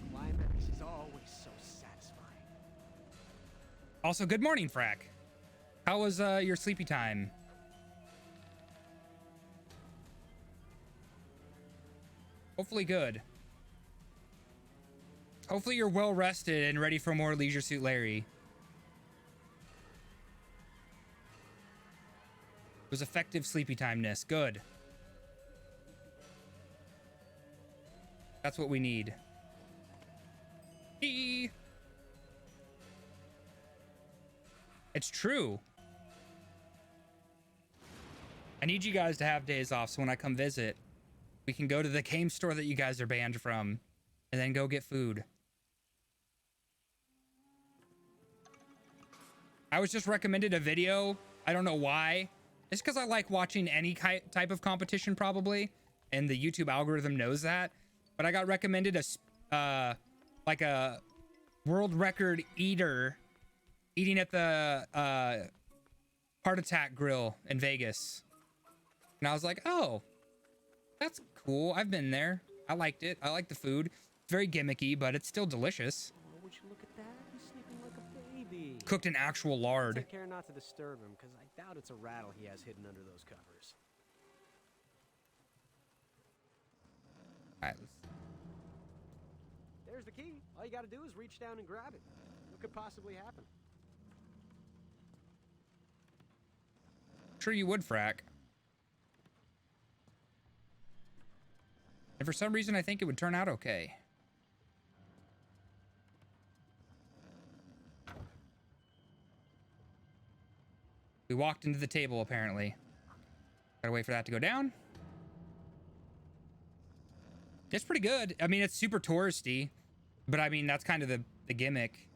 Climax is always so satisfying. Also, good morning, Frack. How was your sleepy time? Hopefully good. Hopefully you're well rested and ready for more Leisure Suit Larry. It was effective sleepy timeness. Good. That's what we need. It's true. I need you guys to have days off so when I come visit, we can go to the game store that you guys are banned from and then go get food. I was just recommended a video. I don't know why. It's because I like watching any type of competition probably, and the YouTube algorithm knows that. But I got recommended like a world record eater eating at the Heart Attack Grill in Vegas. And I was like, oh, that's cool. I've been there. I liked it. I like the food. It's very gimmicky, but it's still delicious. Oh, would you look at that? He's sleeping like a baby. Cooked in actual lard. Take care not to disturb him, because I doubt it's a rattle he has hidden under those covers. All right, There's the key. All you gotta do is reach down and grab it. What could possibly happen? sure you would, Frack. And for some reason, I think it would turn out okay. We walked into the table, apparently. Gotta wait for that to go down. It's pretty good. I mean, it's super touristy, but I mean, that's kind of the gimmick.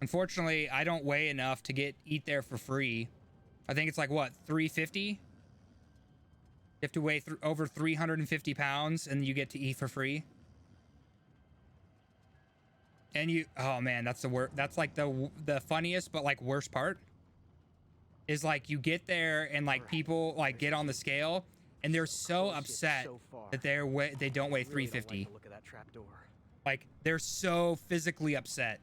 Unfortunately, I don't weigh enough to eat there for free. I think it's like, what, 350? You have to weigh over 350 pounds and you get to eat for free. And you, oh man, that's the worst. That's like the funniest, but like worst part is like you get there and like people like get on the scale and they're so upset that they don't weigh 350. Look at that trap door. Like they're so physically upset.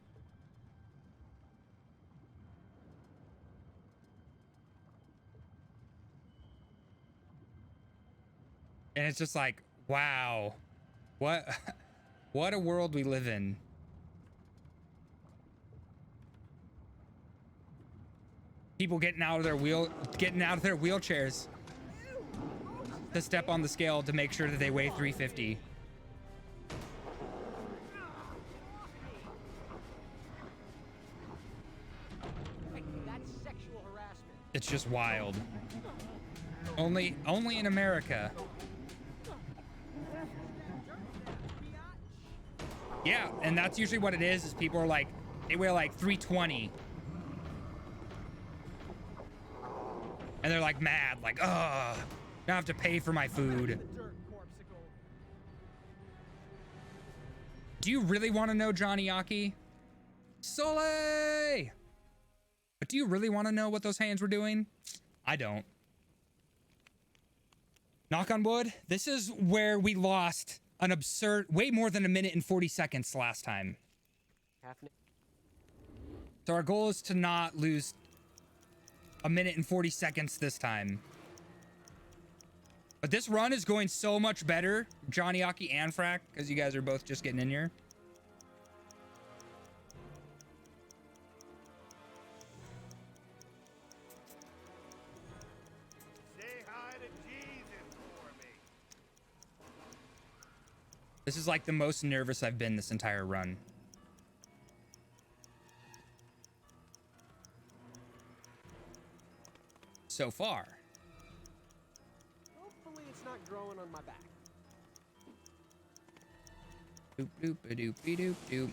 And it's just like, wow, what a world we live in. People getting out of their wheelchairs to step on the scale to make sure that they weigh 350. That's sexual harassment. It's just wild. Only in America. Yeah, and that's usually what it is people are like, they weigh like 320. And they're like mad, like, ugh, I have to pay for my food. Do you really want to know, Johnny Aki? Soleil! But do you really want to know what those hands were doing? I don't. Knock on wood, this is where we lost an absurd, way more than 1 minute and 40 seconds last time. So our goal is to not lose 1 minute and 40 seconds this time. But this run is going so much better, Johnny Aki and Frack, because you guys are both just getting in here. Say hi to Jesus for me. This is like the most nervous I've been this entire run. So far. Hopefully it's not growing on my back. Doop doop a doop a doop doop.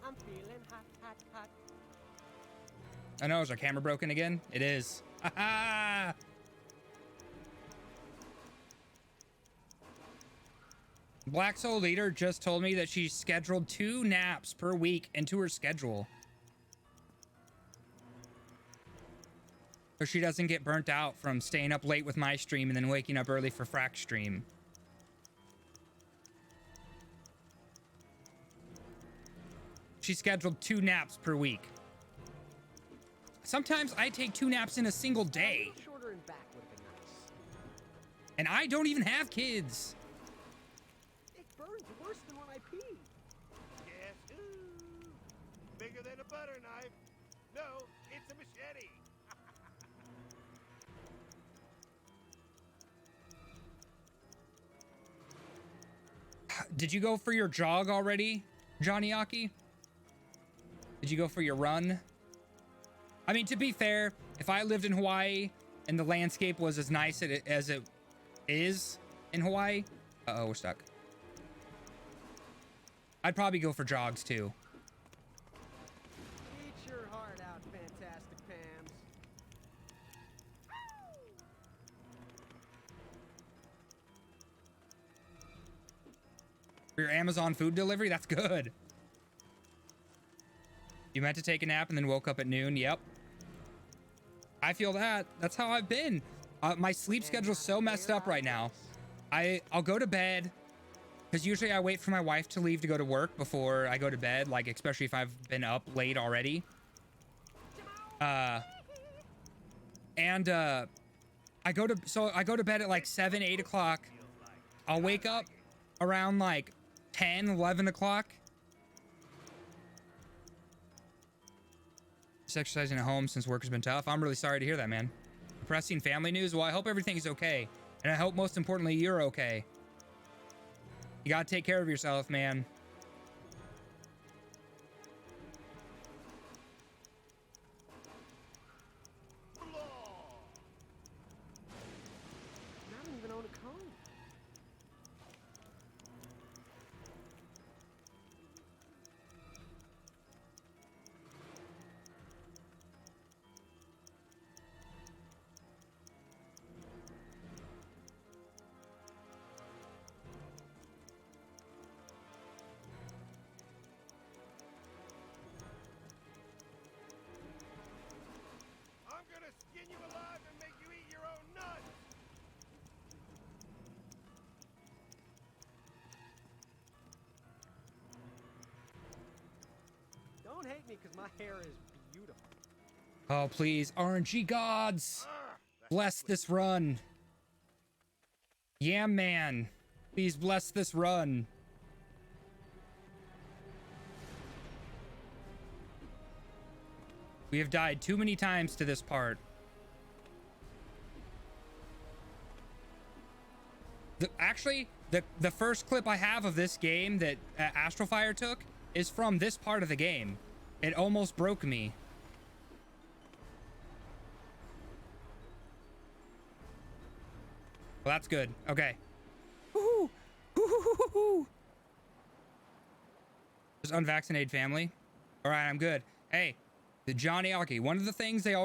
I'm feeling hot, hot, hot. I know, is our camera broken again? It is. Ha Black Soul Leader just told me that she scheduled 2 naps per week into her schedule. So she doesn't get burnt out from staying up late with my stream and then waking up early for Frack's stream. She scheduled 2 naps per week. Sometimes I take 2 naps in a single day. Shorter and back would have been nice. And I don't even have kids. It burns worse than when I pee. Guess who? Bigger than a butter knife. No, it's a machete. Did you go for your jog already, Johnny Aki? Did you go for your run? I mean, to be fair, if I lived in Hawaii and the landscape was as nice as it is in Hawaii, uh-oh, we're stuck. I'd probably go for jogs too. Eat your heart out, Fantastic Pams. For your Amazon food delivery? That's good. You meant to take a nap and then woke up at noon? Yep. I feel that. That's how I've been. My sleep schedule's so messed up right now. I'll go to bed, because usually I wait for my wife to leave to go to work before I go to bed, like especially if I've been up late already. I go to bed at like 7, 8 o'clock. I'll wake up around like 10, 11 o'clock. Just exercising at home since work has been tough. I'm really sorry to hear that, man. Depressing family news. Well, I hope everything's okay. And I hope most importantly, you're okay. You gotta take care of yourself, man. I don't even own a cone. I'm gonna skin you alive and make you eat your own nuts! Don't hate me because my hair is beautiful. Oh, please. RNG gods. Bless this run. Yeah, man. Please bless this run. We have died too many times to this part. Actually, the first clip I have of this game that Astrofire took is from this part of the game. It almost broke me. Well, that's good. Okay. Woohoo! Woohoo! Just unvaccinated family. All right, I'm good. Hey, the Johnny Aki. One of the things that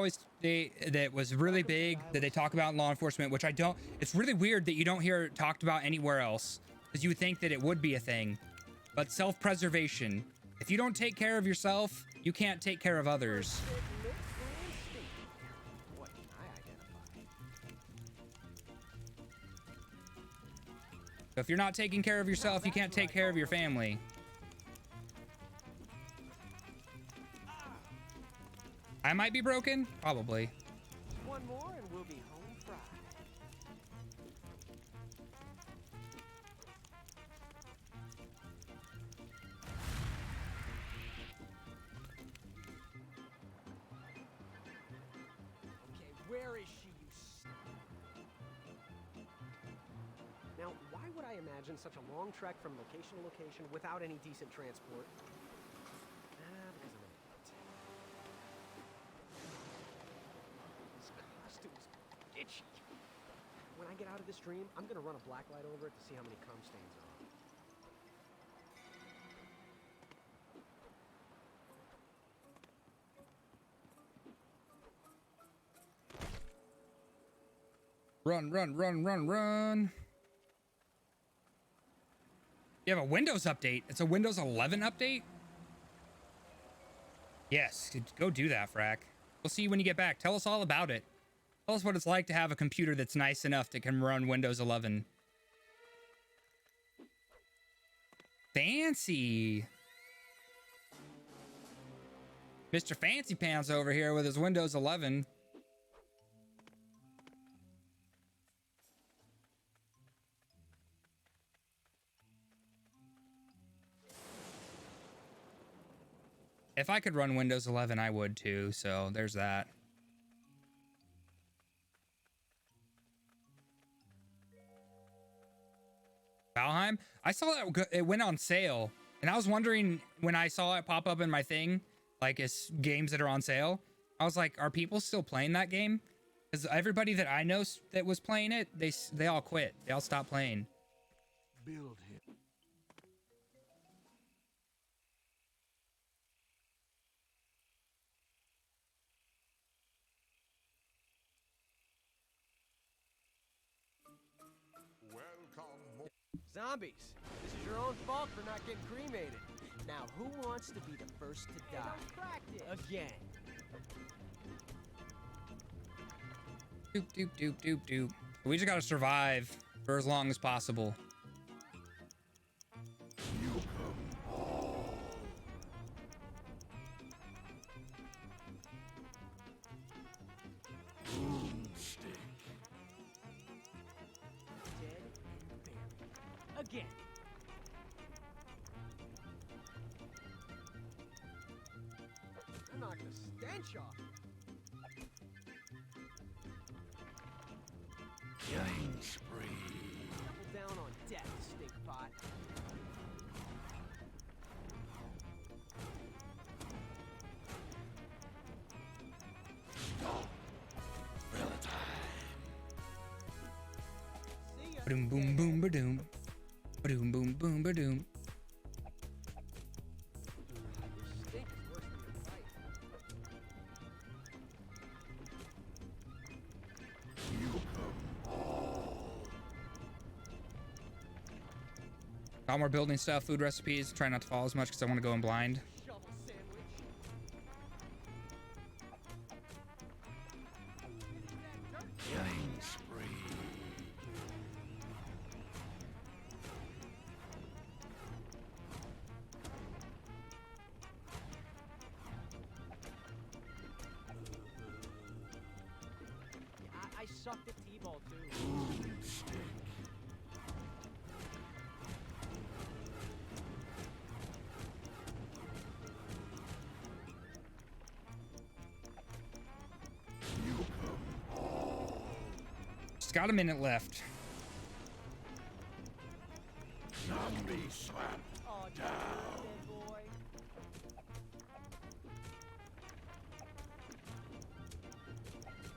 was really big that they talk about in law enforcement, which I don't. It's really weird that you don't hear it talked about anywhere else, because you would think that it would be a thing. But self-preservation. If you don't take care of yourself, you can't take care of others. What can I identify? So if you're not taking care of yourself, you can't take care of your family. I might be broken? Probably. One more and we'll be home fried. Okay, where is she, you Now, why would I imagine such a long trek from location to location without any decent transport? Because I'm an idiot. This costume's itchy. When I get out of this dream, I'm gonna run a blacklight over it to see how many cum stains are on it. Run, run, run, run, run. You have a Windows update. It's a Windows 11 update? Yes, go do that, Frack. We'll see you when you get back. Tell us all about it. Tell us what it's like to have a computer that's nice enough that can run Windows 11. Fancy. Mr. Fancy Pants over here with his Windows 11. If I could run Windows 11, I would too, so there's that. Valheim? I saw that it went on sale, and I was wondering when I saw it pop up in my thing, like it's games that are on sale, I was like, are people still playing that game? Because everybody that I know that was playing it, they all quit. They all stopped playing. Build him. Zombies, this is your own fault for not getting cremated. Now, who wants to be the first to die? Again. Doop, doop, doop, doop, doop. We just gotta survive for as long as possible. Dead and buried. Again. I knocked the stench off. Killing spree. Double down on death, stink pot. Boom, boom, boom, ba-doom. Boom, boom, boom, ba-doom. Stink is worse than your fight. Got more building stuff, food recipes. Try not to fall as much because I want to go in blind. Shovel sandwich. Killing spree. I sucked at T-ball too. Just got a minute left. Zombie slap. Oh, dead boy.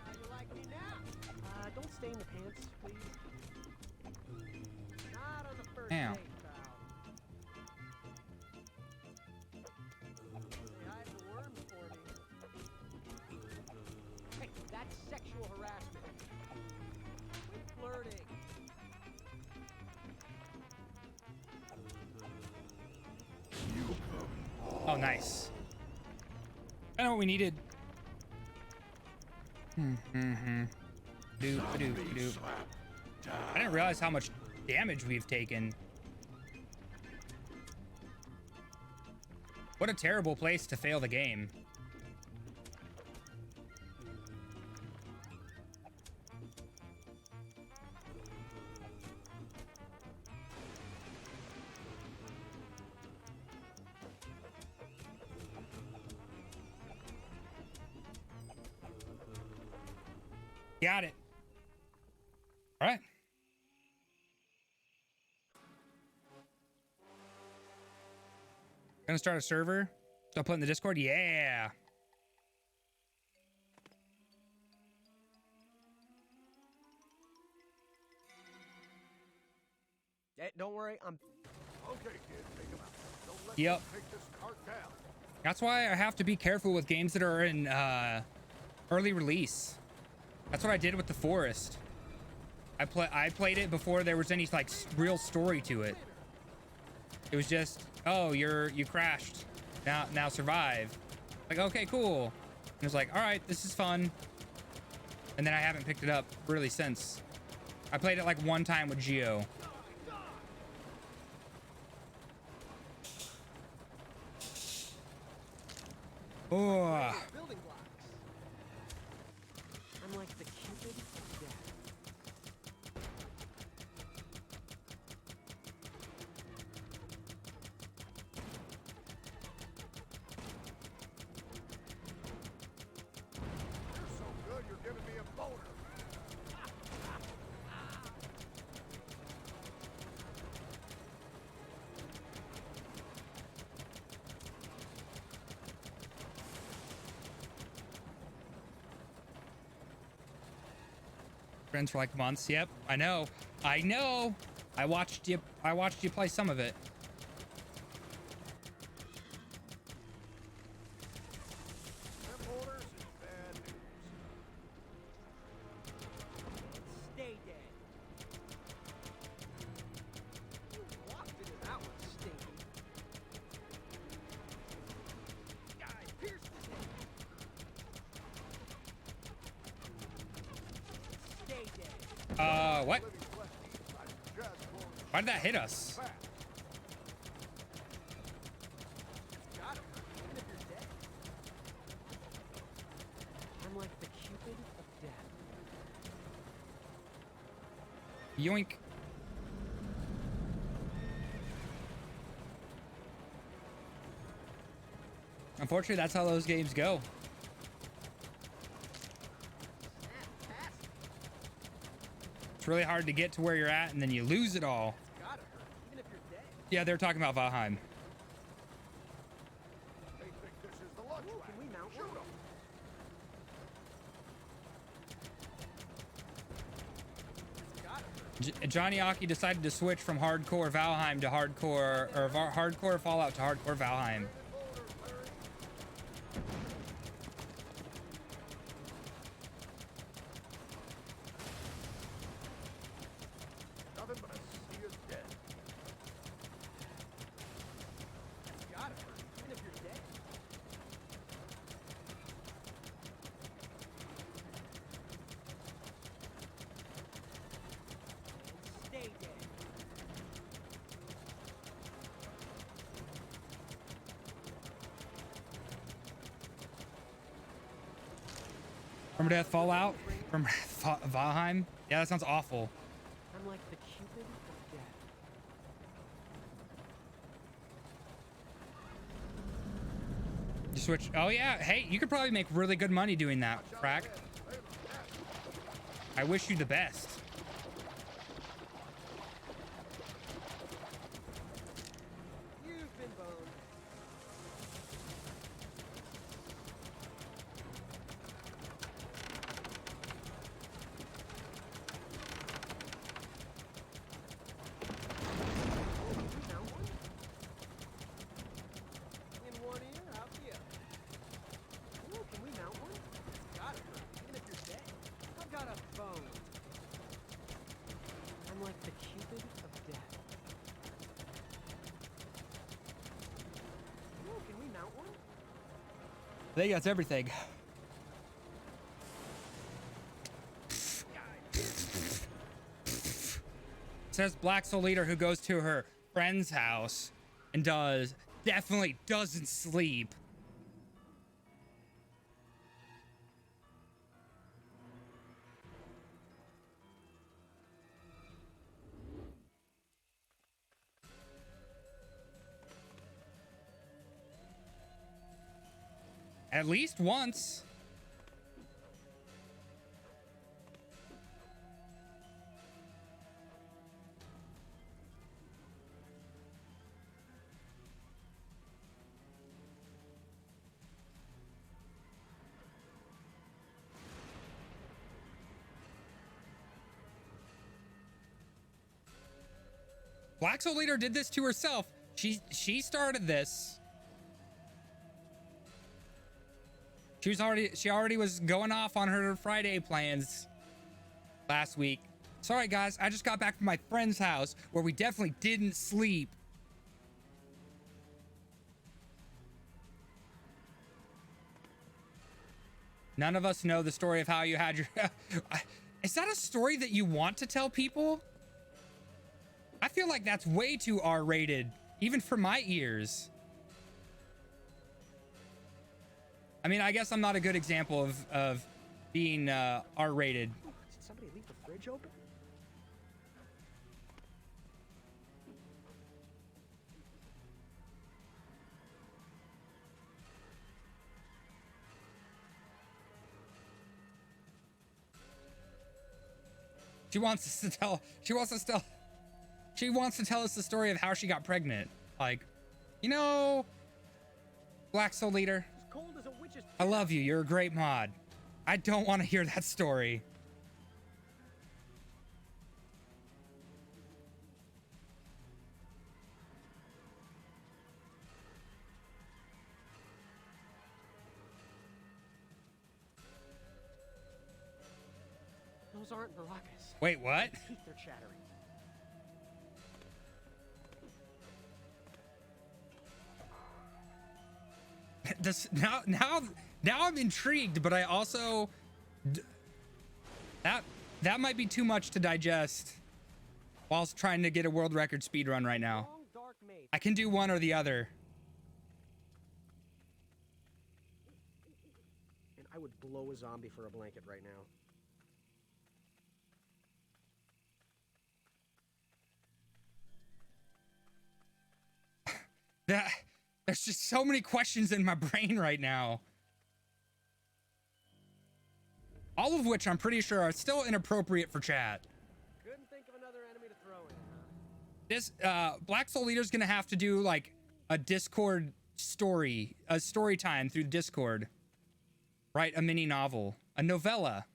How you like me now? Don't stain the pants, please. Not on the first Damn. date, pal. Say hi to the worms for me. Hey, that's sexual harassment. Quit flirting. Oh, nice. I know what we needed. Doop, doop, doop. I didn't realize how much damage we've taken. What a terrible place to fail the game. Got it. All right. Gonna start a server. I'll put in the Discord. Yeah. Hey, don't worry, I'm... Okay, kid, take him out. Don't let Yep. him take this cart down. That's why I have to be careful with games that are in early release. That's what I did with The Forest. I played it before there was any like real story to it. It was just, oh, you crashed. Now survive. Like, okay, cool. And it was like, all right, this is fun. And then I haven't picked it up really since. I played it like one time with Geo. Oh. building blocks. I'm like the Cupid of death. You're so good, you're giving me a boner. Friends for like months. Yep, I know. I know. I watched you play some of it. Them orders is bad news. Stay dead. What? Why did that hit us? I'm like the Cupid of death. Yoink. Unfortunately, that's how those games go. It's really hard to get to where you're at, and then you lose it all. Yeah, they're talking about Valheim. Can we mount one? Johnny Aki decided to switch from hardcore Valheim to hardcore, or hardcore Fallout to hardcore Valheim. Nothing but a sea of death. Gotta hurt, even if you're dead. Stay dead. Permadeath Fallout from Valheim. Yeah, that sounds awful. I'm like the Cupid of death. You switch. Oh yeah. Hey, you could probably make really good money doing that, Frack. I wish you the best. You've been boned. In one ear, out the other. Ooh, can we mount one? Gotta hurt, even if you're dead. I've got a bone. I'm like the Cupid of death. Ooh, can we mount one? I think that's everything. Says Black Soul Leader, who goes to her friend's house and definitely doesn't sleep. At least once. Black Soul Leader did this to herself. She started this. She already was going off on her Friday plans last week. Sorry guys, I just got back from my friend's house where we definitely didn't sleep. None of us know the story of how you had your Is that a story that you want to tell people? I feel like that's way too R-rated, even for my ears. I mean, I guess I'm not a good example of being R-rated. Did somebody leave the fridge open? She wants us to tell us the story of how she got pregnant. Like, you know, Black Soul Leader, Cold as a witch's I love you. You're a great mod. I don't want to hear that story. Those aren't maracas. Wait, what? My teeth are chattering. This now I'm intrigued, but I also that that might be too much to digest whilst trying to get a world record speed run right now. Long, dark maze. I can do one or the other. And I would blow a zombie for a blanket right now. There's just so many questions in my brain right now. All of which I'm pretty sure are still inappropriate for chat. Couldn't think of another enemy to throw in, huh? This Black Soul Leader's gonna have to do like a Discord story, a story time through Discord. Write a mini novel, a novella.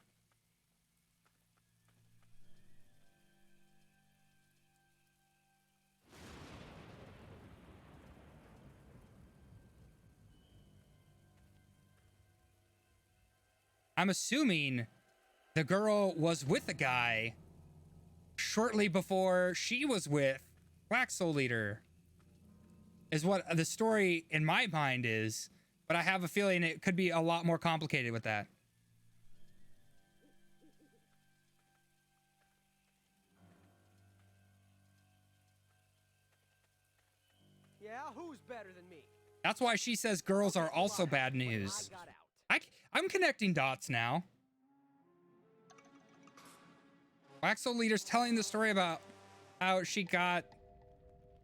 I'm assuming the girl was with a guy shortly before she was with Black Soul Leader, is what the story in my mind is, but I have a feeling it could be a lot more complicated with that. Yeah, who's better than me? That's why she says girls are also bad news. I got out. I'm connecting dots now. Black Soul Leader's telling the story about how she got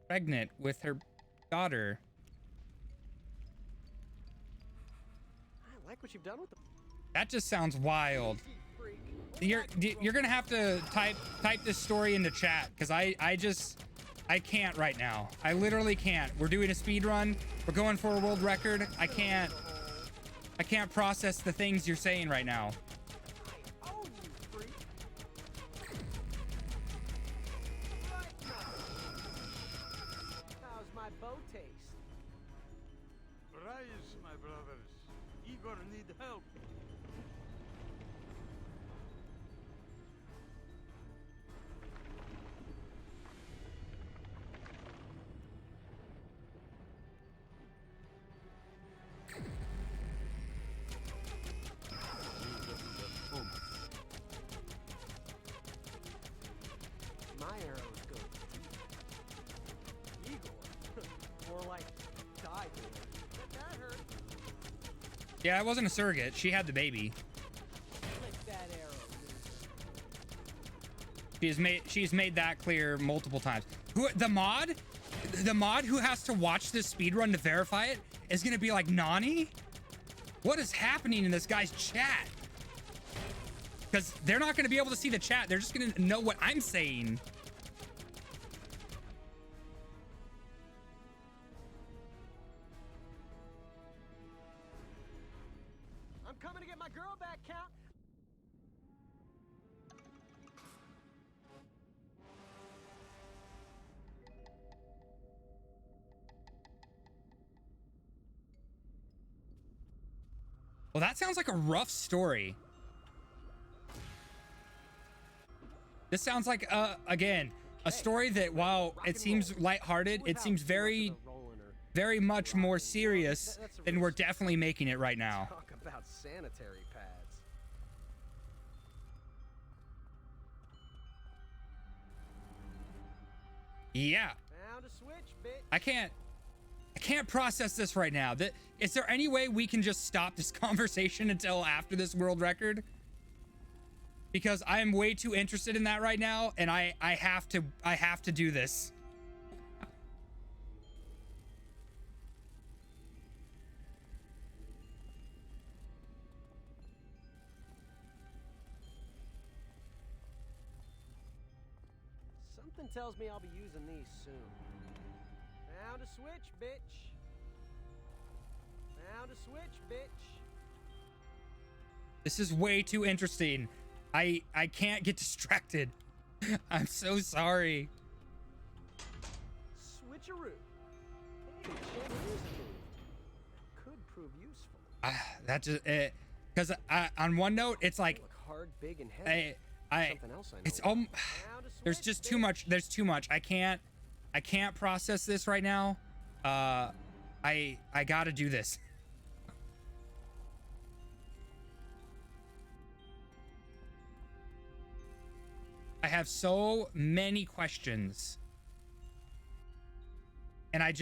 pregnant with her daughter. I like what you've done with them. That just sounds wild. You're gonna have to type this story into chat, because I can't right now. I literally can't. We're doing a speed run. We're going for a world record. I can't process the things you're saying right now. Oh, you freak. How's my bow taste? Rise, my brothers. Igor need help. My arrows go deep. Igor. More like die boy. That hurt. Yeah, it wasn't a surrogate. She had the baby. Flick that arrow. She's made that clear multiple times. The mod who has to watch this speedrun to verify it is gonna be like, Nani? What is happening in this guy's chat? Because they're not gonna be able to see the chat. They're just gonna know what I'm saying. I'm coming to get my girl back, Count. Well, that sounds like a rough story. This sounds like, again, a story that, while it seems lighthearted, it seems very, very much more serious than we're definitely making it right now. Talk about sanitary pads. Yeah. Found a switch, bitch. I can't process this right now. Is there any way we can just stop this conversation until after this world record? Because I am way too interested in that right now, and I have to do this. Something tells me I'll be using these soon. Found a switch, bitch. Found a switch, bitch. This is way too interesting. I can't get distracted. I'm so sorry. Switcheroo. Hey, chandeliers moved. Could prove useful. That just because on one note, it's like Look hard, big, and heavy. Something else I know it's about. there's just too much. There's too much. I can't process this right now. I gotta do this. I have so many questions. And I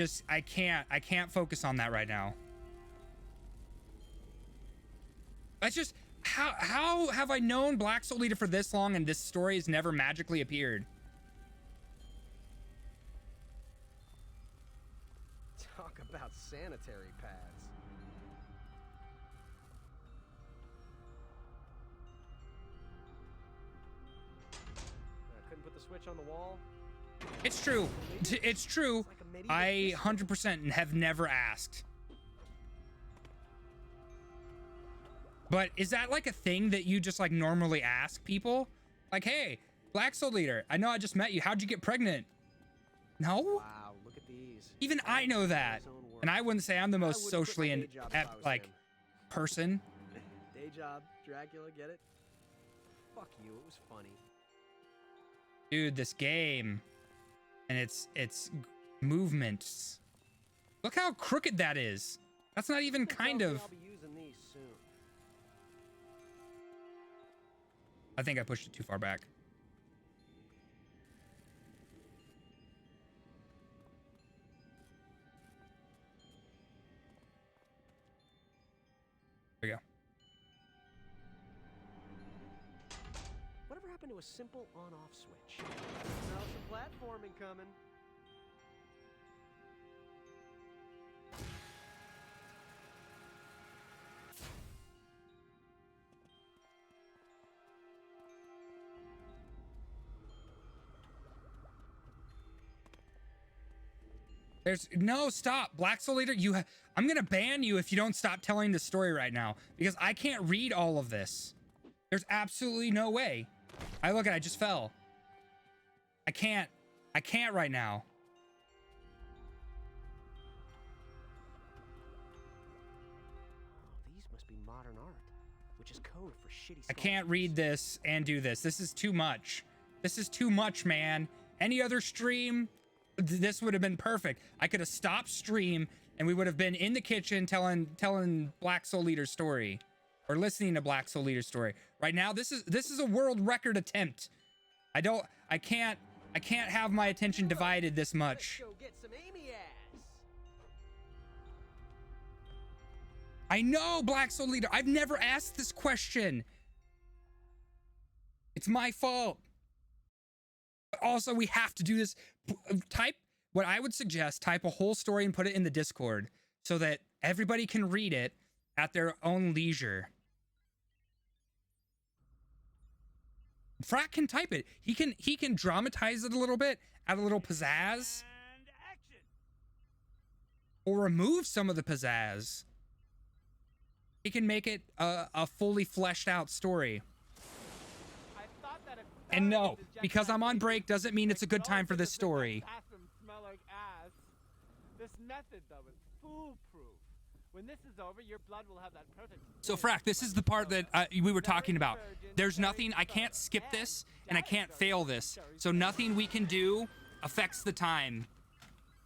can't focus on that right now. That's just, how have I known Black Soul Leader for this long and this story has never magically appeared? Talk about sanitary pads. I couldn't put the switch on the wall. It's true. It's true. I 100% have never asked. But is that like a thing that you just like normally ask people? Like, hey, Black Soul Leader, I know I just met you. How'd you get pregnant? No? Wow, look at these. Even I know that. And I wouldn't say I'm the most socially inept, like, person. Day job, Dracula, get it? Fuck you, it was funny. Dude, this game and its movements. Look how crooked that is. That's not even kind of. I'll be using these soon. I think I pushed it too far back. There we go. Whatever happened to a simple on-off switch? Smell some platforming coming. There's no stop. Black Soul Leader, I'm gonna ban you if you don't stop telling the story right now because I can't read all of this. There's absolutely no way. I just fell. I can't right now. These must be modern art, which is code for shitty. I can't read this and do this. This is too much. This is too much, man. Any other stream, this would have been perfect. I could have stopped stream and we would have been in the kitchen telling Black Soul Leader's story or listening to Black Soul Leader's story. Right now, this is a world record attempt. I can't have my attention divided this much. Let's go get some Amy ass. I know, Black Soul Leader. I've never asked this question. It's my fault. But also, we have to do this. What I would suggest, type a whole story and put it in the Discord so that everybody can read it at their own leisure. Frack can type it. He can dramatize it a little bit, add a little pizzazz. Or remove some of the pizzazz. He can make it a fully fleshed out story. And no, because I'm on break doesn't mean it's a good time for this story. Smell like ass. This method, though, is foolproof. When this is over, your blood will have that perfect. So, Frack, this is the part that we were talking about. There's nothing, I can't skip this, and I can't fail this. So nothing we can do affects the time,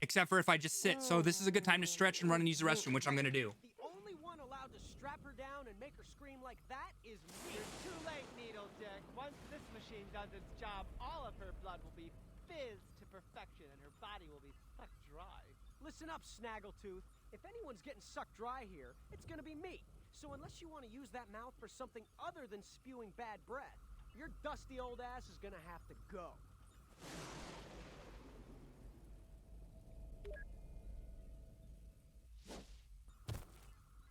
except for if I just sit. So this is a good time to stretch and run and use the restroom, which I'm gonna do. The only one allowed to strap her down and make her scream like that is me. You're too late, Needle Dick. Once this machine does its job, all of her blood will be fizzed to perfection, and her body will be sucked dry. Listen up, Snaggletooth. If anyone's getting sucked dry here, it's gonna be me. So unless you want to use that mouth for something other than spewing bad breath, your dusty old ass is gonna have to go.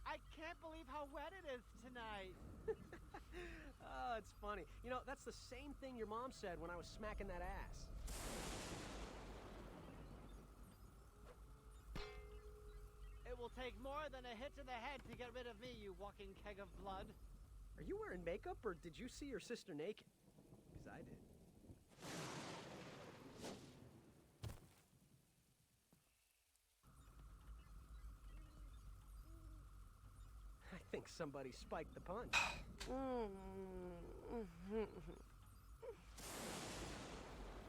I can't believe how wet it is tonight. Oh, it's funny. You know, that's the same thing your mom said when I was smacking that ass. It will take more than a hit to the head to get rid of me, you walking keg of blood. Are you wearing makeup, or did you see your sister naked? Because I did. I think somebody spiked the punch.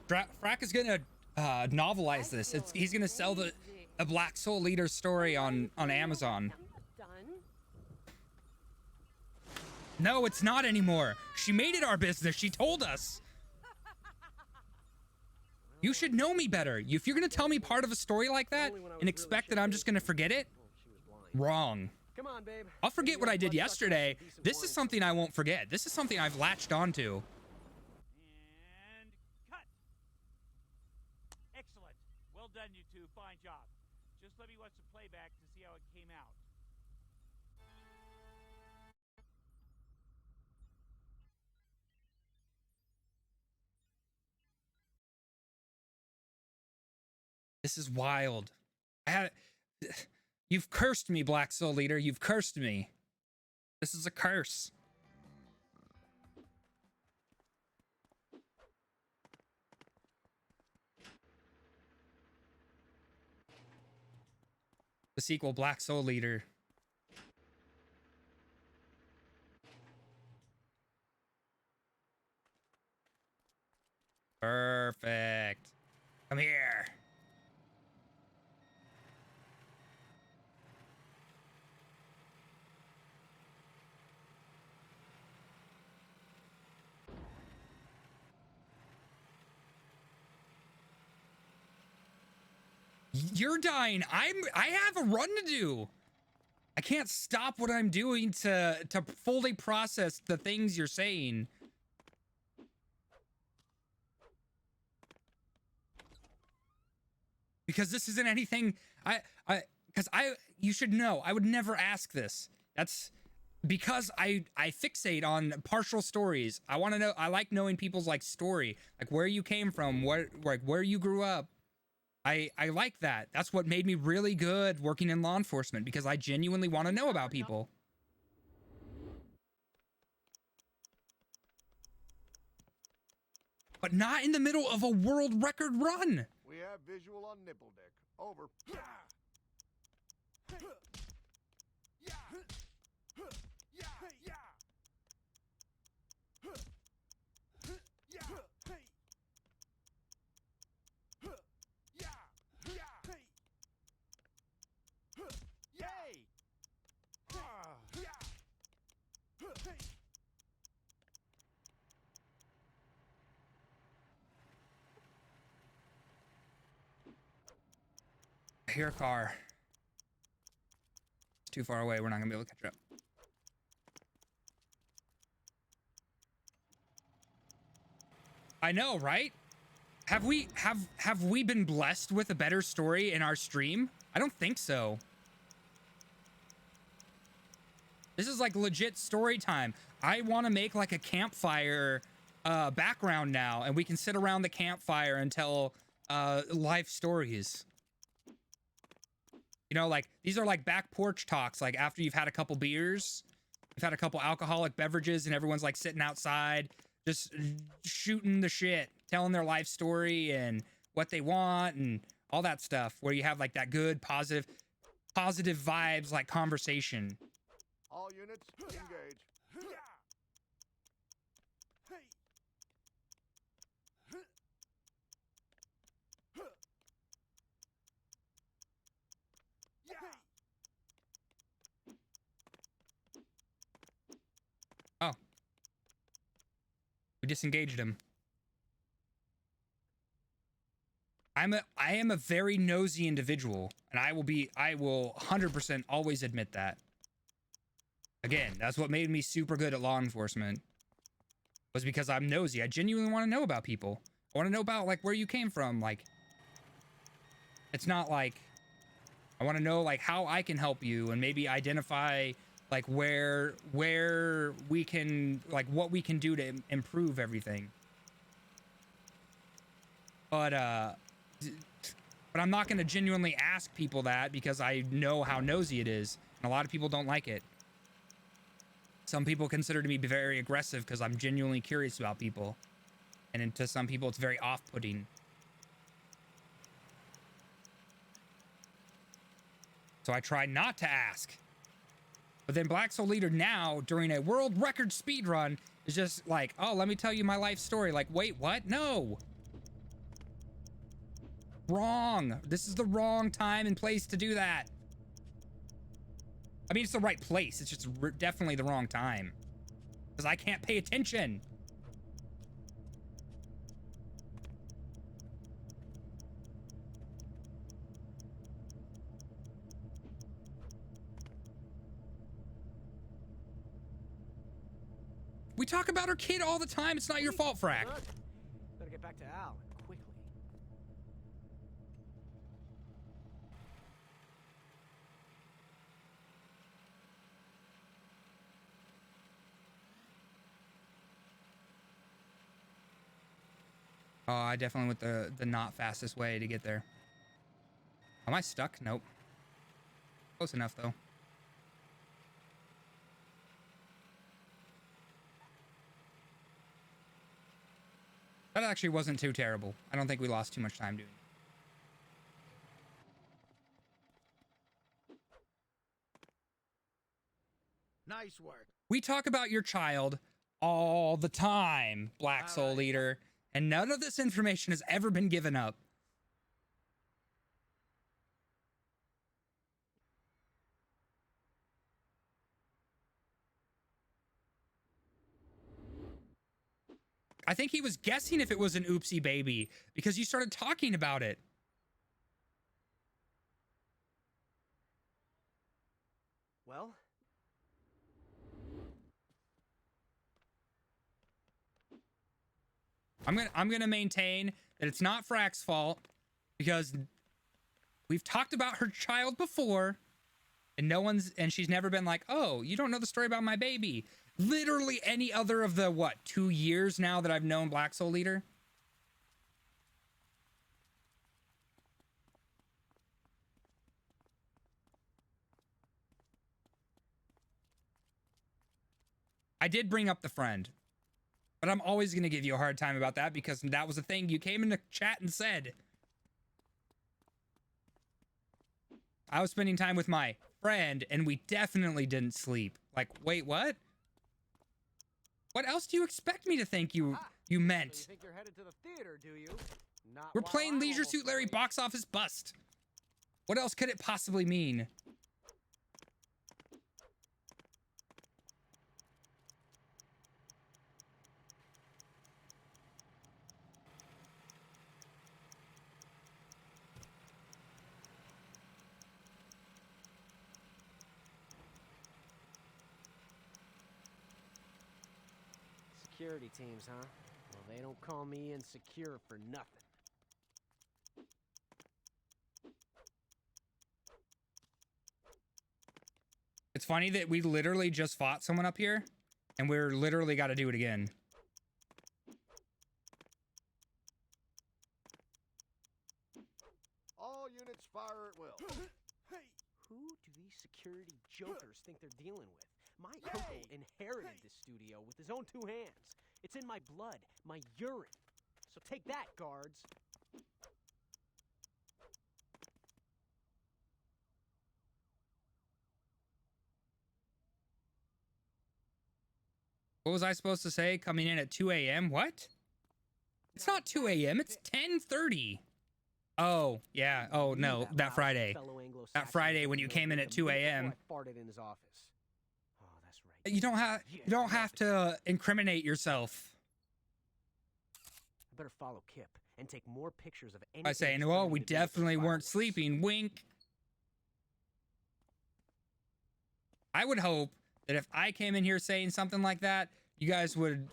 Frack is gonna novelize this. He's gonna sell a Black Soul Leader story on Amazon. No, it's not anymore. She made it our business. She told us. You should know me better. If you're gonna tell me part of a story like that and expect that I'm just gonna forget it, wrong. Come on, babe. I'll forget what I did yesterday. This is something I won't forget. This is something I've latched onto. And cut. Excellent. Well done, you two. Fine job. Just let me watch the playback to see how it came out. This is wild. You've cursed me, Black Soul Leader. You've cursed me. This is a curse. The sequel, Black Soul Leader. Perfect. Come here. You're dying. I have a run to do. I can't stop what I'm doing to fully process the things you're saying. Because this isn't anything you should know, I would never ask this. That's because I fixate on partial stories. I want to know, I like knowing people's like story, like where you came from, where you grew up. I like that. That's what made me really good working in law enforcement, because I genuinely want to know about people. But not in the middle of a world record run. We have visual on nipple deck. Over. I hear a car. It's too far away. We're not gonna be able to catch up. I know, right? Have we been blessed with a better story in our stream? I don't think so. This is like legit story time. I want to make like a campfire background now, and we can sit around the campfire and tell life stories. You know, like these are like back porch talks, like after you've had a couple beers, you've had a couple alcoholic beverages, and everyone's like sitting outside just shooting the shit, telling their life story and what they want and all that stuff, where you have like that good positive vibes, like conversation. All units engage. Oh. We disengaged him. I am a very nosy individual, and I will 100% always admit that. Again, that's what made me super good at law enforcement, was because I'm nosy. I genuinely want to know about people. I want to know about like where you came from. Like, it's not like, I want to know like how I can help you and maybe identify like where we can, like what we can do to improve everything. But I'm not going to genuinely ask people that, because I know how nosy it is, and a lot of people don't like it. Some people consider me very aggressive because I'm genuinely curious about people, and to some people it's very off-putting. So I try not to ask. But then Black Soul Leader now, during a world record speedrun, is just like, oh, let me tell you my life story. Like, wait, what? No. Wrong. This is the wrong time and place to do that. I mean, it's the right place. It's just definitely the wrong time, because I can't pay attention. We talk about our kid all the time. It's not your fault, Frack. Look, better get back to Al and quickly. Oh, I definitely went the not fastest way to get there. Am I stuck? Nope. Close enough, though. That actually wasn't too terrible. I don't think we lost too much time doing it. Nice work. We talk about your child all the time, Black Soul Leader, and none of this information has ever been given up. I think he was guessing if it was an oopsie baby because you started talking about it. Well, I'm gonna maintain that it's not Frack's fault because we've talked about her child before, and she's never been like, oh, you don't know the story about my baby. Literally any other of the, what, 2 years now that I've known Black Soul Leader? I did bring up the friend, but I'm always going to give you a hard time about that because that was a thing you came into chat and said. I was spending time with my friend and we definitely didn't sleep. Like, wait, what? What else do you expect me to think you meant? so you think you're headed to the theater, do you? Not We're while playing I'm Leisure almost Suit Larry awake. box office bust. What else could it possibly mean? Security teams, huh? Well, they don't call me insecure for nothing. It's funny that we literally just fought someone up here and we're literally got to do it again. All units fire at will. Who do these security jokers think they're dealing with? My uncle inherited this studio with his own 2 hands. It's in my blood, my urine. So take that, guards. What was I supposed to say? Coming in at 2 a.m.? What? It's not 2 a.m. It's 10:30. Oh, yeah. Oh, no. That Friday. That Friday when you came in at 2 a.m. I farted in his office. Oh, that's right. You don't have to incriminate yourself I better follow Kip and take more pictures of anything. by saying, that's well, we related to those definitely weren't fireworks. sleeping. Wink. I would hope that if I came in here saying something like that, you guys would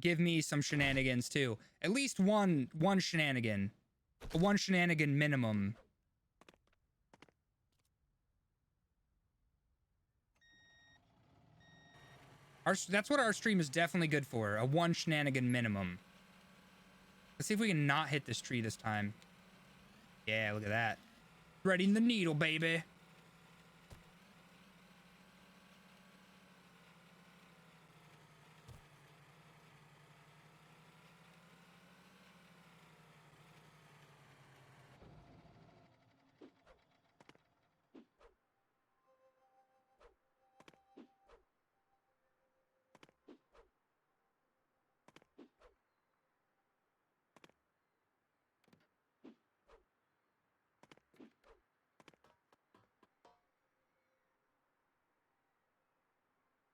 give me some shenanigans too. At least one shenanigan. A 1 shenanigan minimum. That's what our stream is definitely good for. A 1 shenanigan minimum. Let's see if we can not hit this tree this time. Yeah, look at that. Threading the needle, baby.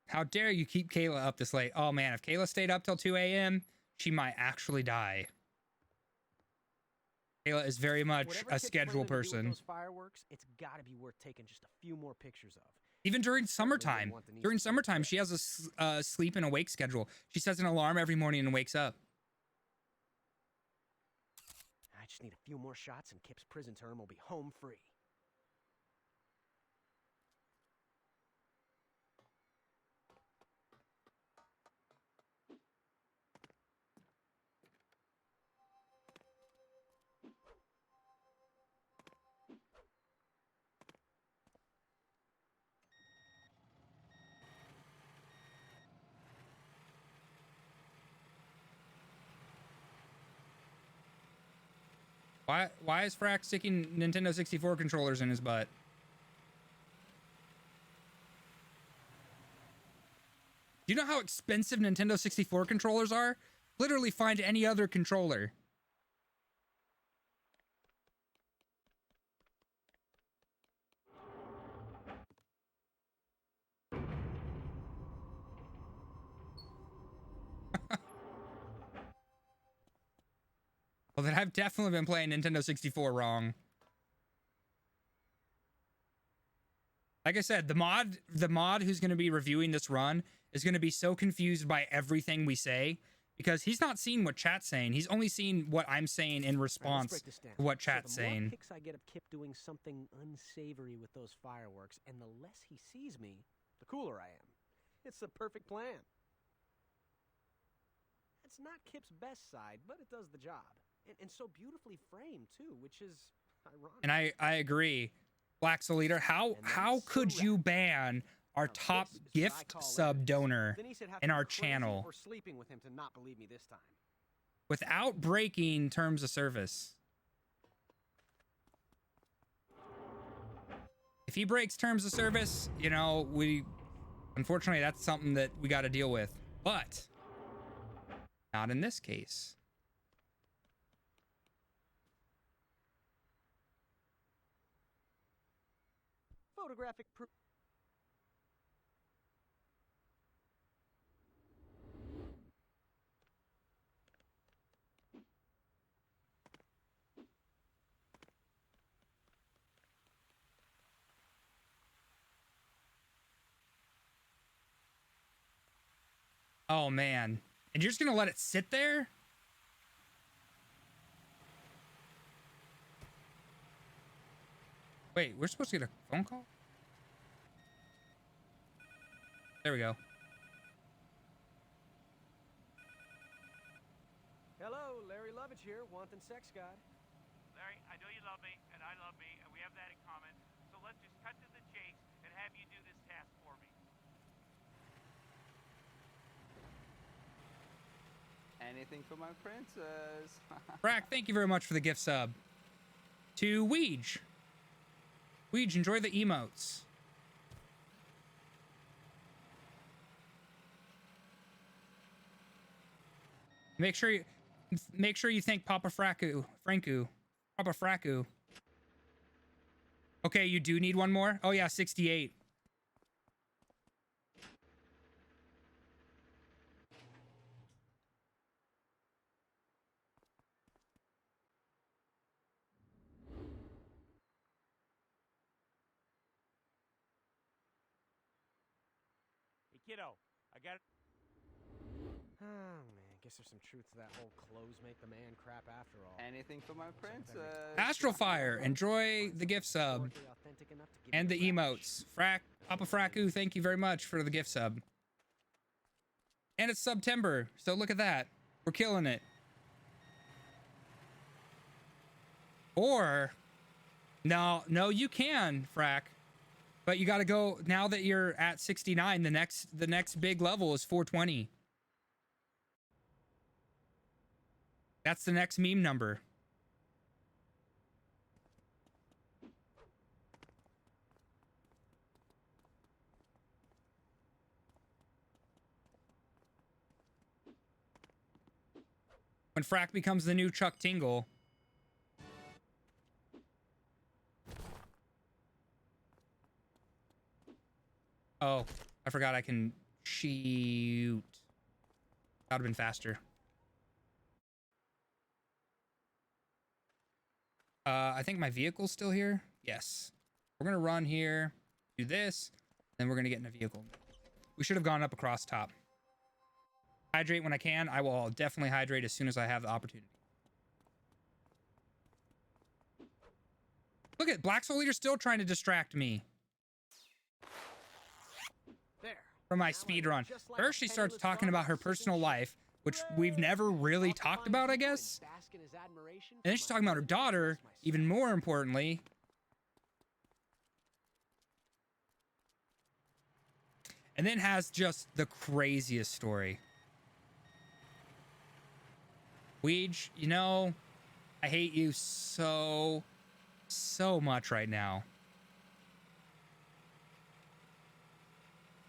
How dare you keep Kayla up this late? Oh man, if Kayla stayed up till 2 a.m., she might actually die. Kayla is very much Whatever a Kip's schedule planning to do with person. those fireworks, it's got to be worth taking just a few more pictures of. Even during summertime. During summertime, she has a sleep and awake schedule. She sets an alarm every morning and wakes up. I just need a few more shots and Kip's prison term will be home free. Why is Frack sticking Nintendo 64 controllers in his butt? Do you know how expensive Nintendo 64 controllers are? Literally find any other controller. Well, then I've definitely been playing Nintendo 64 wrong. Like I said, the mod who's going to be reviewing this run is going to be so confused by everything we say because he's not seeing what chat's saying. He's only seeing what I'm saying in response to what chat's saying. The more pics I get of Kip doing something unsavory with those fireworks, and the less he sees me, the cooler I am. It's the perfect plan. It's not Kip's best side, but it does the job. And so beautifully framed, too, which is ironic. And I agree. Black Soul Eater, how could you ban our top gift sub donor in our channel or sleeping with him to not believe me this time without breaking terms of service? If he breaks terms of service, you know, unfortunately that's something that we got to deal with, but not in this case. Photographic proof. Oh man. And you're just gonna let it sit there? Wait, we're supposed to get a phone call? There we go. Hello, Larry Lovitch here, wanting sex god. Larry, I know you love me, and I love me, and we have that in common. So let's just cut to the chase and have you do this task for me. Anything for my princess. Brack, thank you very much for the gift sub. To Weege. Weege, enjoy the emotes. Make sure you thank Papa Franku. Papa Fraku. Okay, you do need one more? Oh yeah, 68. Hey, kiddo, I got it. Oh, man, guess there's some truth to that whole clothes make the man crap after all. Anything for my princess. Astrofire, enjoy the gift sub. And the emotes. Papa Fraku, thank you very much for the gift sub. And it's September, so look at that. We're killing it. Or, no, you can, Frack. But you gotta go, now that you're at 69, the next big level is 420. That's the next meme number. When Frack becomes the new Chuck Tingle. Oh, I forgot I can shoot. That would have been faster. I think my vehicle's still here. Yes. We're gonna run here, do this, Then we're gonna get in a vehicle. We should have gone up across top. Hydrate when I can. I will definitely hydrate as soon as I have the opportunity. Look at Black Soul Leader still trying to distract me. There. From my speed run. First, she starts talking about her personal life, which we've never really talked about, I guess. And then she's talking about her daughter, even more importantly. And then has just the craziest story. Weege, you know, I hate you so much right now.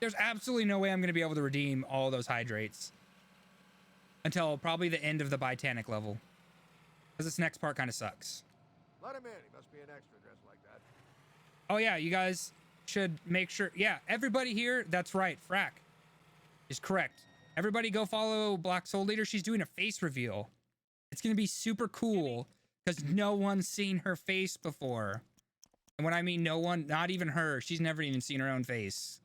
There's absolutely no way I'm going to be able to redeem all those hydrates until probably the end of the Titanic level, because this next part kind of sucks. Let him in. He must be an extra dressed like that. Oh yeah, you guys should make sure. Yeah, everybody here, that's right, Frack is correct. Everybody go follow Black Soul Leader. She's doing a face reveal. It's going to be super cool because no one's seen her face before. And when I mean no one, not even her, she's never even seen her own face.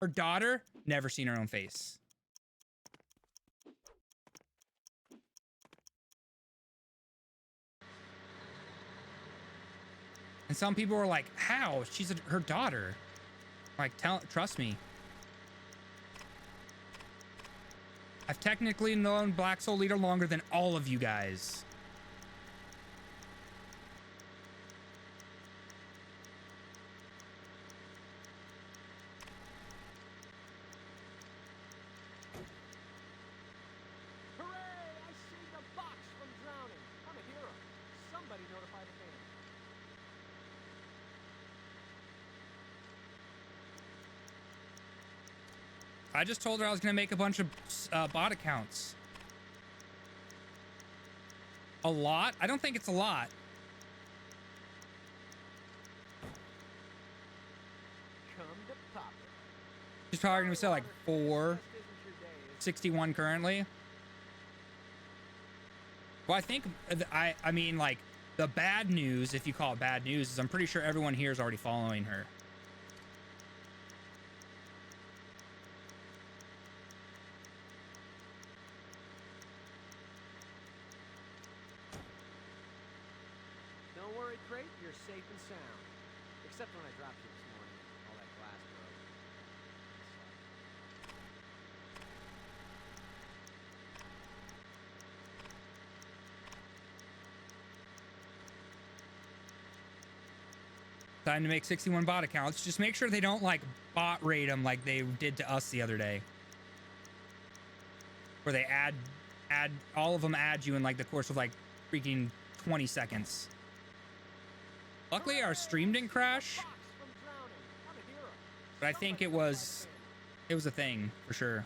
Her daughter, never seen her own face. And some people are like, how? She's her daughter. Like, trust me. I've technically known Black Soul Leader longer than all of you guys. Hooray! I saved a box from drowning. I'm a hero. Somebody notify the family. I just told her I was going to make a bunch of bot accounts. A lot? I don't think it's a lot. Come to Papa. She's probably going to sell like 461 currently. Well, I think, I mean, like, the bad news, if you call it bad news, is I'm pretty sure everyone here is already following her. Don't worry, Crate, you're safe and sound. Except when I dropped you this morning, all that glass broke. Time to make 61 bot accounts. Just make sure they don't like bot raid them like they did to us the other day. Where they add all of them add you in like the course of like freaking 20 seconds. Luckily our stream didn't crash. But I think it was a thing for sure.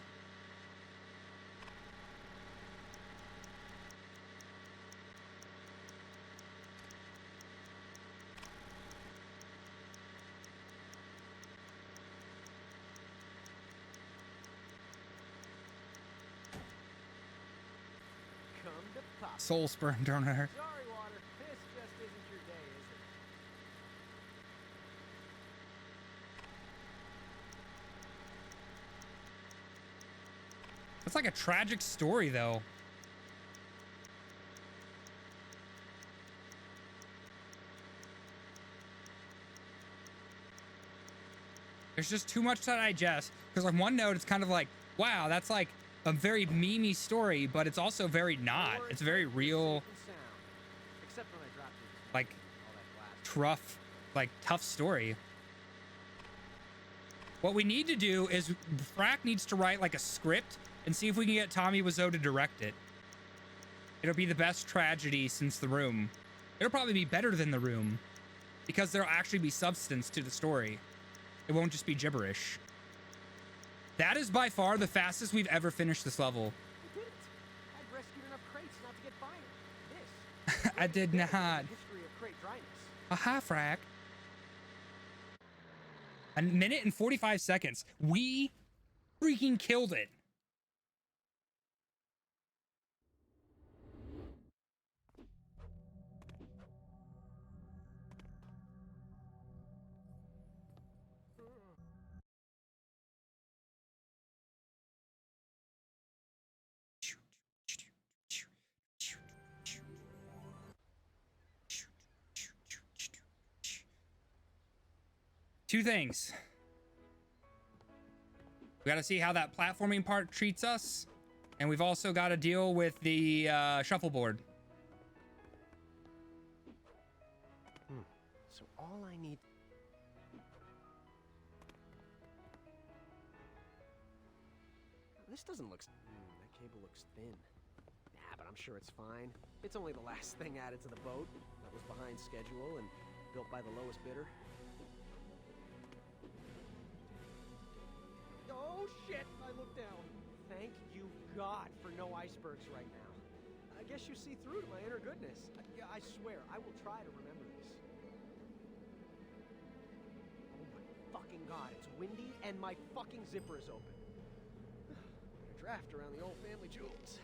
Soul sperm donor. Sorry, Water. This just isn't your day, is it? That's like a tragic story, though. There's just too much to digest. Because on one note, it's kind of like, wow, that's like a very memey story, but it's also very not. It's very real, like, tough story. What we need to do is Frack needs to write like a script and see if we can get Tommy Wiseau to direct it. It'll be the best tragedy since The Room. It'll probably be better than The Room because there'll actually be substance to the story. It won't just be gibberish. That is by far the fastest we've ever finished this level. I did it. I've rescued enough crates not to get fired. This. I did not. History of crate dryness. Aha, Frack. A minute and 45 seconds. We freaking killed it. Two things. We got to see how that platforming part treats us. And we've also got to deal with the shuffleboard. So all I need... This doesn't look... that cable looks thin. Nah, but I'm sure it's fine. It's only the last thing added to the boat that was behind schedule and built by the lowest bidder. Oh, shit! I looked down. Thank you, God, for no icebergs right now. I guess you see through to my inner goodness. Yeah, I swear, I will try to remember this. Oh my fucking God, it's windy and my fucking zipper is open. A draft around the old family jewels.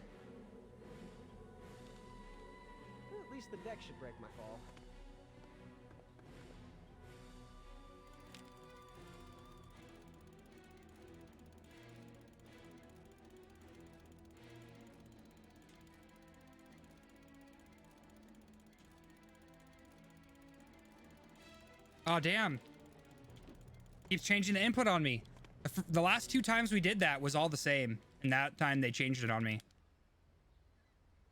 Well, at least the deck should break my fall. Oh, damn. Keeps changing the input on me. The last 2 times we did that was all the same. And that time they changed it on me.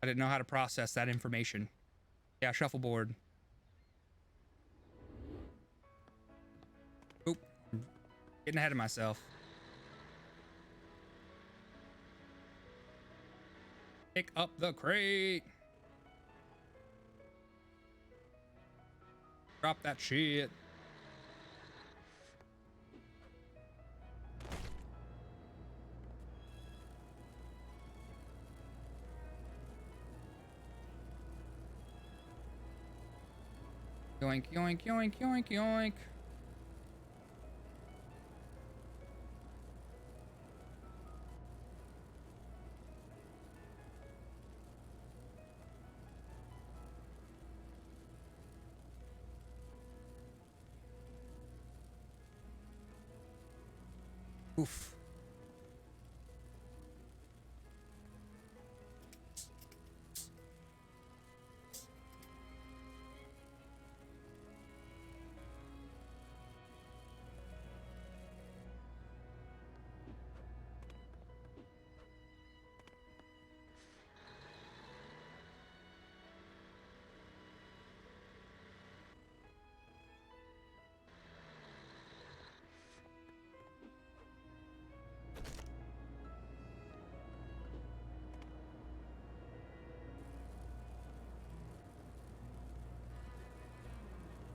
I didn't know how to process that information. Yeah, shuffleboard. Oop. Getting ahead of myself. Pick up the crate. Drop that shit. Yoink, yoink, yoink, yoink, yoink. Oof.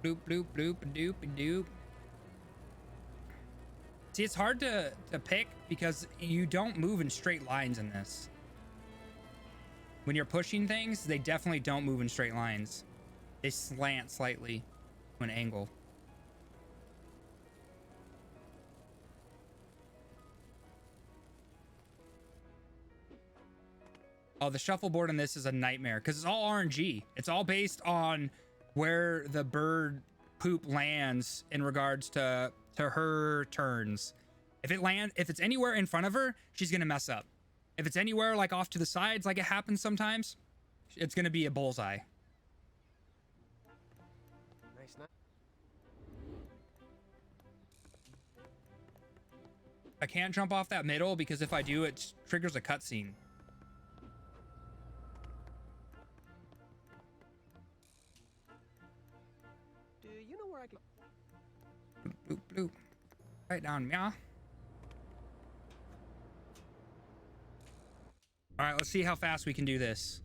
Bloop, bloop, bloop, doop, doop. See, it's hard to pick because you don't move in straight lines in this. When you're pushing things, they definitely don't move in straight lines. They slant slightly to an angle. Oh, the shuffleboard in this is a nightmare because it's all RNG. It's all based on where the bird poop lands in regards to her turns. If it's anywhere in front of her, she's gonna mess up. If it's anywhere like off to the sides, like it happens sometimes, it's gonna be a bullseye. Nice, nice. I can't jump off that middle because if I do, it triggers a cutscene. Do you know where I can... Bloop, bloop, bloop. Right down, yeah. All right, let's see how fast we can do this.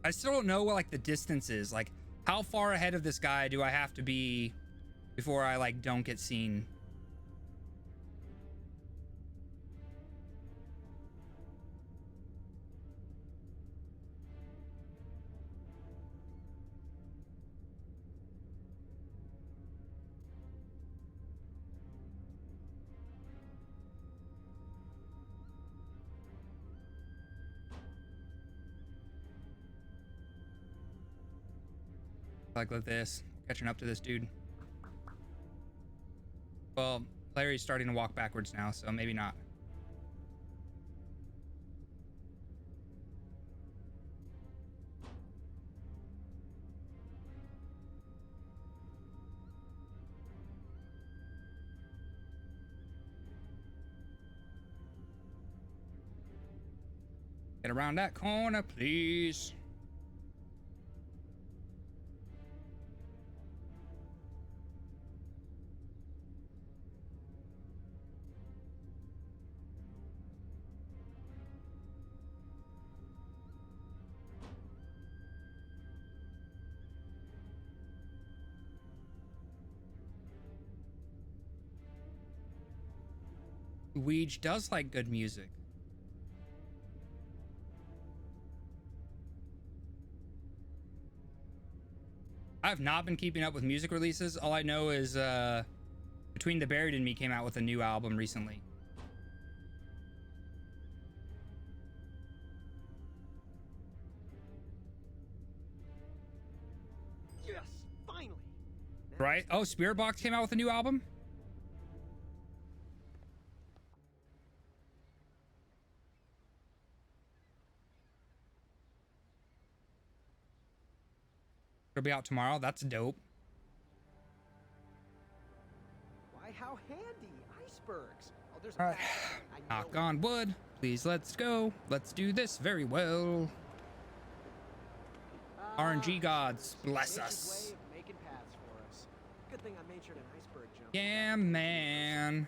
I still don't know what like the distance is. Like, how far ahead of this guy do I have to be before I like don't get seen? Like this. Catching up to this dude. Well, Larry's starting to walk backwards now, so maybe not. Get around that corner, please. Weege does like good music. I've not been keeping up with music releases. All I know is Between the Buried and Me came out with a new album recently. Yes, finally. Right? Oh, Spirit Box came out with a new album? It'll be out tomorrow. That's dope. Why, how handy. Icebergs. Oh, there's All right. Knock on wood. Please, let's go. Let's do this very well. RNG gods, bless us. Way of making paths for us. Good thing I made sure an iceberg jump. Yeah, man.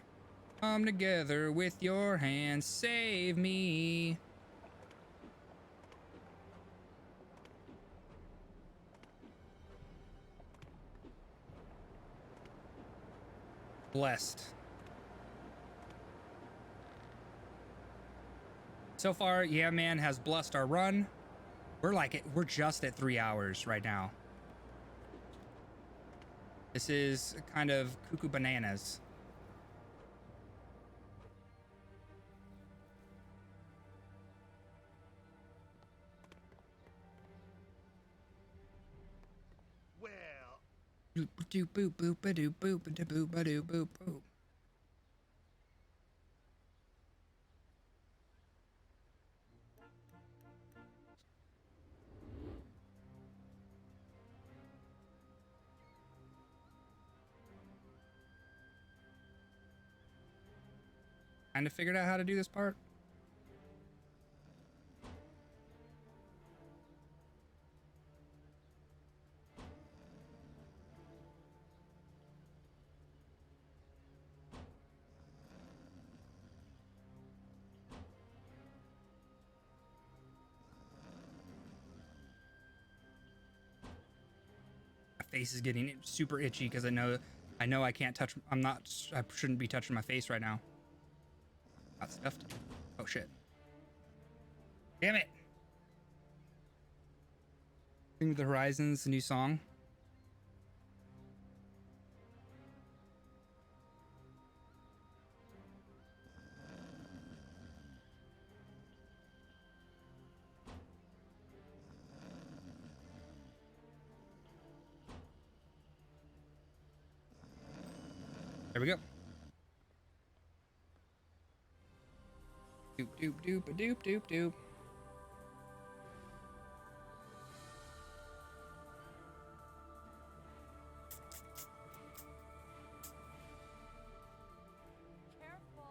Come together with your hands. Save me. Blessed. So far, yeah, man has blessed our run. We're just at 3 hours right now. This is kind of cuckoo bananas. Well, Boop boop boop boop boop boop boop boop boop boop. Kind of figured out how to do this part. My face is getting super itchy because I know I can't touch. I shouldn't be touching my face right now. Got stuff to do. Oh shit. Damn it. Bring Me the Horizons, the new song. There we go. Doop doop doop a doop doop doop. Careful.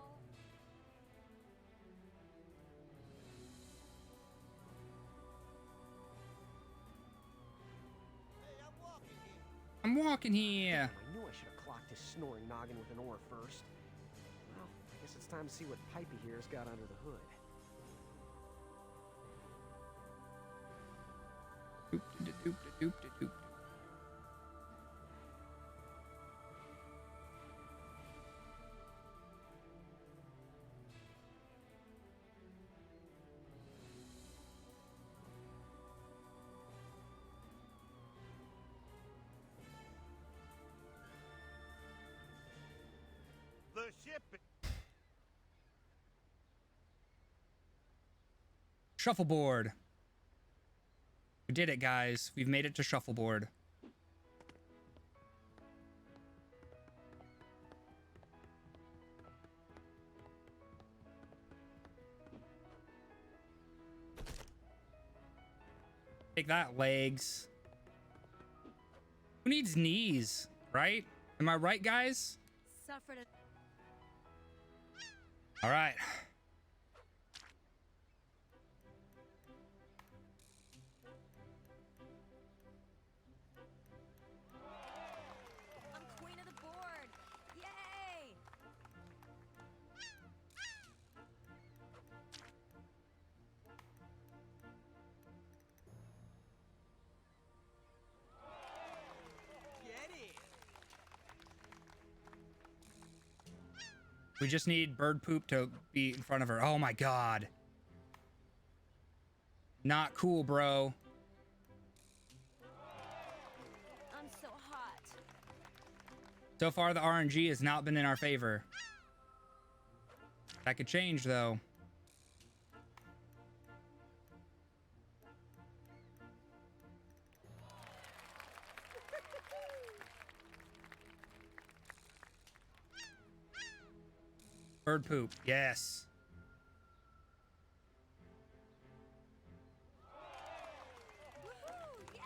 I'm walking here. I knew I should have clocked his snoring noggin with an oar first. Well, I guess it's time to see what Pipey here's got under the hood. Doop doop doop doop doop doop. the ship. Shuffleboard. We did it, guys. We've made it to shuffleboard. Take that, legs. Who needs knees, right? Am I right, guys? Suffered a All right. I'm queen of the board. Yay! Get it! We just need bird poop to be in front of her. Oh my god. Not cool, bro. I'm so hot. So far, the RNG has not been in our favor. That could change, though. Bird poop, yes. Woohoo! Yay!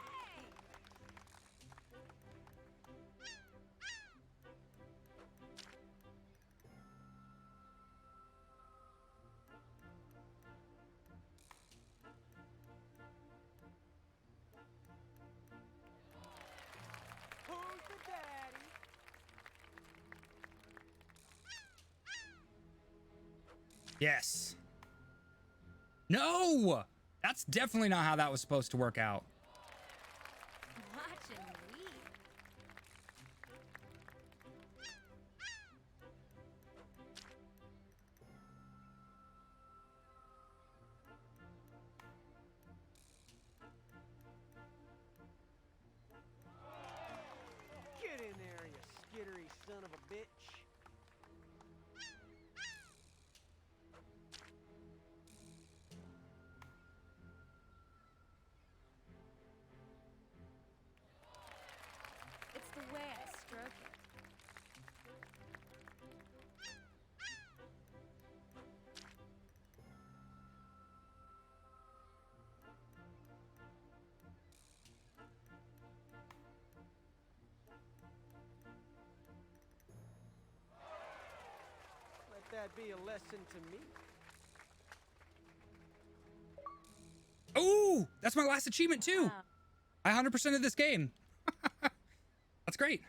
Who's the daddy? Yes. No! That's definitely not how that was supposed to work out. Watch and leave. Get in there, you skittery son of a bitch. It's the way I stroke it. Let that be a lesson to me. Ooh, that's my last achievement too. Wow. I 100%ed this game. That's great.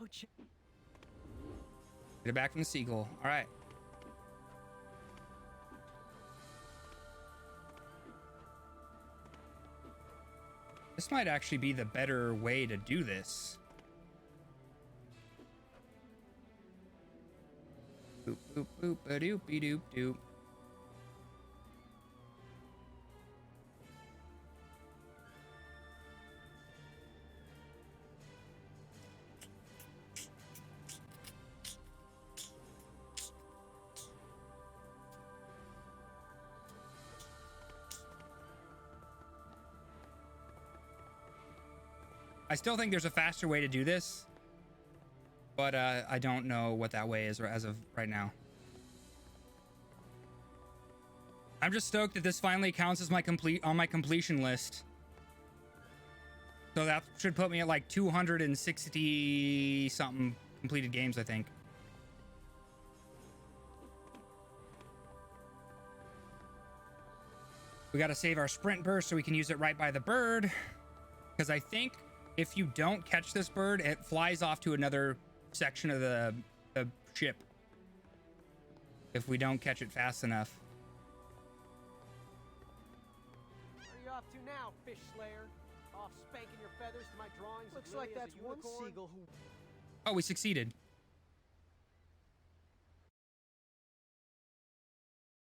Oh, Get it back from the seagull. All right. This might actually be the better way to do this. Boop, boop, boop, a-doop, doop, doop. I still think there's a faster way to do this, but I don't know what that way is as of right now. I'm just stoked that this finally counts as my completion list. So that should put me at like 260 something completed games, I think. We got to save our sprint burst so we can use it right by the bird, because I think if you don't catch this bird, it flies off to another section of the ship if we don't catch it fast enough. Where are you off to now, fish slayer? Off spanking your feathers to my drawings? Looks like that's one seagull who... Oh, we succeeded.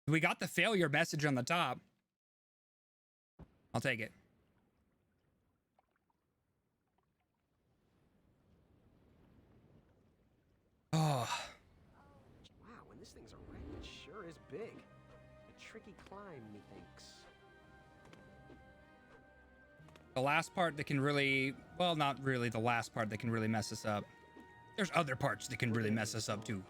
We got the failure message on the top. I'll take it. Oh. Wow, when this thing's erect, it sure is big. A tricky climb, methinks. The last part that can really, well, not really the last part that can really mess us up. There's other parts that can really mess us up too.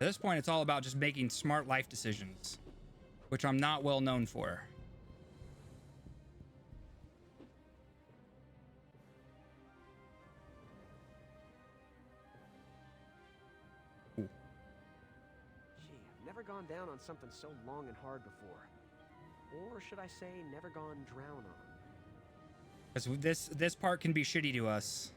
At this point, it's all about just making smart life decisions, which I'm not well known for. Gee, I've never gone down on something so long and hard before. Or should I say, never gone drown on? Because this part can be shitty to us.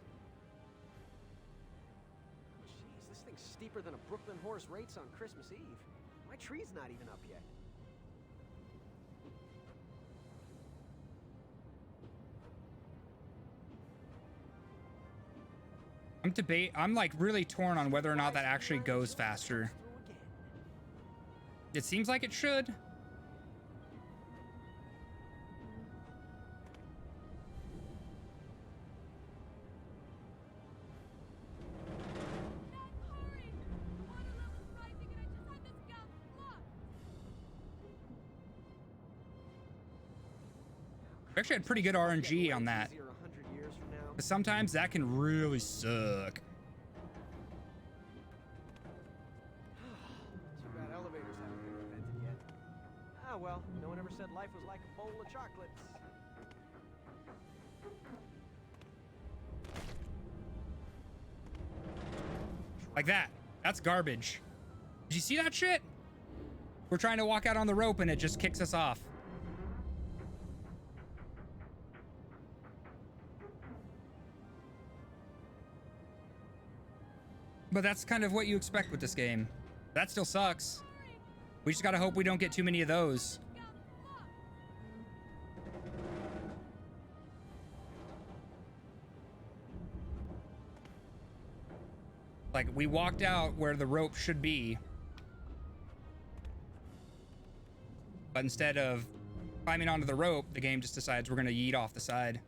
Jeez, this thing's steeper than a Brooklyn horse race on Christmas Eve. My tree's not even up yet. I'm like really torn on whether or not that actually goes faster. It seems like it should. We actually had pretty good RNG on that. But sometimes that can really suck. Too bad elevators haven't been invented yet. Ah, well, no one ever said life was like a bowl of chocolates. Like that. That's garbage. Did you see that shit? We're trying to walk out on the rope and it just kicks us off. But that's kind of what you expect with this game. That still sucks. We just gotta hope we don't get too many of those. Like, we walked out where the rope should be. But instead of climbing onto the rope, the game just decides we're gonna yeet off the side.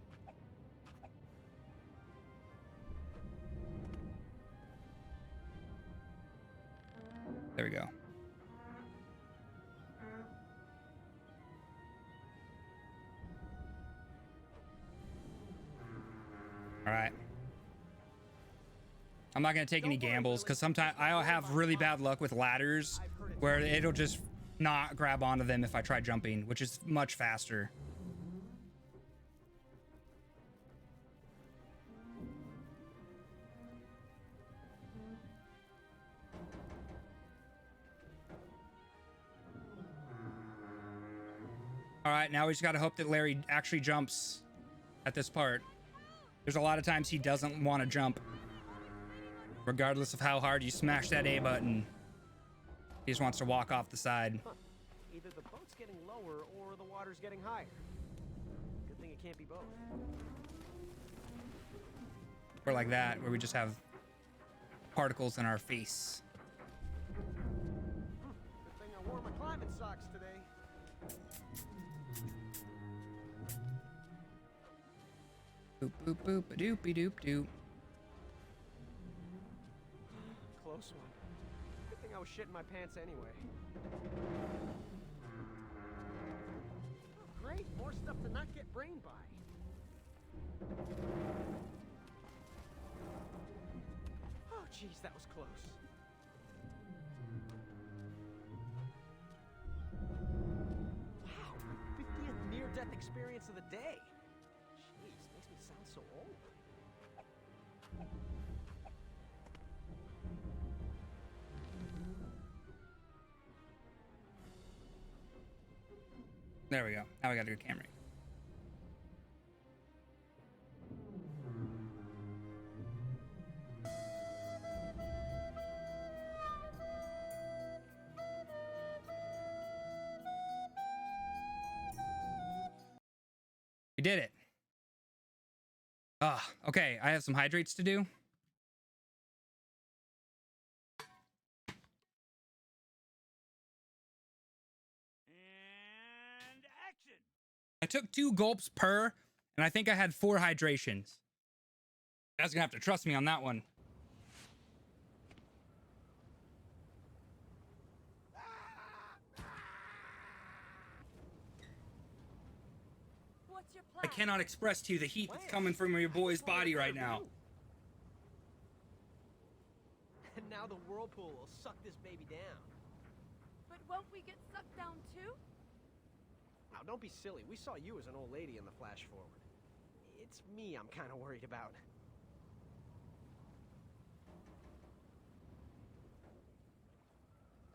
There we go. All right. I'm not going to take any gambles because sometimes I'll have really bad luck with ladders where it'll just not grab onto them if I try jumping, which is much faster. All right, now we just got to hope that Larry actually jumps at this part. There's a lot of times he doesn't want to jump. Regardless of how hard you smash that A button, he just wants to walk off the side. Huh. Either the boat's getting lower or the water's getting higher. Good thing it can't be both. Or like that, where we just have particles in our face. Good thing I wore my climbing socks today. Boop, boop, boop, a doopy doop doop. Close one. Good thing I was shitting my pants anyway. Oh, great, more stuff to not get brained by. Oh, jeez, that was close. Wow, my 50th near-death experience of the day. Jeez, makes me sound so old. There we go. Now we got a good camera. We did it. Ah, okay. I have some hydrates to do. I took 2 gulps per, and I think I had 4 hydrations. You guys are gonna have to trust me on that one. What's your plan? I cannot express to you the heat that's coming from your boy's body right now. now the whirlpool will suck this baby down. But won't we get sucked down too? Now, don't be silly. We saw you as an old lady in the flash forward. It's me I'm kind of worried about.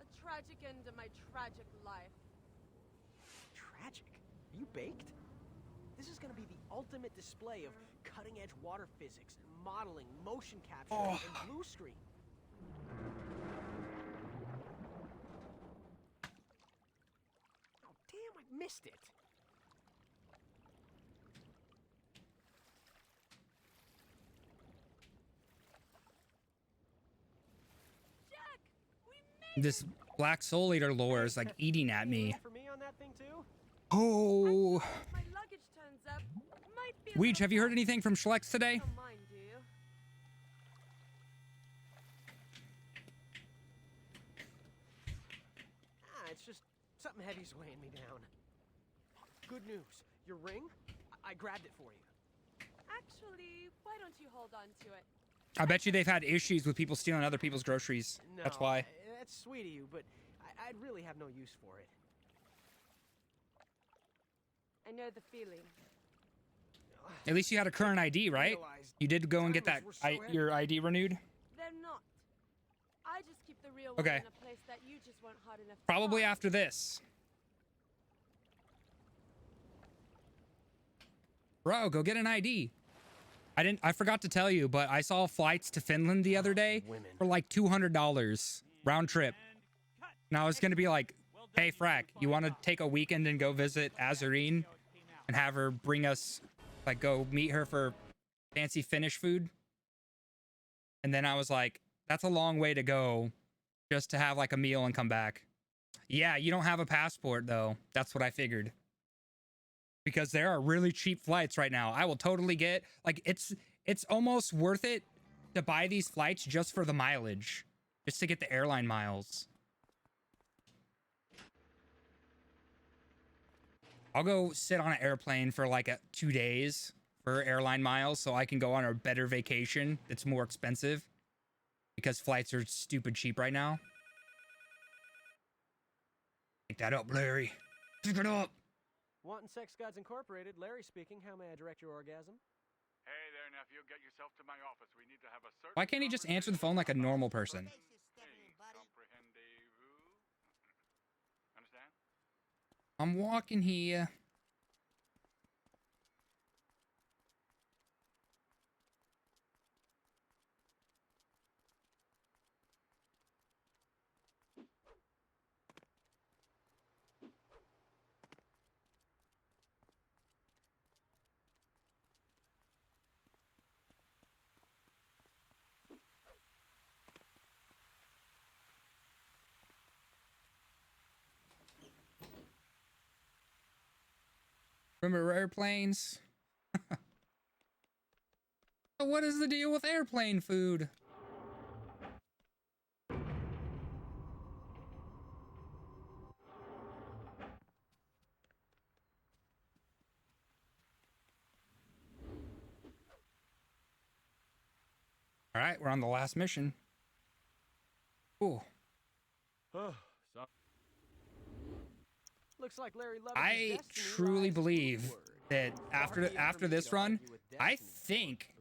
A tragic end to my tragic life. Tragic? Are you baked? This is gonna be the ultimate display of cutting-edge water physics, modeling, motion capture, and blue screen. Oh, damn, I missed it. Jack, we made This Black Soul Eater lore is like eating at me. For me on that thing too? Oh. my luggage turns up. Might be a Weege, little have you heard anything from Schlex today? Don't mind, do you? It's just something heavy's weighing me down. Good news. Your ring? I grabbed it for you. Actually, why don't you hold on to it? I bet you they've had issues with people stealing other people's groceries. No, That's why. That's sweet of you, but I'd really have no use for it. I know the feeling. At least you had a current ID, right? You did go and get that your ID renewed? They're not. I just keep the real Okay. one in a place that you just weren't hard enough to Probably find. after this. Bro, go get an ID. I forgot to tell you, but I saw flights to Finland the other day for like $200 round trip. Now it's going to be like, hey, Frack, you want to take a weekend and go visit Azurine and have her bring us, like, go meet her for fancy Finnish food? And then I was like, that's a long way to go just to have like a meal and come back. Yeah, you don't have a passport though. That's what I figured. Because there are really cheap flights right now. I will totally get, like, it's almost worth it to buy these flights just for the mileage, just to get the airline miles. I'll go sit on an airplane for like 2 days for airline miles so I can go on a better vacation that's more expensive because flights are stupid cheap right now. Pick that up, Larry. Pick it up. Wanton Sex Gods Incorporated, Larry speaking. How may I direct your orgasm? Hey there, nephew. Get yourself to my office. We need to have a certain Why can't he just answer the phone like a normal person? Understand? I'm walking here. Remember airplanes? What is the deal with airplane food? All right, we're on the last mission. Ooh. Looks like Larry Lovett's I destiny truly lies believe inward. that after this run, I think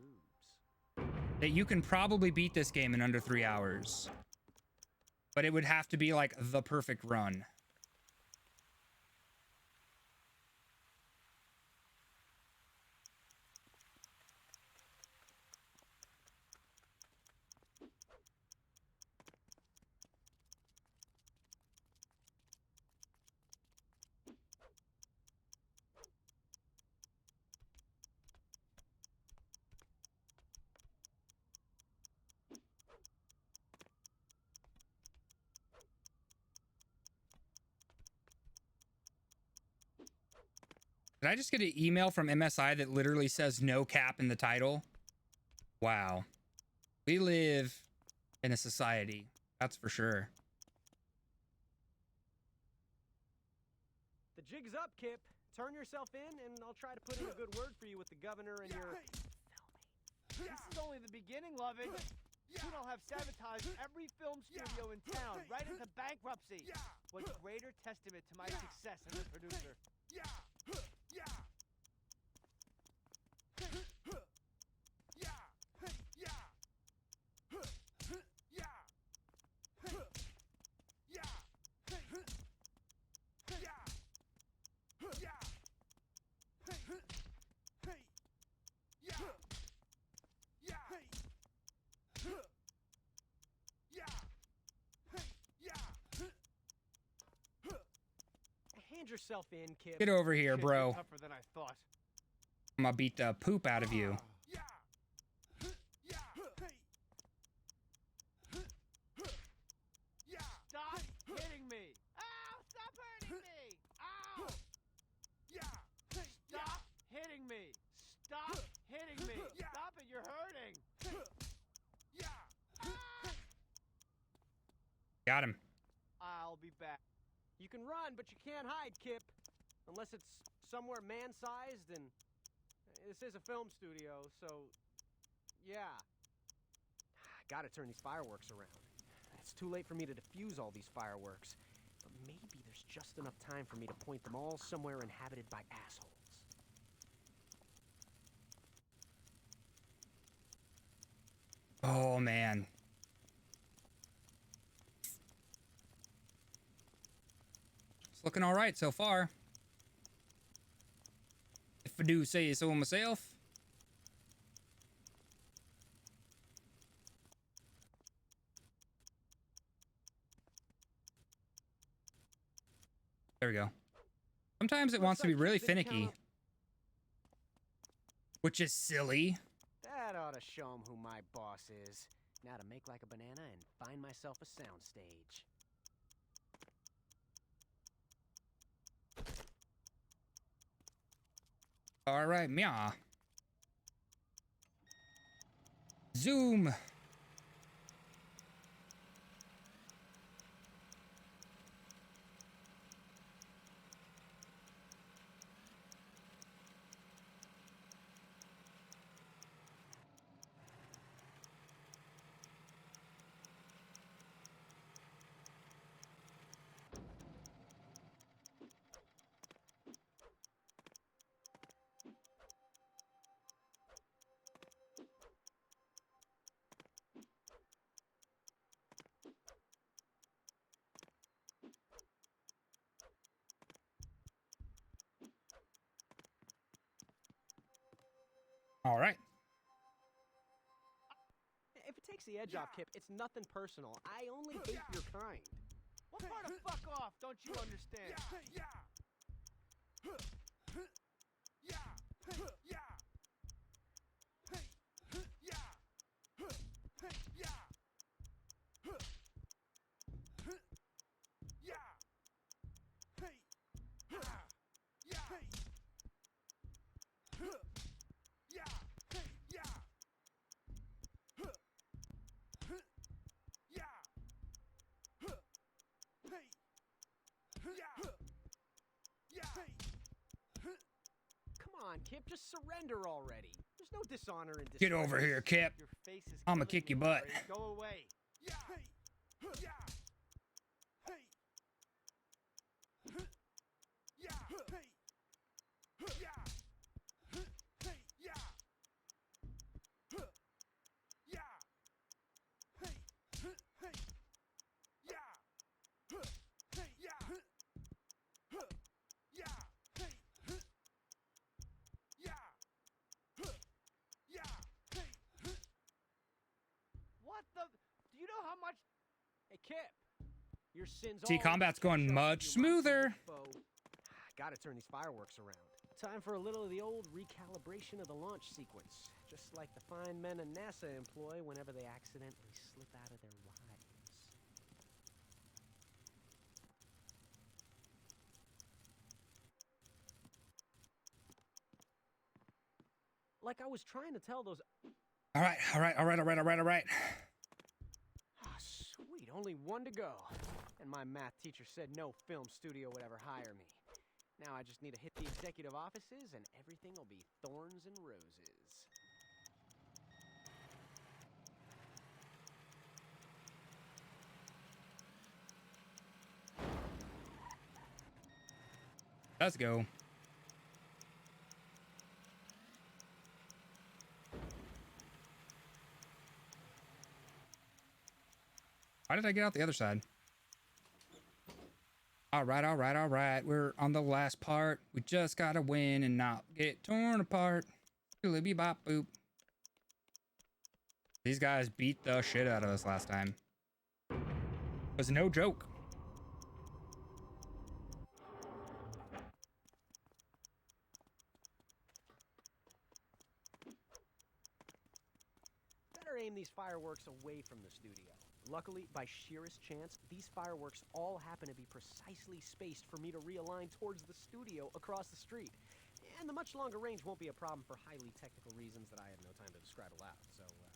that you can probably beat this game in under 3 hours. But it would have to be like the perfect run. Did I just get an email from MSI that literally says no cap in the title? Wow. We live in a society. That's for sure. The jig's up, Kip. Turn yourself in, and I'll try to put in a good word for you with the governor and your... This is only the beginning, Lovett. Soon I'll have sabotaged every film studio in town, right into bankruptcy. What greater testament to my success as a producer? Hand yourself in, Kip. Get over here, Shit, bro. you're tougher than I thought. I'm gonna beat the poop out of you. Stop hitting me! Ow! Stop hurting me! Ow! Stop hitting me! Stop hitting me! Stop it! You're hurting! Got him. I'll be back. You can run, but you can't hide, Kip. Unless it's somewhere man-sized, and this is a film studio, so yeah. Gotta turn these fireworks around. It's too late for me to defuse all these fireworks, but maybe there's just enough time for me to point them all somewhere inhabited by assholes. Oh, man. It's looking all right so far. If I do say so myself. There we go. Sometimes it wants to be really finicky. Which is silly. That ought to show him who my boss is. Now to make like a banana and find myself a soundstage. All right, meow. Zoom. All right. If it takes the edge off, Kip, it's nothing personal. I only hate your kind. What part of fuck off don't you understand? Come on, Kip, just surrender already. There's no dishonor in Get over here, Kip. Your face is I'ma killing kick your me, butt. Larry. Go away. What the? Do you know how much? Hey, Kip. Your sins See, all combat's going catch up much with you, my smoother. foe. Gotta turn these fireworks around. Time for a little of the old recalibration of the launch sequence. Just like the fine men in NASA employ whenever they accidentally slip out of their wives. Like I was trying to tell those... All right. Ah, sweet, only one to go. And my math teacher said no film studio would ever hire me. Now I just need to hit the executive offices and everything will be thorns and roses. Let's go. Why did I get out the other side? All right, all right, all right. We're on the last part. We just gotta win and not get torn apart. Libby bop boop. These guys beat the shit out of us last time. It was no joke. Better aim these fireworks away from the studio. Luckily, by sheerest chance, these fireworks all happen to be precisely spaced for me to realign towards the studio across the street. And the much longer range won't be a problem for highly technical reasons that I have no time to describe aloud, so, yeah.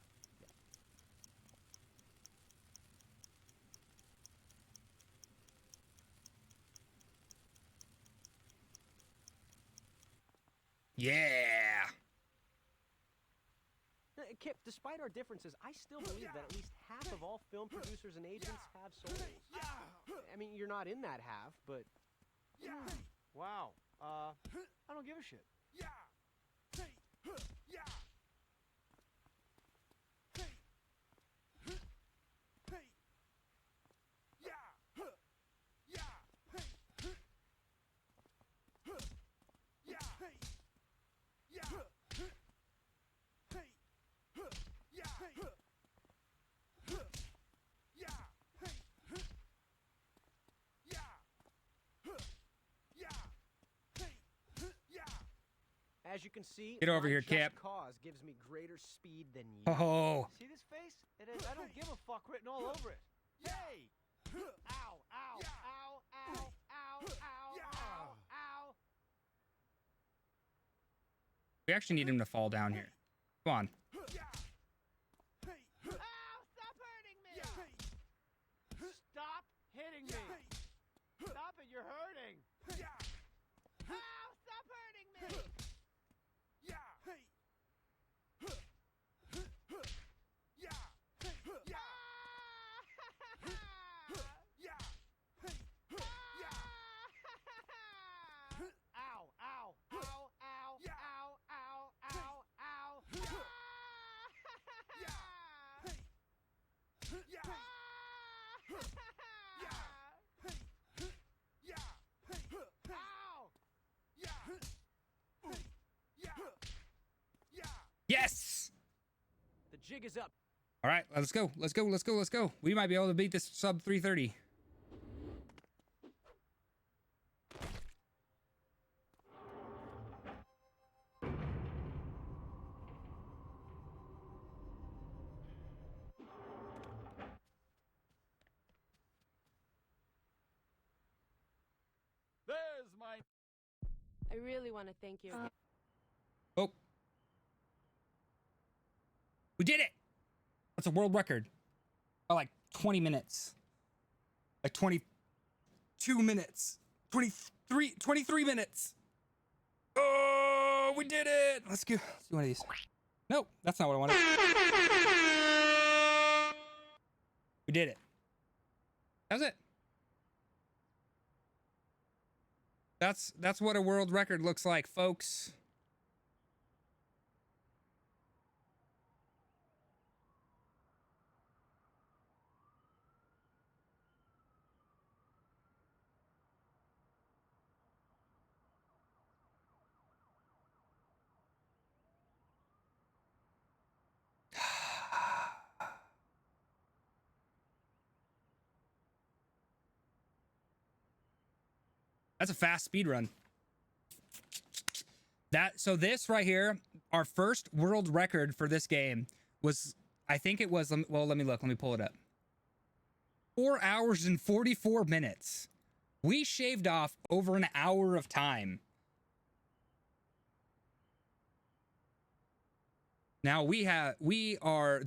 Yeah. Kip, despite our differences, I still believe that at least half of all film producers and agents have souls. I mean, you're not in that half, but... Wow. I don't give a shit. As you can see, Get over my here, just Cap. cause gives me greater speed than you. Oh. See this face? It is. I don't give a fuck written all over it. Hey! Ow! Ow! Ow! Ow! Ow! Ow! Ow! We actually need him to fall down here. Come on. Ow! Stop hurting me! Stop hitting me! Stop it! You're hurting! Ow! Stop hurting me! Yes. The jig is up. All right, let's go. Let's go. Let's go. Let's go. We might be able to beat this sub 330. There's my... I really want to thank you. Oh. We did it. That's a world record. By like 20 minutes. Like 22 minutes. 23 minutes. Oh, we did it. Let's do one of these. Nope, that's not what I wanted. We did it. That's it. That's what a world record looks like, folks. That's a fast speed run. So this right here, our first world record for this game was, I think it was, well, let me look. Let me pull it up. 4 hours and 44 minutes. We shaved off over an hour of time. Now we are the